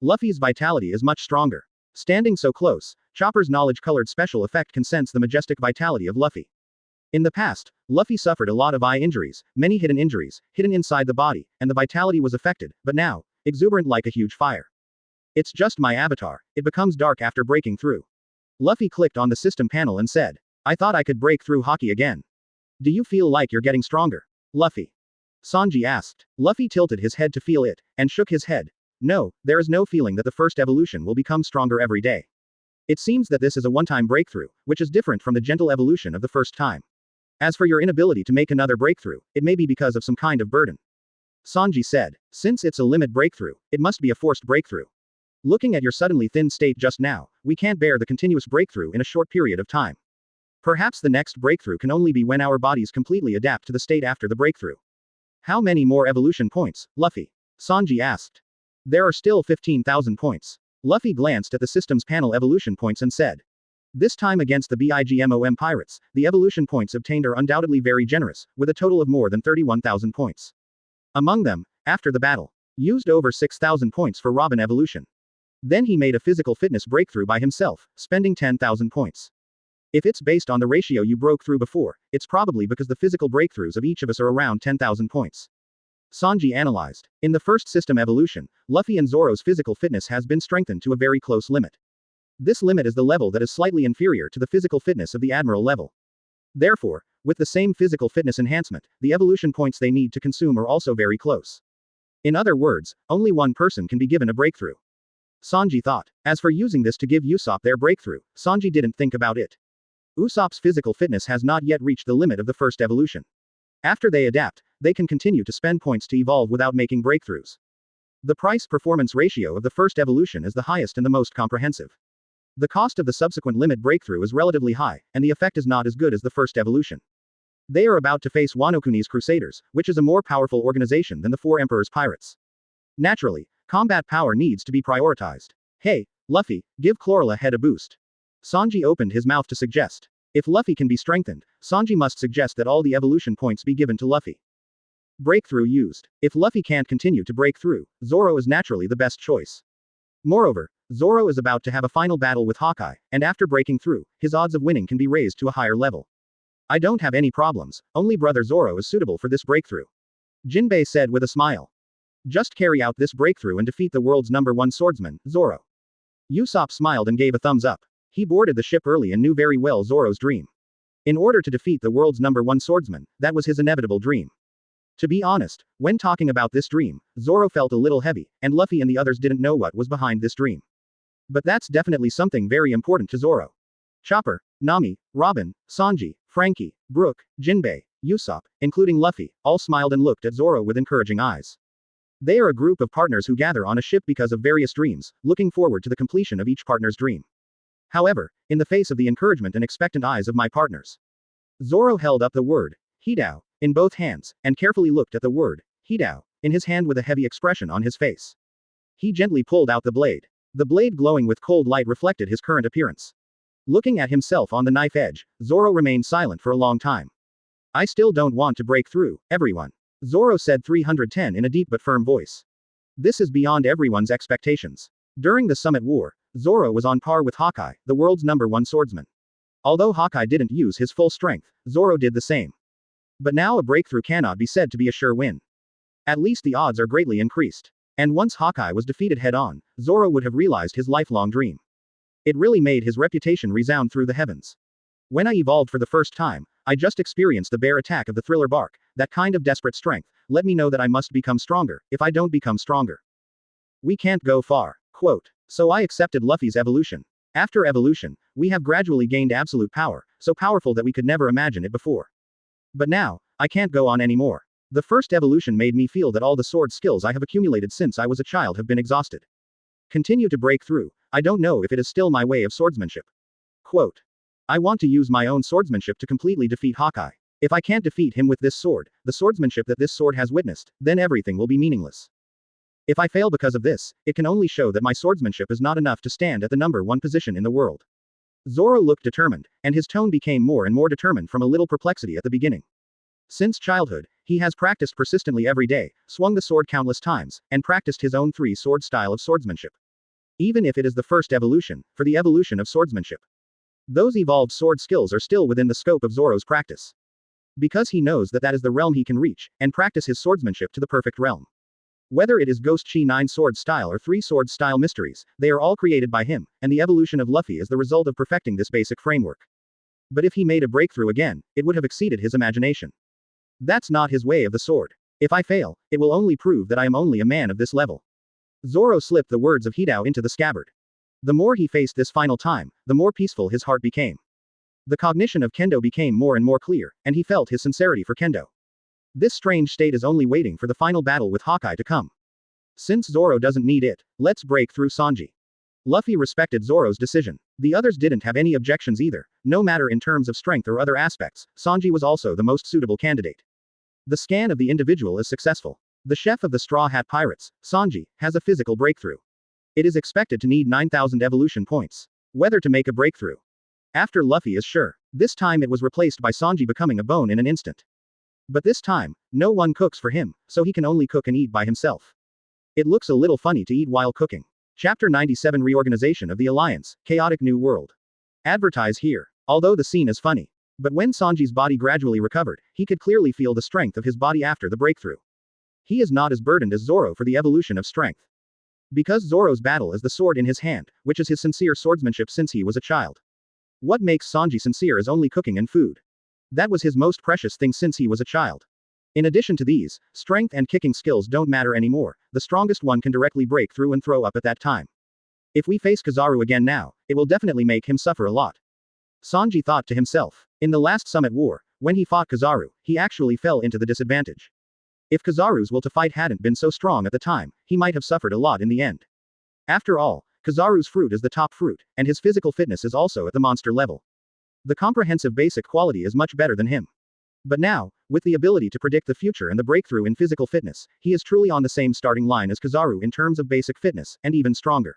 Luffy's vitality is much stronger. Standing so close, Chopper's knowledge-colored special effect can sense the majestic vitality of Luffy. In the past, Luffy suffered a lot of eye injuries, many hidden injuries, hidden inside the body, and the vitality was affected, but now, exuberant like a huge fire. It's just my avatar, it becomes dark after breaking through. Luffy clicked on the system panel and said, I thought I could break through Haki again. Do you feel like you're getting stronger? Luffy. Sanji asked. Luffy tilted his head to feel it, and shook his head. No, there is no feeling that the first evolution will become stronger every day. It seems that this is a one-time breakthrough, which is different from the gentle evolution of the first time. As for your inability to make another breakthrough, it may be because of some kind of burden. Sanji said. Since it's a limit breakthrough, it must be a forced breakthrough. Looking at your suddenly thin state just now, we can't bear the continuous breakthrough in a short period of time. Perhaps the next breakthrough can only be when our bodies completely adapt to the state after the breakthrough. How many more evolution points, Luffy? Sanji asked. There are still 15,000 points. Luffy glanced at the system's panel evolution points and said. This time against the BIGMOM pirates, the evolution points obtained are undoubtedly very generous, with a total of more than 31,000 points. Among them, after the battle, used over 6,000 points for Robin evolution. Then he made a physical fitness breakthrough by himself, spending 10,000 points. If it's based on the ratio you broke through before, it's probably because the physical breakthroughs of each of us are around 10,000 points. Sanji analyzed. In the first system evolution, Luffy and Zoro's physical fitness has been strengthened to a very close limit. This limit is the level that is slightly inferior to the physical fitness of the Admiral level. Therefore, with the same physical fitness enhancement, the evolution points they need to consume are also very close. In other words, only one person can be given a breakthrough. Sanji thought. As for using this to give Usopp their breakthrough, Sanji didn't think about it. Usopp's physical fitness has not yet reached the limit of the first evolution. After they adapt, they can continue to spend points to evolve without making breakthroughs. The price-performance ratio of the first evolution is the highest and the most comprehensive. The cost of the subsequent limit breakthrough is relatively high, and the effect is not as good as the first evolution. They are about to face Wano Kuni's Crusaders, which is a more powerful organization than the Four Emperors' pirates. Naturally, combat power needs to be prioritized. Hey, Luffy, give Chlorella head a boost. Sanji opened his mouth to suggest. If Luffy can be strengthened, Sanji must suggest that all the evolution points be given to Luffy. Breakthrough used. If Luffy can't continue to break through, Zoro is naturally the best choice. Moreover, Zoro is about to have a final battle with Hawkeye, and after breaking through, his odds of winning can be raised to a higher level. I don't have any problems, only brother Zoro is suitable for this breakthrough. Jinbei said with a smile. Just carry out this breakthrough and defeat the world's #1 swordsman, Zoro. Usopp smiled and gave a thumbs up. He boarded the ship early and knew very well Zoro's dream. In order to defeat the world's #1 swordsman, that was his inevitable dream. To be honest, when talking about this dream, Zoro felt a little heavy, and Luffy and the others didn't know what was behind this dream. But that's definitely something very important to Zoro. Chopper, Nami, Robin, Sanji, Frankie, Brook, Jinbei, Usopp, including Luffy, all smiled and looked at Zoro with encouraging eyes. They are a group of partners who gather on a ship because of various dreams, looking forward to the completion of each partner's dream. However, in the face of the encouragement and expectant eyes of my partners, Zoro held up the word, Hidao, in both hands, and carefully looked at the word, Hidao, in his hand with a heavy expression on his face. He gently pulled out the blade. The blade glowing with cold light reflected his current appearance. Looking at himself on the knife edge, Zoro remained silent for a long time. I still don't want to break through, everyone. Zoro said 310 in a deep but firm voice. This is beyond everyone's expectations. During the Summit War, Zoro was on par with Hawkeye, the world's #1 swordsman. Although Hawkeye didn't use his full strength, Zoro did the same. But now a breakthrough cannot be said to be a sure win. At least the odds are greatly increased. And once Hawkeye was defeated head-on, Zoro would have realized his lifelong dream. It really made his reputation resound through the heavens. When I evolved for the first time, I just experienced the bare attack of the thriller barque, that kind of desperate strength, let me know that I must become stronger, if I don't become stronger. We can't go far. Quote. So I accepted Luffy's evolution. After evolution, we have gradually gained absolute power, so powerful that we could never imagine it before. But now, I can't go on anymore. The first evolution made me feel that all the sword skills I have accumulated since I was a child have been exhausted. Continue to break through, I don't know if it is still my way of swordsmanship. Quote. I want to use my own swordsmanship to completely defeat Hawkeye. If I can't defeat him with this sword, the swordsmanship that this sword has witnessed, then everything will be meaningless. If I fail because of this, it can only show that my swordsmanship is not enough to stand at the #1 position in the world. Zoro looked determined, and his tone became more and more determined from a little perplexity at the beginning. Since childhood, he has practiced persistently every day, swung the sword countless times, and practiced his own three-sword style of swordsmanship. Even if it is the first evolution, for the evolution of swordsmanship. Those evolved sword skills are still within the scope of Zoro's practice. Because he knows that that is the realm he can reach, and practice his swordsmanship to the perfect realm. Whether it is Ghost Chi 9 sword style or 3 sword style mysteries, they are all created by him, and the evolution of Luffy is the result of perfecting this basic framework. But if he made a breakthrough again, it would have exceeded his imagination. That's not his way of the sword. If I fail, it will only prove that I am only a man of this level. Zoro slipped the words of Hidao into the scabbard. The more he faced this final time, the more peaceful his heart became. The cognition of Kendo became more and more clear, and he felt his sincerity for Kendo. This strange state is only waiting for the final battle with Hawkeye to come. Since Zoro doesn't need it, let's break through Sanji. Luffy respected Zoro's decision. The others didn't have any objections either, no matter in terms of strength or other aspects, Sanji was also the most suitable candidate. The scan of the individual is successful. The chef of the Straw Hat Pirates, Sanji, has a physical breakthrough. It is expected to need 9,000 evolution points. Whether to make a breakthrough after Luffy is sure. This time it was replaced by Sanji becoming a bone in an instant. But this time, no one cooks for him, so he can only cook and eat by himself. It looks a little funny to eat while cooking. Chapter 97 Reorganization of the Alliance, Chaotic New World. Advertise here. Although the scene is funny. But when Sanji's body gradually recovered, he could clearly feel the strength of his body after the breakthrough. He is not as burdened as Zoro for the evolution of strength. Because Zoro's battle is the sword in his hand, which is his sincere swordsmanship since he was a child. What makes Sanji sincere is only cooking and food. That was his most precious thing since he was a child. In addition to these, strength and kicking skills don't matter anymore, the strongest one can directly break through and throw up at that time. If we face Kizaru again now, it will definitely make him suffer a lot. Sanji thought to himself. In the last Summit War, when he fought Kizaru, he actually fell into the disadvantage. If Kizaru's will to fight hadn't been so strong at the time, he might have suffered a lot in the end. After all, Kizaru's fruit is the top fruit, and his physical fitness is also at the monster level. The comprehensive basic quality is much better than him. But now, with the ability to predict the future and the breakthrough in physical fitness, he is truly on the same starting line as Kizaru in terms of basic fitness, and even stronger.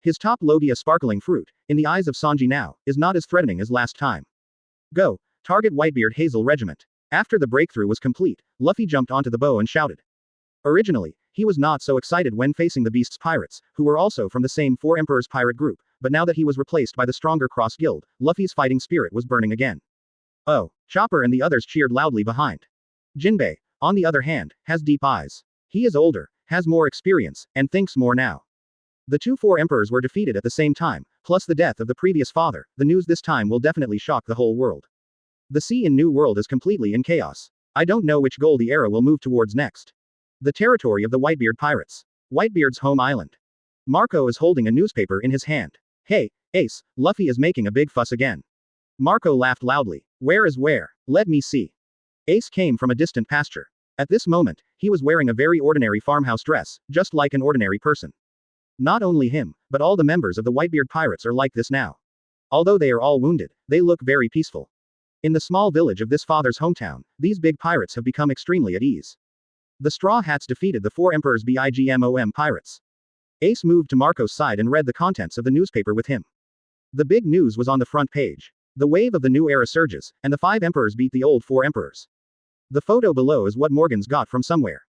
His top Logia sparkling fruit, in the eyes of Sanji now, is not as threatening as last time. Go, target Whitebeard Hazel Regiment. After the breakthrough was complete, Luffy jumped onto the bow and shouted. Originally, he was not so excited when facing the Beast's pirates, who were also from the same Four Emperors pirate group, but now that he was replaced by the stronger Cross Guild, Luffy's fighting spirit was burning again. Oh, Chopper and the others cheered loudly behind. Jinbei, on the other hand, has deep eyes. He is older, has more experience, and thinks more now. The two Four Emperors were defeated at the same time, plus the death of the previous father, the news this time will definitely shock the whole world. The sea in New World is completely in chaos. I don't know which goal the era will move towards next. The territory of the Whitebeard pirates. Whitebeard's home island. Marco is holding a newspaper in his hand. Hey, Ace, Luffy is making a big fuss again. Marco laughed loudly. Where is where? Let me see. Ace came from a distant pasture. At this moment, he was wearing a very ordinary farmhouse dress, just like an ordinary person. Not only him, but all the members of the Whitebeard pirates are like this now. Although they are all wounded, they look very peaceful. In the small village of this father's hometown, these big pirates have become extremely at ease. The Straw Hats defeated the Four Emperors BIGMOM pirates. Ace moved to Marco's side and read the contents of the newspaper with him. The big news was on the front page. The wave of the new era surges, and the 5 emperors beat the old 4 emperors. The photo below is what Morgan's got from somewhere.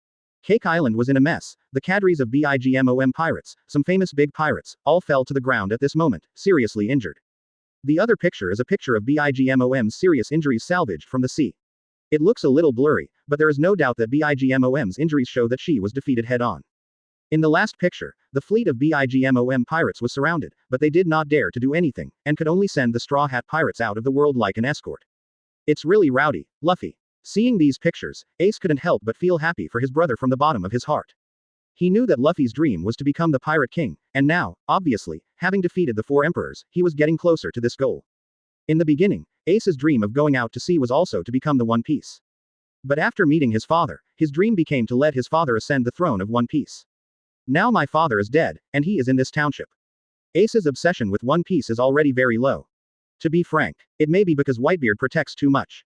Cake Island was in a mess, the cadres of BIGMOM pirates, some famous big pirates, all fell to the ground at this moment, seriously injured. The other picture is a picture of BIGMOM's serious injuries salvaged from the sea. It looks a little blurry, but there is no doubt that BIGMOM's injuries show that she was defeated head-on. In the last picture, the fleet of BIGMOM pirates was surrounded, but they did not dare to do anything, and could only send the Straw Hat pirates out of the world like an escort. It's really rowdy, Luffy. Seeing these pictures, Ace couldn't help but feel happy for his brother from the bottom of his heart. He knew that Luffy's dream was to become the Pirate King, and now, obviously, having defeated the 4 emperors, he was getting closer to this goal. In the beginning, Ace's dream of going out to sea was also to become the One Piece. But after meeting his father, his dream became to let his father ascend the throne of One Piece. Now my father is dead, and he is in this township. Ace's obsession with One Piece is already very low. To be frank, it may be because Whitebeard protects too much.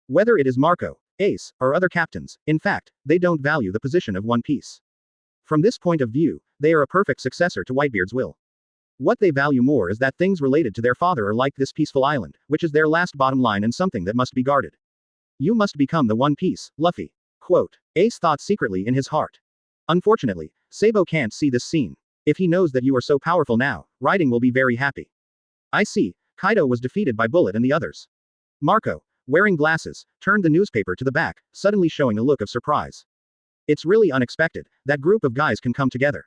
Whether it is Marco, Ace, or other captains, in fact, they don't value the position of One Piece. From this point of view, they are a perfect successor to Whitebeard's will. What they value more is that things related to their father are like this peaceful island, which is their last bottom line and something that must be guarded. You must become the One Piece, Luffy. Quote. Ace thought secretly in his heart. Unfortunately, Sabo can't see this scene. If he knows that you are so powerful now, Riding will be very happy. I see, Kaido was defeated by Bullet and the others. Marco, wearing glasses, turned the newspaper to the back, suddenly showing a look of surprise. It's really unexpected, that group of guys can come together.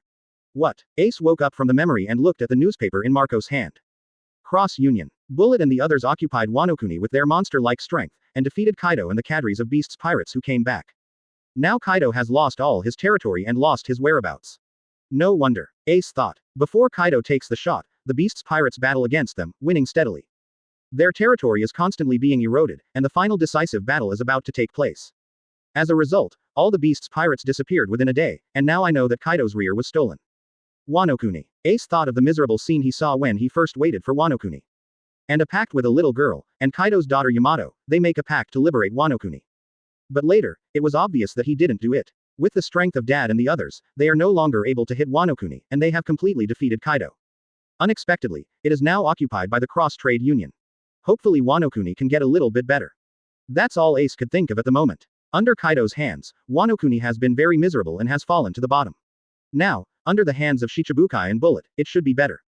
What? Ace woke up from the memory and looked at the newspaper in Marco's hand. Cross Union. Bullet and the others occupied Wano Kuni with their monster-like strength, and defeated Kaido and the cadres of Beast's pirates who came back. Now Kaido has lost all his territory and lost his whereabouts. No wonder, Ace thought. Before Kaido takes the shot, the Beast's pirates battle against them, winning steadily. Their territory is constantly being eroded, and the final decisive battle is about to take place. As a result, all the Beast's pirates disappeared within a day, and now I know that Kaido's rear was stolen. Wano Kuni. Ace thought of the miserable scene he saw when he first waited for Wano Kuni. And a pact with a little girl, and Kaido's daughter Yamato, they make a pact to liberate Wano Kuni. But later, it was obvious that he didn't do it. With the strength of Dad and the others, they are no longer able to hit Wano Kuni, and they have completely defeated Kaido. Unexpectedly, it is now occupied by the Cross-Trade Union. Hopefully Wano Kuni can get a little bit better. That's all Ace could think of at the moment. Under Kaido's hands, Wano Kuni has been very miserable and has fallen to the bottom. Now, under the hands of Shichibukai and Bullet, it should be better.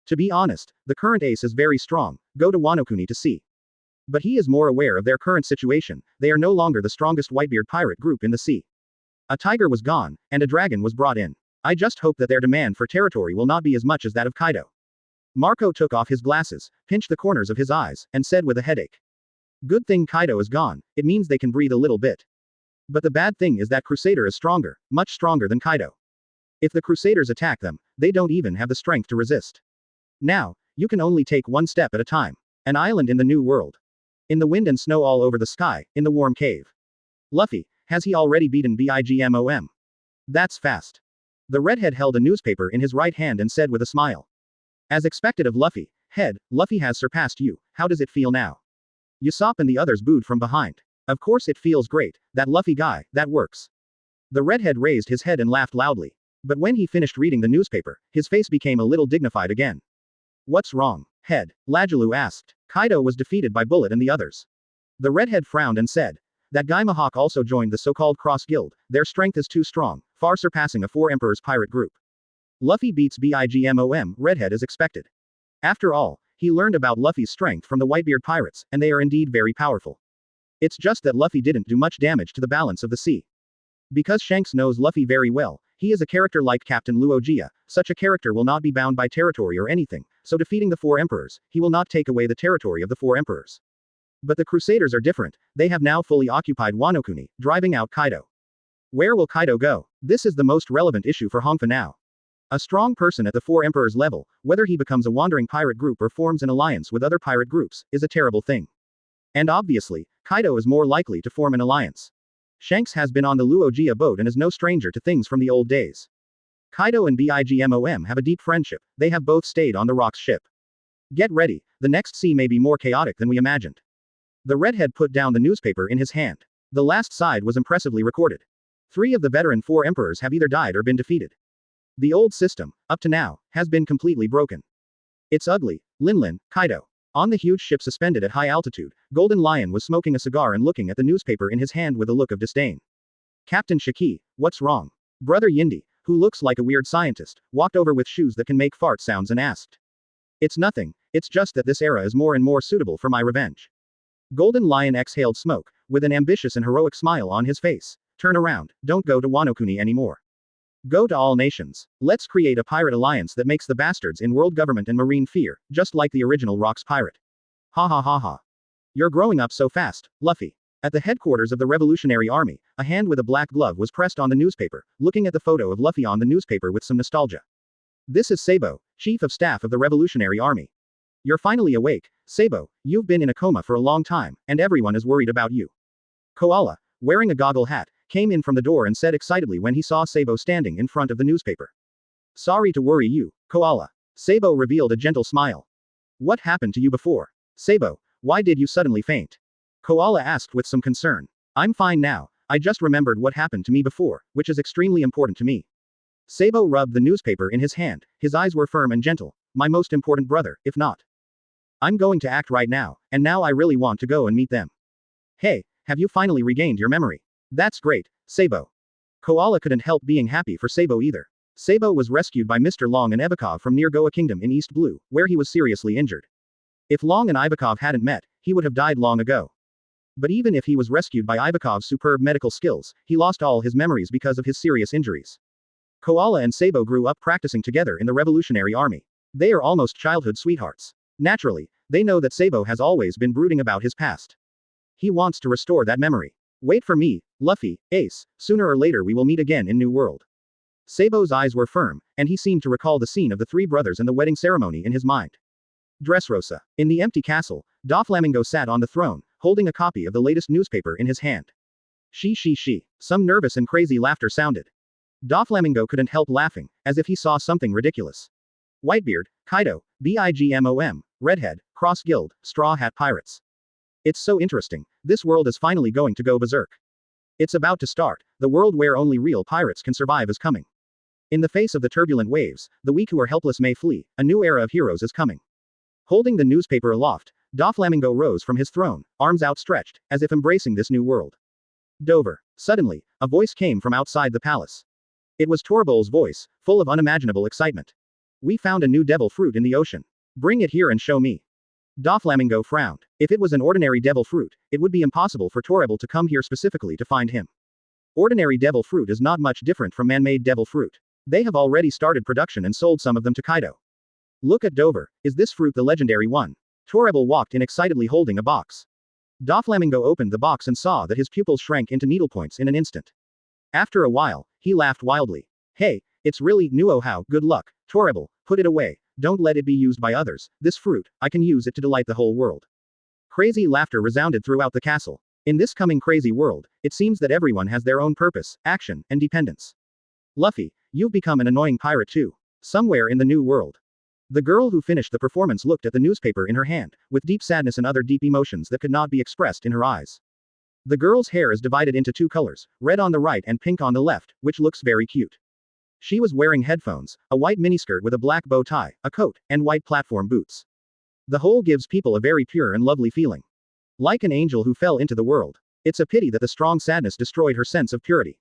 To be honest, the current Ace is very strong, go to Wano Kuni to see. But he is more aware of their current situation, they are no longer the strongest Whitebeard pirate group in the sea. A tiger was gone, and a dragon was brought in. I just hope that their demand for territory will not be as much as that of Kaido. Marco took off his glasses, pinched the corners of his eyes, and said with a headache. Good thing Kaido is gone, it means they can breathe a little bit. But the bad thing is that Crusader is stronger, much stronger than Kaido. If the Crusaders attack them, they don't even have the strength to resist. Now, you can only take one step at a time. An island in the new world. In the wind and snow all over the sky, in the warm cave. Luffy, has he already beaten Bigmom? That's fast. The redhead held a newspaper in his right hand and said with a smile. As expected of Luffy, head, Luffy has surpassed you, how does it feel now? Usopp and the others booed from behind. Of course it feels great, that Luffy guy, that works. The redhead raised his head and laughed loudly. But when he finished reading the newspaper, his face became a little dignified again. What's wrong, head? Lajalu asked. Kaido was defeated by Bullet and the others. The redhead frowned and said. That guy Mihawk also joined the so-called Cross Guild, their strength is too strong, far surpassing a Four Emperors pirate group. Luffy beats Bigmom, redhead as expected. After all, he learned about Luffy's strength from the Whitebeard pirates, and they are indeed very powerful. It's just that Luffy didn't do much damage to the balance of the sea. Because Shanks knows Luffy very well, he is a character like Captain Luogia, such a character will not be bound by territory or anything, so defeating the Four Emperors, he will not take away the territory of the Four Emperors. But the Crusaders are different, they have now fully occupied Wano Kuni, driving out Kaido. Where will Kaido go? This is the most relevant issue for Hongfa now. A strong person at the Four Emperors level, whether he becomes a wandering pirate group or forms an alliance with other pirate groups, is a terrible thing. And obviously, Kaido is more likely to form an alliance. Shanks has been on the Luogia boat and is no stranger to things from the old days. Kaido and Bigmom have a deep friendship, they have both stayed on the Rock's ship. Get ready, the next sea may be more chaotic than we imagined. The redhead put down the newspaper in his hand. The last side was impressively recorded. 3 of the veteran Four Emperors have either died or been defeated. The old system, up to now, has been completely broken. It's ugly, Linlin, Kaido. On the huge ship suspended at high altitude, Golden Lion was smoking a cigar and looking at the newspaper in his hand with a look of disdain. Captain Shiki, what's wrong? Brother Yindi, who looks like a weird scientist, walked over with shoes that can make fart sounds and asked. It's nothing, it's just that this era is more and more suitable for my revenge. Golden Lion exhaled smoke, with an ambitious and heroic smile on his face. Turn around, don't go to Wano Kuni anymore. Go to all nations. Let's create a pirate alliance that makes the bastards in world government and marine fear, just like the original Rocks pirate. Ha ha ha ha. You're growing up so fast, Luffy. At the headquarters of the Revolutionary Army, a hand with a black glove was pressed on the newspaper, looking at the photo of Luffy on the newspaper with some nostalgia. This is Sabo, Chief of Staff of the Revolutionary Army. You're finally awake, Sabo, you've been in a coma for a long time, and everyone is worried about you. Koala, wearing a goggle hat, came in from the door and said excitedly when he saw Sabo standing in front of the newspaper. Sorry to worry you, Koala. Sabo revealed a gentle smile. What happened to you before? Sabo, why did you suddenly faint? Koala asked with some concern. I'm fine now, I just remembered what happened to me before, which is extremely important to me. Sabo rubbed the newspaper in his hand, his eyes were firm and gentle. My most important brother, if not. I'm going to act right now, and now I really want to go and meet them. Hey, have you finally regained your memory? That's great, Sabo. Koala couldn't help being happy for Sabo either. Sabo was rescued by Mr. Long and Ibakov from near Goa Kingdom in East Blue, where he was seriously injured. If Long and Ibakov hadn't met, he would have died long ago. But even if he was rescued by Ivakov's superb medical skills, he lost all his memories because of his serious injuries. Koala and Sabo grew up practicing together in the Revolutionary Army. They are almost childhood sweethearts. Naturally, they know that Sabo has always been brooding about his past. He wants to restore that memory. Wait for me, Luffy, Ace, sooner or later we will meet again in New World. Sabo's eyes were firm, and he seemed to recall the scene of the three brothers and the wedding ceremony in his mind. Dressrosa. In the empty castle, Doflamingo sat on the throne, holding a copy of the latest newspaper in his hand. She. Some nervous and crazy laughter sounded. Doflamingo couldn't help laughing, as if he saw something ridiculous. Whitebeard, Kaido, Bigmom, Redhead, Cross Guild, Straw Hat Pirates. It's so interesting, this world is finally going to go berserk. It's about to start, the world where only real pirates can survive is coming. In the face of the turbulent waves, the weak who are helpless may flee, a new era of heroes is coming. Holding the newspaper aloft, Doflamingo rose from his throne, arms outstretched, as if embracing this new world. Dover. Suddenly, a voice came from outside the palace. It was Torbol's voice, full of unimaginable excitement. We found a new devil fruit in the ocean. Bring it here and show me. Doflamingo frowned. If it was an ordinary devil fruit, it would be impossible for Torable to come here specifically to find him. Ordinary devil fruit is not much different from man-made devil fruit. They have already started production and sold some of them to Kaido. Look at Dover, is this fruit the legendary one? Torable walked in excitedly holding a box. Doflamingo opened the box and saw that his pupils shrank into needlepoints in an instant. After a while, he laughed wildly. Hey, it's really new. Oh how, good luck, Torable, put it away, don't let it be used by others, this fruit, I can use it to delight the whole world. Crazy laughter resounded throughout the castle. In this coming crazy world, it seems that everyone has their own purpose, action, and dependence. Luffy, you've become an annoying pirate too. Somewhere in the new world. The girl who finished the performance looked at the newspaper in her hand, with deep sadness and other deep emotions that could not be expressed in her eyes. The girl's hair is divided into two colors, red on the right and pink on the left, which looks very cute. She was wearing headphones, a white miniskirt with a black bow tie, a coat, and white platform boots. The whole gives people a very pure and lovely feeling. Like an angel who fell into the world. It's a pity that the strong sadness destroyed her sense of purity.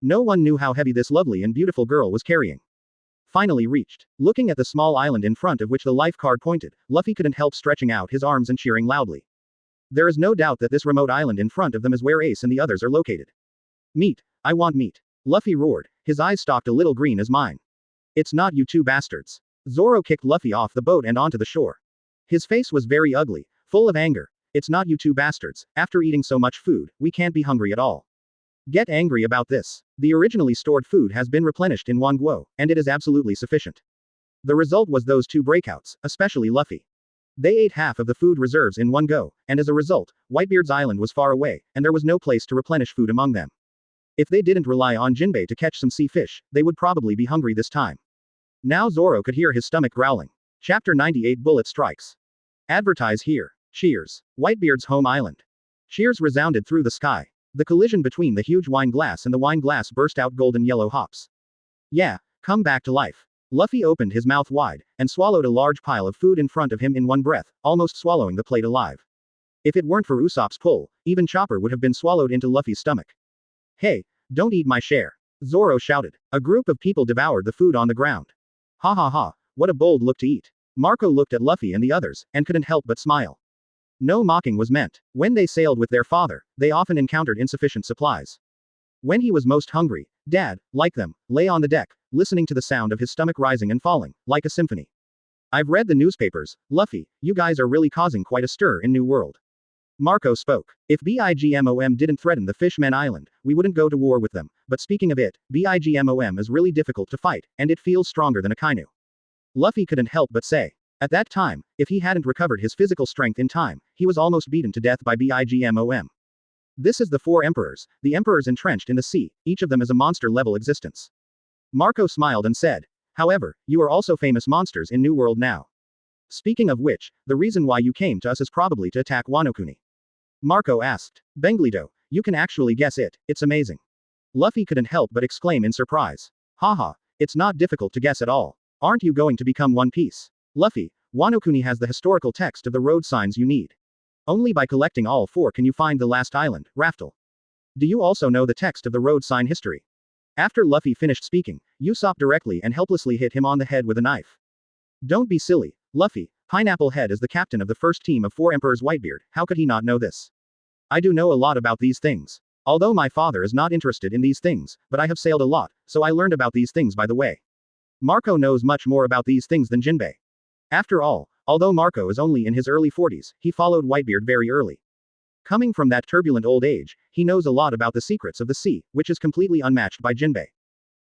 No one knew how heavy this lovely and beautiful girl was carrying. Finally reached. Looking at the small island in front of which the life card pointed, Luffy couldn't help stretching out his arms and cheering loudly. There is no doubt that this remote island in front of them is where Ace and the others are located. Meat. I want meat. Luffy roared, his eyes stalked a little green as mine. It's not you two bastards. Zoro kicked Luffy off the boat and onto the shore. His face was very ugly, full of anger. It's not you two bastards, after eating so much food, we can't be hungry at all. Get angry about this. The originally stored food has been replenished in Wonguo, and it is absolutely sufficient. The result was those two breakouts, especially Luffy. They ate half of the food reserves in one go, and as a result, Whitebeard's island was far away, and there was no place to replenish food among them. If they didn't rely on Jinbei to catch some sea fish, they would probably be hungry this time. Now Zoro could hear his stomach growling. Chapter 98 Bullet Strikes. Advertise here. Cheers. Whitebeard's home island. Cheers resounded through the sky. The collision between the huge wine glass and the wine glass burst out golden yellow hops. Yeah, come back to life. Luffy opened his mouth wide, and swallowed a large pile of food in front of him in one breath, almost swallowing the plate alive. If it weren't for Usopp's pull, even Chopper would have been swallowed into Luffy's stomach. Hey, don't eat my share. Zoro shouted. A group of people devoured the food on the ground. Ha ha ha, what a bold look to eat. Marco looked at Luffy and the others, and couldn't help but smile. No mocking was meant. When they sailed with their father, they often encountered insufficient supplies. When he was most hungry, Dad, like them, lay on the deck, listening to the sound of his stomach rising and falling, like a symphony. I've read the newspapers, Luffy, you guys are really causing quite a stir in New World. Marco spoke. If Bigmom didn't threaten the Fishman Island, we wouldn't go to war with them, but speaking of it, Bigmom is really difficult to fight, and it feels stronger than Akainu. Luffy couldn't help but say. At that time, if he hadn't recovered his physical strength in time, he was almost beaten to death by Bigmom. This is the four emperors, the emperors entrenched in the sea, each of them is a monster-level existence. Marco smiled and said, however, you are also famous monsters in New World now. Speaking of which, the reason why you came to us is probably to attack Wano Kuni. Marco asked. Benglito, you can actually guess it, it's amazing. Luffy couldn't help but exclaim in surprise. Haha, it's not difficult to guess at all. Aren't you going to become One Piece? Luffy, Wano Kuni has the historical text of the road signs you need. Only by collecting all four can you find the last island, Raftel. Do you also know the text of the road sign history? After Luffy finished speaking, Usopp directly and helplessly hit him on the head with a knife. Don't be silly, Luffy, Pineapple Head is the captain of the first team of four Emperors Whitebeard, how could he not know this? I do know a lot about these things. Although my father is not interested in these things, but I have sailed a lot, so I learned about these things by the way. Marco knows much more about these things than Jinbei. After all, although Marco is only in his early 40s, he followed Whitebeard very early. Coming from that turbulent old age, he knows a lot about the secrets of the sea, which is completely unmatched by Jinbei.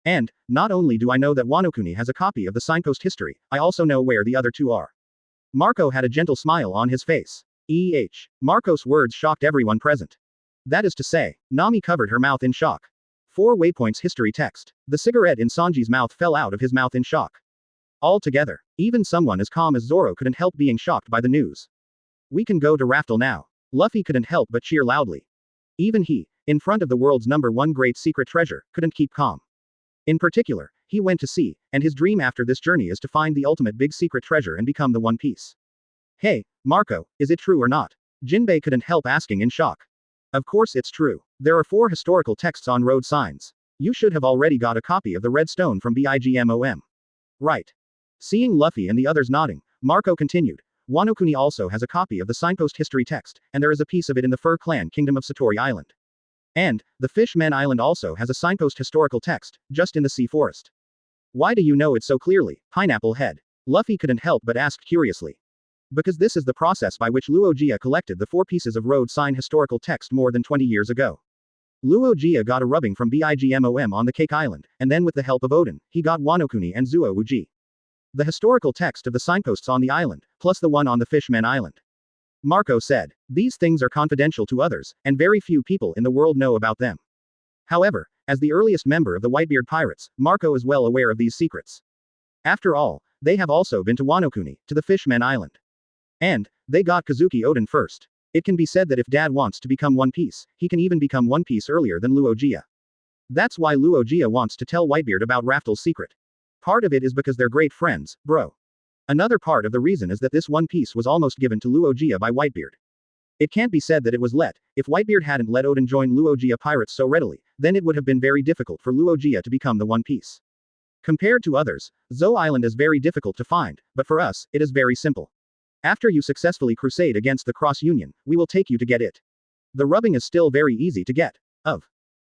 And, not only do I know that Wano Kuni has a copy of the signpost history, I also know where the other two are. Marco had a gentle smile on his face. Marco's words shocked everyone present. That is to say, Nami covered her mouth in shock. 4 waypoints history text. The cigarette in Sanji's mouth fell out of his mouth in shock. Altogether, even someone as calm as Zoro couldn't help being shocked by the news. We can go to Raftel now. Luffy couldn't help but cheer loudly. Even he, in front of the world's #1 great secret treasure, couldn't keep calm. In particular, he went to sea, and his dream after this journey is to find the ultimate big secret treasure and become the One Piece. Hey, Marco, is it true or not? Jinbei couldn't help asking in shock. Of course it's true. There are 4 historical texts on road signs. You should have already got a copy of the red stone from Bigmom. Right. Seeing Luffy and the others nodding, Marco continued. Wano Kuni also has a copy of the signpost history text, and there is a piece of it in the Fur Clan Kingdom of Satori Island. And, the Fishman Island also has a signpost historical text, just in the sea forest. Why do you know it so clearly, Pineapple Head? Luffy couldn't help but ask curiously. Because this is the process by which Luogia collected the 4 pieces of road sign historical text more than 20 years ago. Luogia got a rubbing from Bigmom on the Cake Island, and then with the help of Odin, he got Wano Kuni and Zuo Uji. The historical text of the signposts on the island, plus the one on the Fishman Island. Marco said, these things are confidential to others, and very few people in the world know about them. However, as the earliest member of the Whitebeard Pirates, Marco is well aware of these secrets. After all, they have also been to Wano Kuni, to the Fishman Island. And, they got Kazuki Odin first. It can be said that if Dad wants to become One Piece, he can even become One Piece earlier than Luogia. That's why Luogia wants to tell Whitebeard about Raftel's secret. Part of it is because they're great friends, bro. Another part of the reason is that this One Piece was almost given to Luogia by Whitebeard. It can't be said that it was let. If Whitebeard hadn't let Odin join Luogia pirates so readily, then it would have been very difficult for Luogia to become the One Piece. Compared to others, Zo Island is very difficult to find, but for us, it is very simple. After you successfully crusade against the Cross Union, we will take you to get it. The rubbing is still very easy to get.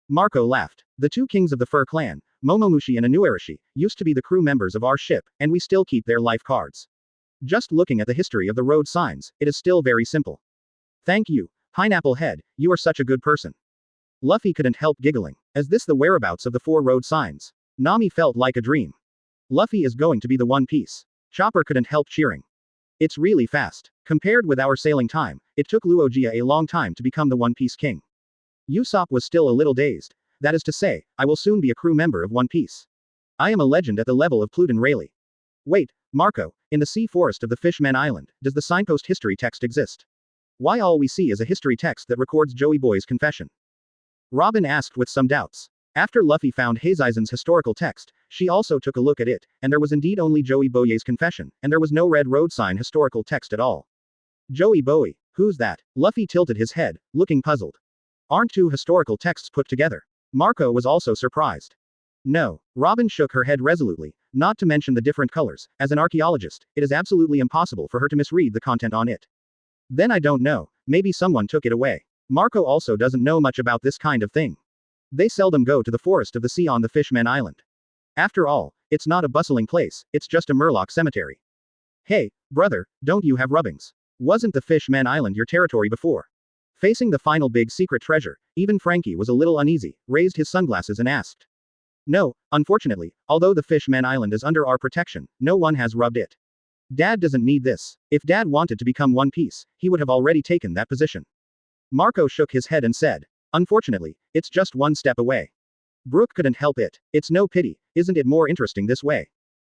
Marco laughed. The 2 kings of the Fur Clan, Momomushi and Inuarashi, used to be the crew members of our ship, and we still keep their life cards. Just looking at the history of the road signs, it is still very simple. Thank you, Pineapple Head, you are such a good person. Luffy couldn't help giggling. Is this the whereabouts of the 4 road signs? Nami felt like a dream. Luffy is going to be the One Piece. Chopper couldn't help cheering. It's really fast. Compared with our sailing time, it took Luogia a long time to become the One Piece king. Usopp was still a little dazed. That is to say, I will soon be a crew member of One Piece. I am a legend at the level of Pluton Rayleigh. Wait, Marco, in the sea forest of the Fishman Island, does the signpost history text exist? Why all we see is a history text that records Joey Boy's confession? Robin asked with some doubts. After Luffy found Heizaisen's historical text, she also took a look at it, and there was indeed only Joey Boy's confession, and there was no red road sign historical text at all. Joey Boy, who's that? Luffy tilted his head, looking puzzled. Aren't 2 historical texts put together? Marco was also surprised. No, Robin shook her head resolutely, not to mention the different colors. As an archaeologist, it is absolutely impossible for her to misread the content on it. Then I don't know, maybe someone took it away. Marco also doesn't know much about this kind of thing. They seldom go to the forest of the sea on the Fishman Island. After all, it's not a bustling place, it's just a Murloc cemetery. Hey, brother, don't you have rubbings? Wasn't the Fishman Island your territory before? Facing the final big secret treasure, even Frankie was a little uneasy, raised his sunglasses and asked. No, unfortunately, although the Fishman Island is under our protection, no one has rubbed it. Dad doesn't need this. If Dad wanted to become One Piece, he would have already taken that position. Marco shook his head and said. Unfortunately, it's just 1 step away. Brook couldn't help it. It's no pity, isn't it more interesting this way?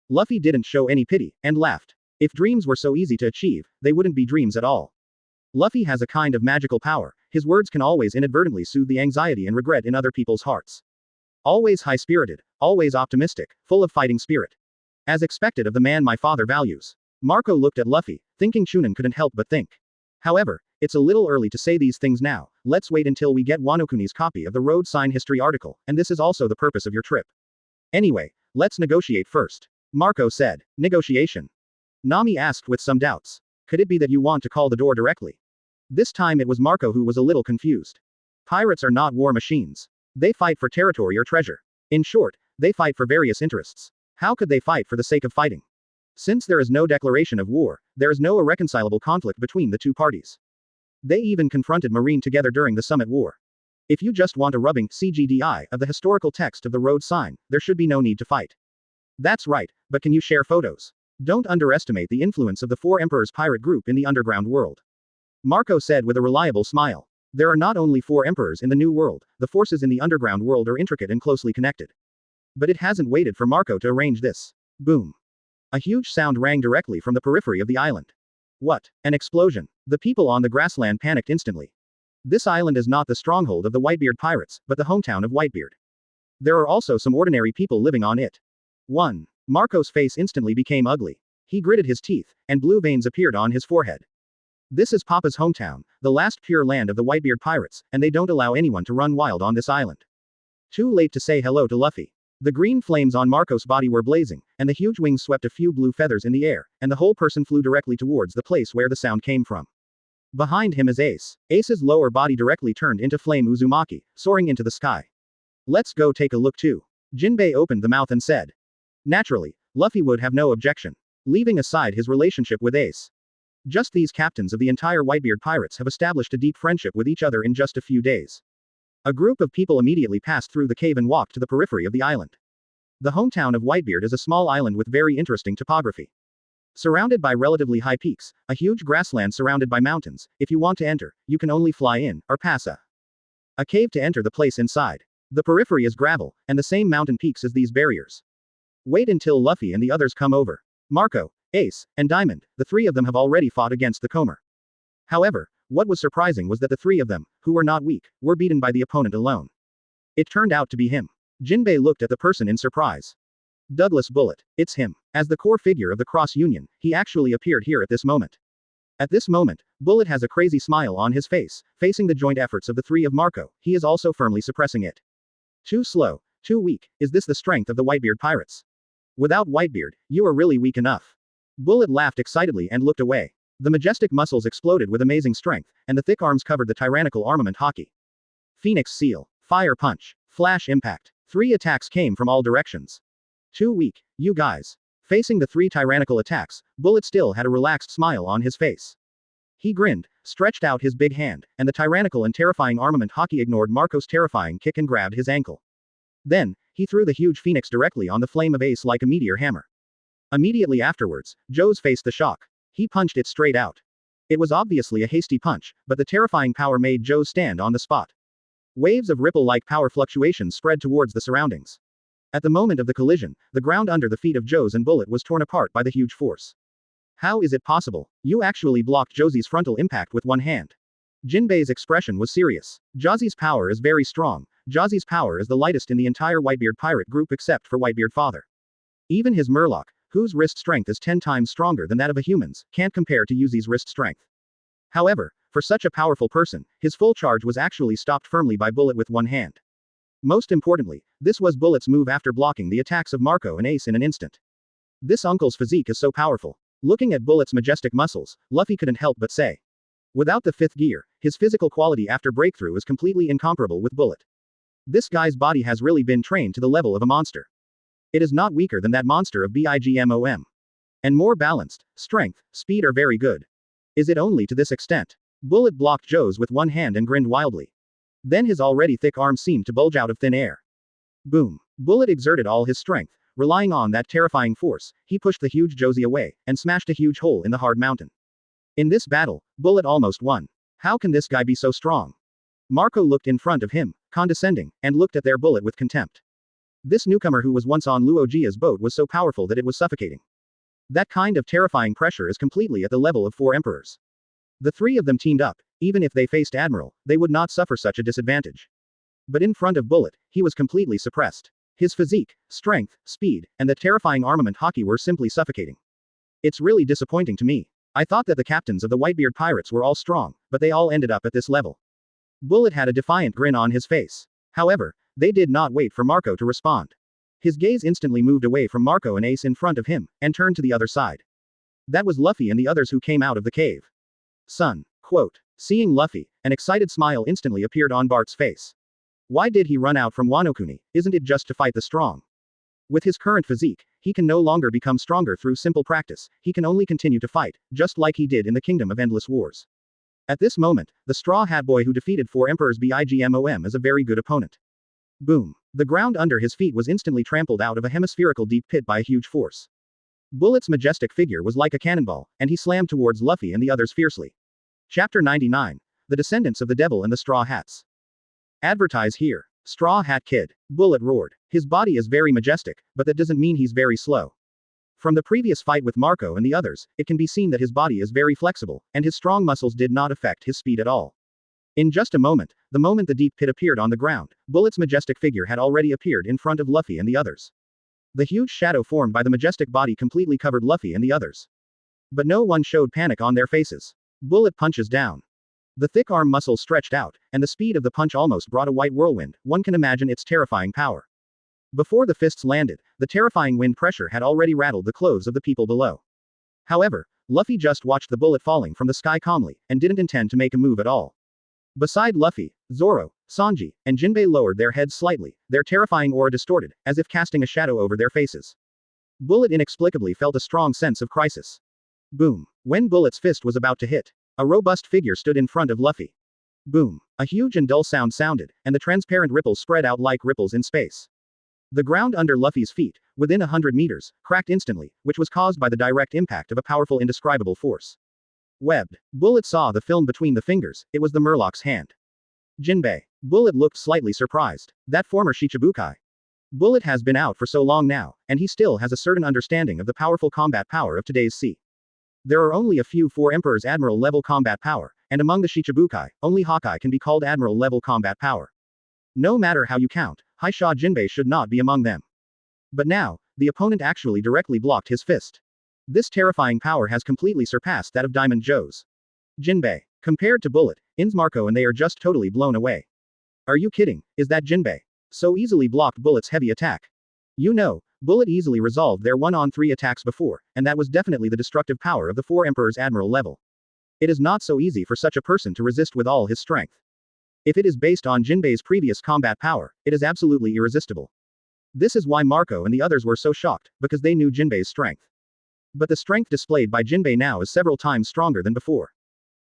Luffy didn't show any pity, and laughed. If dreams were so easy to achieve, they wouldn't be dreams at all. Luffy has a kind of magical power. His words can always inadvertently soothe the anxiety and regret in other people's hearts. Always high-spirited, always optimistic, full of fighting spirit. As expected of the man my father values. Marco looked at Luffy, thinking Chunin couldn't help but think. However, it's a little early to say these things now. Let's wait until we get Wano Kuni's copy of the road sign history article, and this is also the purpose of your trip. Anyway, let's negotiate first. Marco said. Negotiation? Nami asked with some doubts. Could it be that you want to call the door directly? This time it was Marco who was a little confused. Pirates are not war machines. They fight for territory or treasure. In short, they fight for various interests. How could they fight for the sake of fighting? Since there is no declaration of war, there is no irreconcilable conflict between the two parties. They even confronted Marine together during the Summit War. If you just want a rubbing CGDI of the historical text of the road sign, there should be no need to fight. That's right, but can you share photos? Don't underestimate the influence of the Four Emperors pirate group in the underground world. Marco said with a reliable smile. There are not only four emperors in the New World, the forces in the underground world are intricate and closely connected. But it hasn't waited for Marco to arrange this. Boom. A huge sound rang directly from the periphery of the island. What? An explosion. The people on the grassland panicked instantly. This island is not the stronghold of the Whitebeard pirates, but the hometown of Whitebeard. There are also some ordinary people living on it. 1. Marco's face instantly became ugly. He gritted his teeth, and blue veins appeared on his forehead. This is Papa's hometown, the last pure land of the Whitebeard pirates, and they don't allow anyone to run wild on this island. Too late to say hello to Luffy. The green flames on Marco's body were blazing, and the huge wings swept a few blue feathers in the air, and the whole person flew directly towards the place where the sound came from. Behind him is Ace. Ace's lower body directly turned into flame Uzumaki, soaring into the sky. Let's go take a look too. Jinbei opened the mouth and said. Naturally, Luffy would have no objection. Leaving aside his relationship with Ace. Just these captains of the entire Whitebeard pirates have established a deep friendship with each other in just a few days. A group of people immediately passed through the cave and walked to the periphery of the island. The hometown of Whitebeard is a small island with very interesting topography. Surrounded by relatively high peaks, a huge grassland surrounded by mountains, if you want to enter, you can only fly in, or pass a cave to enter the place inside. The periphery is gravel, and the same mountain peaks as these barriers. Wait until Luffy and the others come over. Marco, Ace, and Diamond, the three of them have already fought against the Comer. However, what was surprising was that the three of them, who were not weak, were beaten by the opponent alone. It turned out to be him. Jinbei looked at the person in surprise. Douglas Bullet. It's him. As the core figure of the Cross Union, he actually appeared here at this moment. At this moment, Bullet has a crazy smile on his face, facing the joint efforts of the three of Marco, he is also firmly suppressing it. Too slow, too weak, is this the strength of the Whitebeard pirates? Without Whitebeard, you are really weak enough. Bullet laughed excitedly and looked away. The majestic muscles exploded with amazing strength, and the thick arms covered the tyrannical armament Haki. Phoenix Seal. Fire Punch. Flash Impact. 3 attacks came from all directions. Too weak, you guys. Facing the 3 tyrannical attacks, Bullet still had a relaxed smile on his face. He grinned, stretched out his big hand, and the tyrannical and terrifying armament Haki ignored Marco's terrifying kick and grabbed his ankle. Then, he threw the huge phoenix directly on the flame of Ace like a meteor hammer. Immediately afterwards, Joe's faced the shock. He punched it straight out. It was obviously a hasty punch, but the terrifying power made Joe stand on the spot. Waves of ripple-like power fluctuations spread towards the surroundings. At the moment of the collision, the ground under the feet of Joe's and Bullet was torn apart by the huge force. How is it possible? You actually blocked Josie's frontal impact with one hand. Jinbei's expression was serious. Josie's power is very strong. Josie's power is the lightest in the entire Whitebeard pirate group except for Whitebeard Father. Even his Murloc, whose wrist strength is 10 times stronger than that of a human's, can't compare to Yuzi's wrist strength. However, for such a powerful person, his full charge was actually stopped firmly by Bullet with one hand. Most importantly, this was Bullet's move after blocking the attacks of Marco and Ace in an instant. This uncle's physique is so powerful. Looking at Bullet's majestic muscles, Luffy couldn't help but say. Without the 5th gear, his physical quality after breakthrough is completely incomparable with Bullet. This guy's body has really been trained to the level of a monster. It is not weaker than that monster of BIGMOM. And more balanced, strength, speed are very good. Is it only to this extent? Bullet blocked Joe's with one hand and grinned wildly. Then his already thick arms seemed to bulge out of thin air. Boom. Bullet exerted all his strength, relying on that terrifying force, he pushed the huge Josie away, and smashed a huge hole in the hard mountain. In this battle, Bullet almost won. How can this guy be so strong? Marco looked in front of him, condescending, and looked at their Bullet with contempt. This newcomer who was once on Luojia's boat was so powerful that it was suffocating. That kind of terrifying pressure is completely at the level of 4 emperors. The 3 of them teamed up, even if they faced Admiral, they would not suffer such a disadvantage. But in front of Bullet, he was completely suppressed. His physique, strength, speed, and the terrifying armament Haki were simply suffocating. It's really disappointing to me. I thought that the captains of the Whitebeard pirates were all strong, but they all ended up at this level. Bullet had a defiant grin on his face. However, they did not wait for Marco to respond. His gaze instantly moved away from Marco and Ace in front of him, and turned to the other side. That was Luffy and the others who came out of the cave. Son. Quote. Seeing Luffy, an excited smile instantly appeared on Bart's face. Why did he run out from Wano Kuni? Isn't it just to fight the strong? With his current physique, he can no longer become stronger through simple practice, he can only continue to fight, just like he did in the Kingdom of Endless Wars. At this moment, the Straw Hat Boy who defeated 4 Emperors Bigmom is a very good opponent. Boom. The ground under his feet was instantly trampled out of a hemispherical deep pit by a huge force. Bullet's majestic figure was like a cannonball, and he slammed towards Luffy and the others fiercely. Chapter 99. The Descendants of the Devil and the Straw Hats. Advertise here. Straw Hat Kid. Bullet roared. His body is very majestic, but that doesn't mean he's very slow. From the previous fight with Marco and the others, it can be seen that his body is very flexible, and his strong muscles did not affect his speed at all. In just a moment, the moment the deep pit appeared on the ground, Bullet's majestic figure had already appeared in front of Luffy and the others. The huge shadow formed by the majestic body completely covered Luffy and the others. But no one showed panic on their faces. Bullet punches down. The thick arm muscles stretched out, and the speed of the punch almost brought a white whirlwind. One can imagine its terrifying power. Before the fists landed, the terrifying wind pressure had already rattled the clothes of the people below. However, Luffy just watched the bullet falling from the sky calmly, and didn't intend to make a move at all. Beside Luffy, Zoro, Sanji, and Jinbei lowered their heads slightly, their terrifying aura distorted, as if casting a shadow over their faces. Bullet inexplicably felt a strong sense of crisis. Boom. When Bullet's fist was about to hit, a robust figure stood in front of Luffy. Boom. A huge and dull sound sounded, and the transparent ripples spread out like ripples in space. The ground under Luffy's feet, within 100 meters, cracked instantly, which was caused by the direct impact of a powerful indescribable force. Webbed. Bullet saw the film between the fingers, it was the Murloc's hand. Jinbei. Bullet looked slightly surprised. That former Shichibukai. Bullet has been out for so long now, and he still has a certain understanding of the powerful combat power of today's sea. There are only a few 4 Emperors Admiral-level combat power, and among the Shichibukai, only Haki can be called Admiral-level combat power. No matter how you count, Haisha Jinbei should not be among them. But now, the opponent actually directly blocked his fist. This terrifying power has completely surpassed that of Diamond Joe's. Jinbei. Compared to Bullet, Ins Marco and they are just totally blown away. Are you kidding? Is that Jinbei? So easily blocked Bullet's heavy attack. You know, Bullet easily resolved their 1-on-3 attacks before, and that was definitely the destructive power of the 4 Emperors Admiral level. It is not so easy for such a person to resist with all his strength. If it is based on Jinbei's previous combat power, it is absolutely irresistible. This is why Marco and the others were so shocked, because they knew Jinbei's strength. But the strength displayed by Jinbei now is several times stronger than before.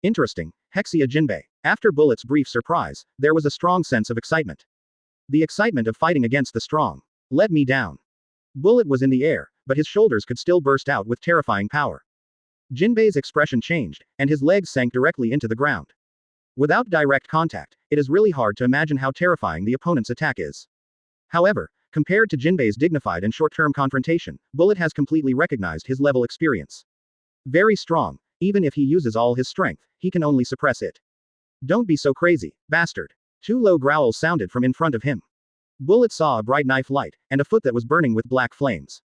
Interesting. Hexia Jinbei. After Bullet's brief surprise, there was a strong sense of excitement. The excitement of fighting against the strong. Let me down. Bullet was in the air, but his shoulders could still burst out with terrifying power. Jinbei's expression changed, and his legs sank directly into the ground. Without direct contact, it is really hard to imagine how terrifying the opponent's attack is. However, compared to Jinbei's dignified and short-term confrontation, Bullet has completely recognized his level experience. Very strong. Even if he uses all his strength, he can only suppress it. Don't be so crazy, bastard. 2 low growls sounded from in front of him. Bullet saw a bright knife light, and a foot that was burning with black flames.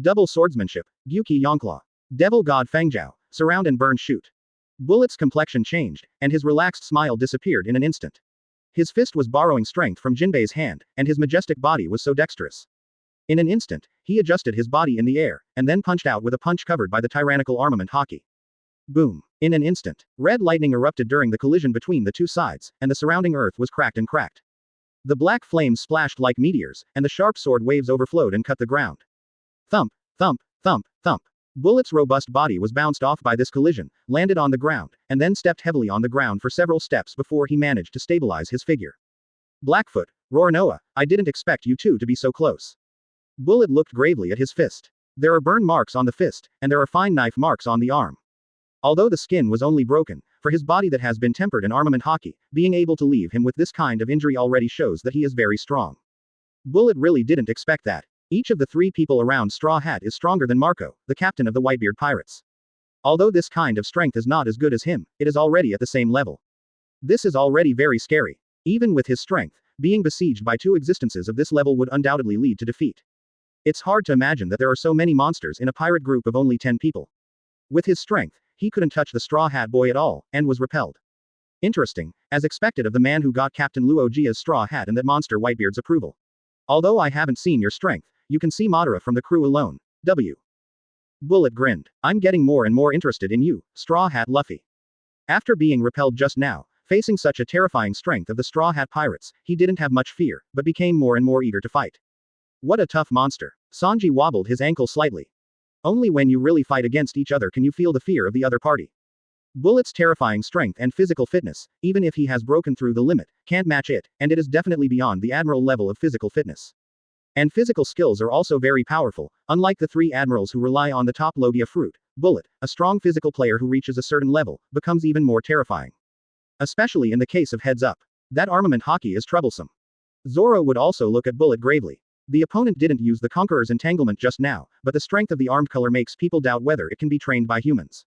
Double swordsmanship, Gyuki Yongclaw. Devil God Fengjiao, surround and burn shoot. Bullet's complexion changed, and his relaxed smile disappeared in an instant. His fist was borrowing strength from Jinbei's hand, and his majestic body was so dexterous. In an instant, he adjusted his body in the air, and then punched out with a punch covered by the tyrannical armament Haki. Boom. In an instant, red lightning erupted during the collision between the two sides, and the surrounding earth was cracked and cracked. The black flames splashed like meteors, and the sharp sword waves overflowed and cut the ground. Thump, thump, thump, thump. Bullet's robust body was bounced off by this collision, landed on the ground, and then stepped heavily on the ground for several steps before he managed to stabilize his figure. Blackfoot, Roranoa, I didn't expect you two to be so close. Bullet looked gravely at his fist. There are burn marks on the fist, and there are fine knife marks on the arm. Although the skin was only broken, for his body that has been tempered in armament Haki, being able to leave him with this kind of injury already shows that he is very strong. Bullet really didn't expect that. Each of the 3 people around Straw Hat is stronger than Marco, the captain of the Whitebeard Pirates. Although this kind of strength is not as good as him, it is already at the same level. This is already very scary. Even with his strength, being besieged by 2 existences of this level would undoubtedly lead to defeat. It's hard to imagine that there are so many monsters in a pirate group of only 10 people. With his strength, he couldn't touch the Straw Hat Boy at all, and was repelled. Interesting, as expected of the man who got Captain Luojia's straw hat and that monster Whitebeard's approval. Although I haven't seen your strength, you can see Madara from the crew alone. W. Bullet grinned. I'm getting more and more interested in you, Straw Hat Luffy. After being repelled just now, facing such a terrifying strength of the Straw Hat Pirates, he didn't have much fear, but became more and more eager to fight. What a tough monster. Sanji wobbled his ankle slightly. Only when you really fight against each other can you feel the fear of the other party. Bullet's terrifying strength and physical fitness, even if he has broken through the limit, can't match it, and it is definitely beyond the admiral level of physical fitness. And physical skills are also very powerful, unlike the three admirals who rely on the top Logia fruit. Bullet, a strong physical player who reaches a certain level, becomes even more terrifying. Especially in the case of heads up. That armament Haki is troublesome. Zoro would also look at Bullet gravely. The opponent didn't use the Conqueror's entanglement just now, but the strength of the armed color makes people doubt whether it can be trained by humans.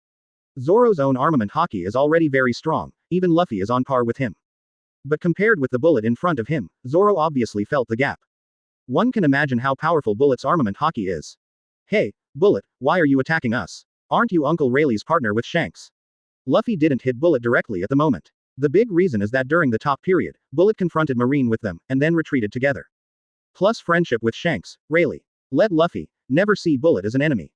Zoro's own armament Haki is already very strong, even Luffy is on par with him. But compared with the Bullet in front of him, Zoro obviously felt the gap. One can imagine how powerful Bullet's armament Haki is. Hey, Bullet, why are you attacking us? Aren't you Uncle Rayleigh's partner with Shanks? Luffy didn't hit Bullet directly at the moment. The big reason is that during the top period, Bullet confronted Marine with them, and then retreated together. Plus friendship with Shanks, Rayleigh. Let Luffy never see Bullet as an enemy.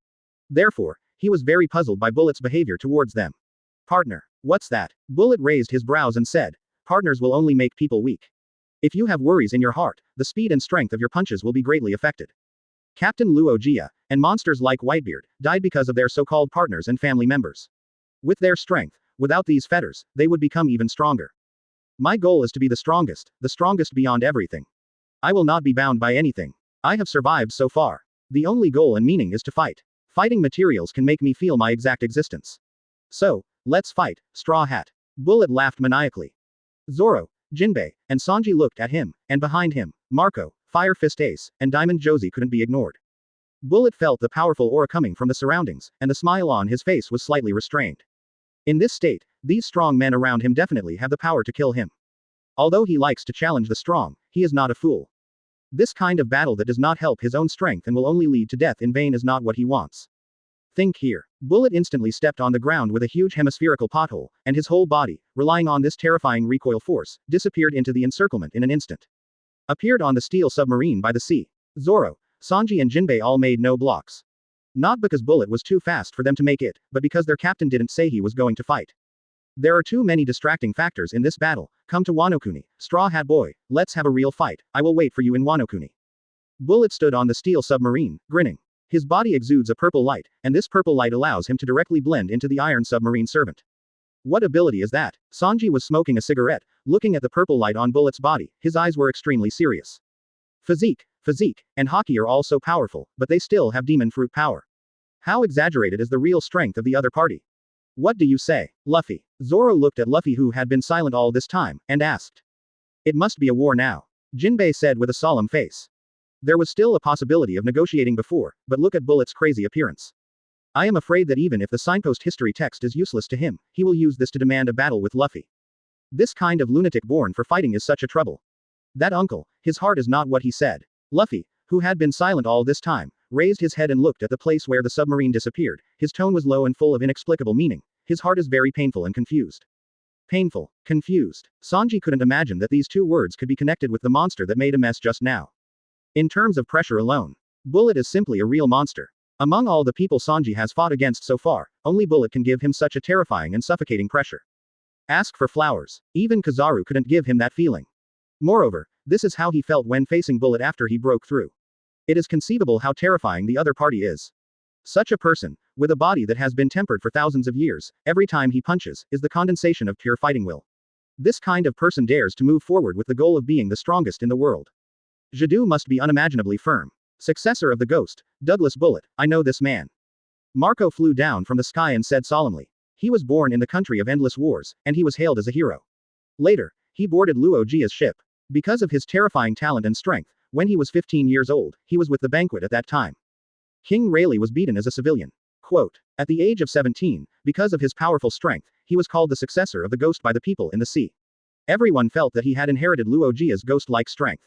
Therefore, he was very puzzled by Bullet's behavior towards them. Partner. What's that? Bullet raised his brows and said. Partners will only make people weak. If you have worries in your heart, the speed and strength of your punches will be greatly affected. Captain Luogia, and monsters like Whitebeard, died because of their so-called partners and family members. With their strength, without these fetters, they would become even stronger. My goal is to be the strongest beyond everything. I will not be bound by anything. I have survived so far. The only goal and meaning is to fight. Fighting materials can make me feel my exact existence. So, let's fight, Straw Hat. Bullet laughed maniacally. Zoro, Jinbei, and Sanji looked at him, and behind him, Marco, Fire Fist Ace, and Diamond Josie couldn't be ignored. Bullet felt the powerful aura coming from the surroundings, and the smile on his face was slightly restrained. In this state, these strong men around him definitely have the power to kill him. Although he likes to challenge the strong, he is not a fool. This kind of battle that does not help his own strength and will only lead to death in vain is not what he wants. Think here. Bullet instantly stepped on the ground with a huge hemispherical pothole, and his whole body, relying on this terrifying recoil force, disappeared into the encirclement in an instant. Appeared on the steel submarine by the sea. Zoro, Sanji and Jinbei all made no blocks. Not because Bullet was too fast for them to make it, but because their captain didn't say he was going to fight. There are too many distracting factors in this battle. Come to Wano-kuni, Straw Hat Boy, let's have a real fight, I will wait for you in Wano-kuni. Bullet stood on the steel submarine, grinning. His body exudes a purple light, and this purple light allows him to directly blend into the iron submarine servant. What ability is that? Sanji was smoking a cigarette, looking at the purple light on Bullet's body, his eyes were extremely serious. Physique, and Haki are all so powerful, but they still have demon fruit power. How exaggerated is the real strength of the other party? What do you say, Luffy? Zoro looked at Luffy who had been silent all this time, and asked. It must be a war now. Jinbei said with a solemn face. There was still a possibility of negotiating before, but look at Bullet's crazy appearance. I am afraid that even if the signpost history text is useless to him, he will use this to demand a battle with Luffy. This kind of lunatic born for fighting is such a trouble. That uncle, his heart is not what he said. Luffy, who had been silent all this time, raised his head and looked at the place where the submarine disappeared. His tone was low and full of inexplicable meaning. His heart is very painful and confused. Painful, confused. Sanji couldn't imagine that these two words could be connected with the monster that made a mess just now. In terms of pressure alone, Bullet is simply a real monster. Among all the people Sanji has fought against so far, only Bullet can give him such a terrifying and suffocating pressure. Ask for flowers. Even Kizaru couldn't give him that feeling. Moreover, this is how he felt when facing Bullet after he broke through. It is conceivable how terrifying the other party is. Such a person, with a body that has been tempered for thousands of years, every time he punches, is the condensation of pure fighting will. This kind of person dares to move forward with the goal of being the strongest in the world. Jadu must be unimaginably firm. Successor of the Ghost, Douglas Bullet, I know this man. Marco flew down from the sky and said solemnly. He was born in the country of endless wars, and he was hailed as a hero. Later, he boarded Luogia's ship. Because of his terrifying talent and strength, when he was 15 years old, he was with the banquet at that time. King Rayleigh was beaten as a civilian. Quote, at the age of 17, because of his powerful strength, he was called the successor of the Ghost by the people in the sea. Everyone felt that he had inherited Luogia's ghost-like strength.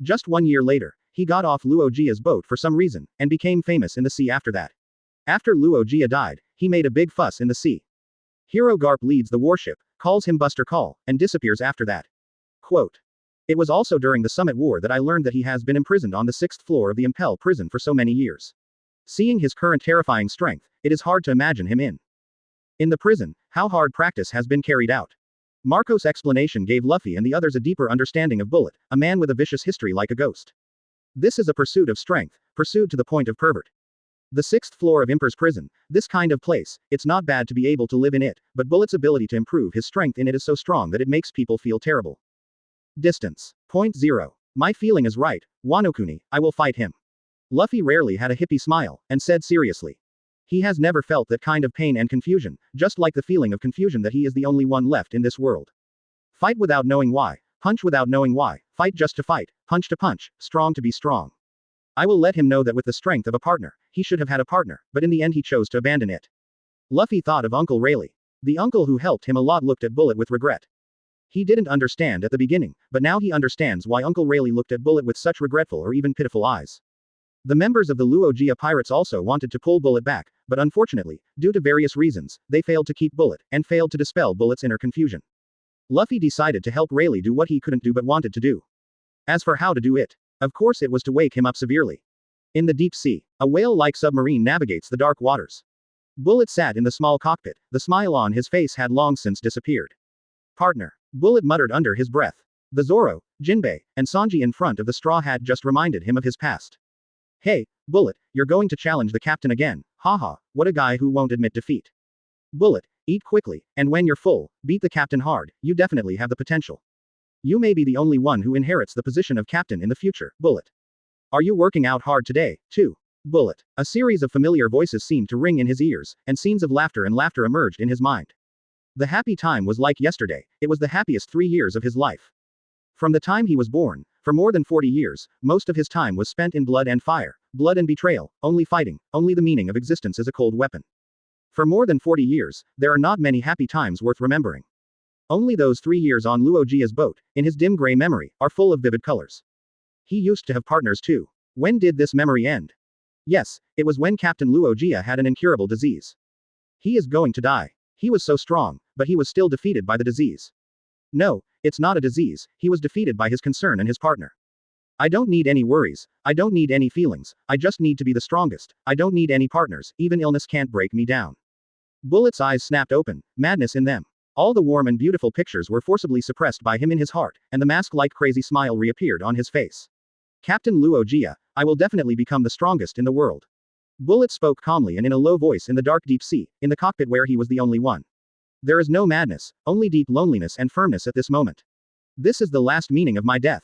Just 1 year later, he got off Luogia's boat for some reason, and became famous in the sea after that. After Luogia died, he made a big fuss in the sea. Hero Garp leads the warship, calls him Buster Call, and disappears after that. Quote, it was also during the Summit War that I learned that he has been imprisoned on the 6th floor of the Impel prison for so many years. Seeing his current terrifying strength, it is hard to imagine him in In the prison, how hard practice has been carried out. Marco's explanation gave Luffy and the others a deeper understanding of Bullet, a man with a vicious history like a ghost. This is a pursuit of strength, pursued to the point of pervert. The 6th floor of Emperor's prison, this kind of place, it's not bad to be able to live in it, but Bullet's ability to improve his strength in it is so strong that it makes people feel terrible. Distance. Point 0. My feeling is right, Wano-kuni, I will fight him. Luffy rarely had a hippie smile, and said seriously. He has never felt that kind of pain and confusion, just like the feeling of confusion that he is the only one left in this world. Fight without knowing why, punch without knowing why, fight just to fight, punch to punch, strong to be strong. I will let him know that with the strength of a partner, he should have had a partner, but in the end he chose to abandon it. Luffy thought of Uncle Rayleigh. The uncle who helped him a lot looked at Bullet with regret. He didn't understand at the beginning, but now he understands why Uncle Rayleigh looked at Bullet with such regretful or even pitiful eyes. The members of the Luogia pirates also wanted to pull Bullet back, but unfortunately, due to various reasons, they failed to keep Bullet, and failed to dispel Bullet's inner confusion. Luffy decided to help Rayleigh do what he couldn't do but wanted to do. As for how to do it, of course it was to wake him up severely. In the deep sea, a whale-like submarine navigates the dark waters. Bullet sat in the small cockpit, the smile on his face had long since disappeared. Partner. Bullet muttered under his breath. The Zoro, Jinbei, and Sanji in front of the straw hat just reminded him of his past. Hey, Bullet, you're going to challenge the captain again, haha, what a guy who won't admit defeat. Bullet, eat quickly, and when you're full, beat the captain hard, you definitely have the potential. You may be the only one who inherits the position of captain in the future, Bullet. Are you working out hard today, too? Bullet. A series of familiar voices seemed to ring in his ears, and scenes of laughter emerged in his mind. The happy time was like yesterday, it was the happiest 3 years of his life. From the time he was born, for more than 40 years, most of his time was spent in blood and fire, blood and betrayal, only fighting, only the meaning of existence as a cold weapon. For more than 40 years, there are not many happy times worth remembering. Only those 3 years on Luogia's boat, in his dim gray memory, are full of vivid colors. He used to have partners too. When did this memory end? Yes, it was when Captain Luogia had an incurable disease. He is going to die. He was so strong, but he was still defeated by the disease. No, it's not a disease, he was defeated by his concern and his partner. I don't need any worries, I don't need any feelings, I just need to be the strongest, I don't need any partners, even illness can't break me down. Bullet's eyes snapped open, madness in them. All the warm and beautiful pictures were forcibly suppressed by him in his heart, and the mask-like crazy smile reappeared on his face. Captain Luogia, I will definitely become the strongest in the world. Bullet spoke calmly and in a low voice in the dark deep sea, in the cockpit where he was the only one. There is no madness, only deep loneliness and firmness at this moment. This is the last meaning of my death.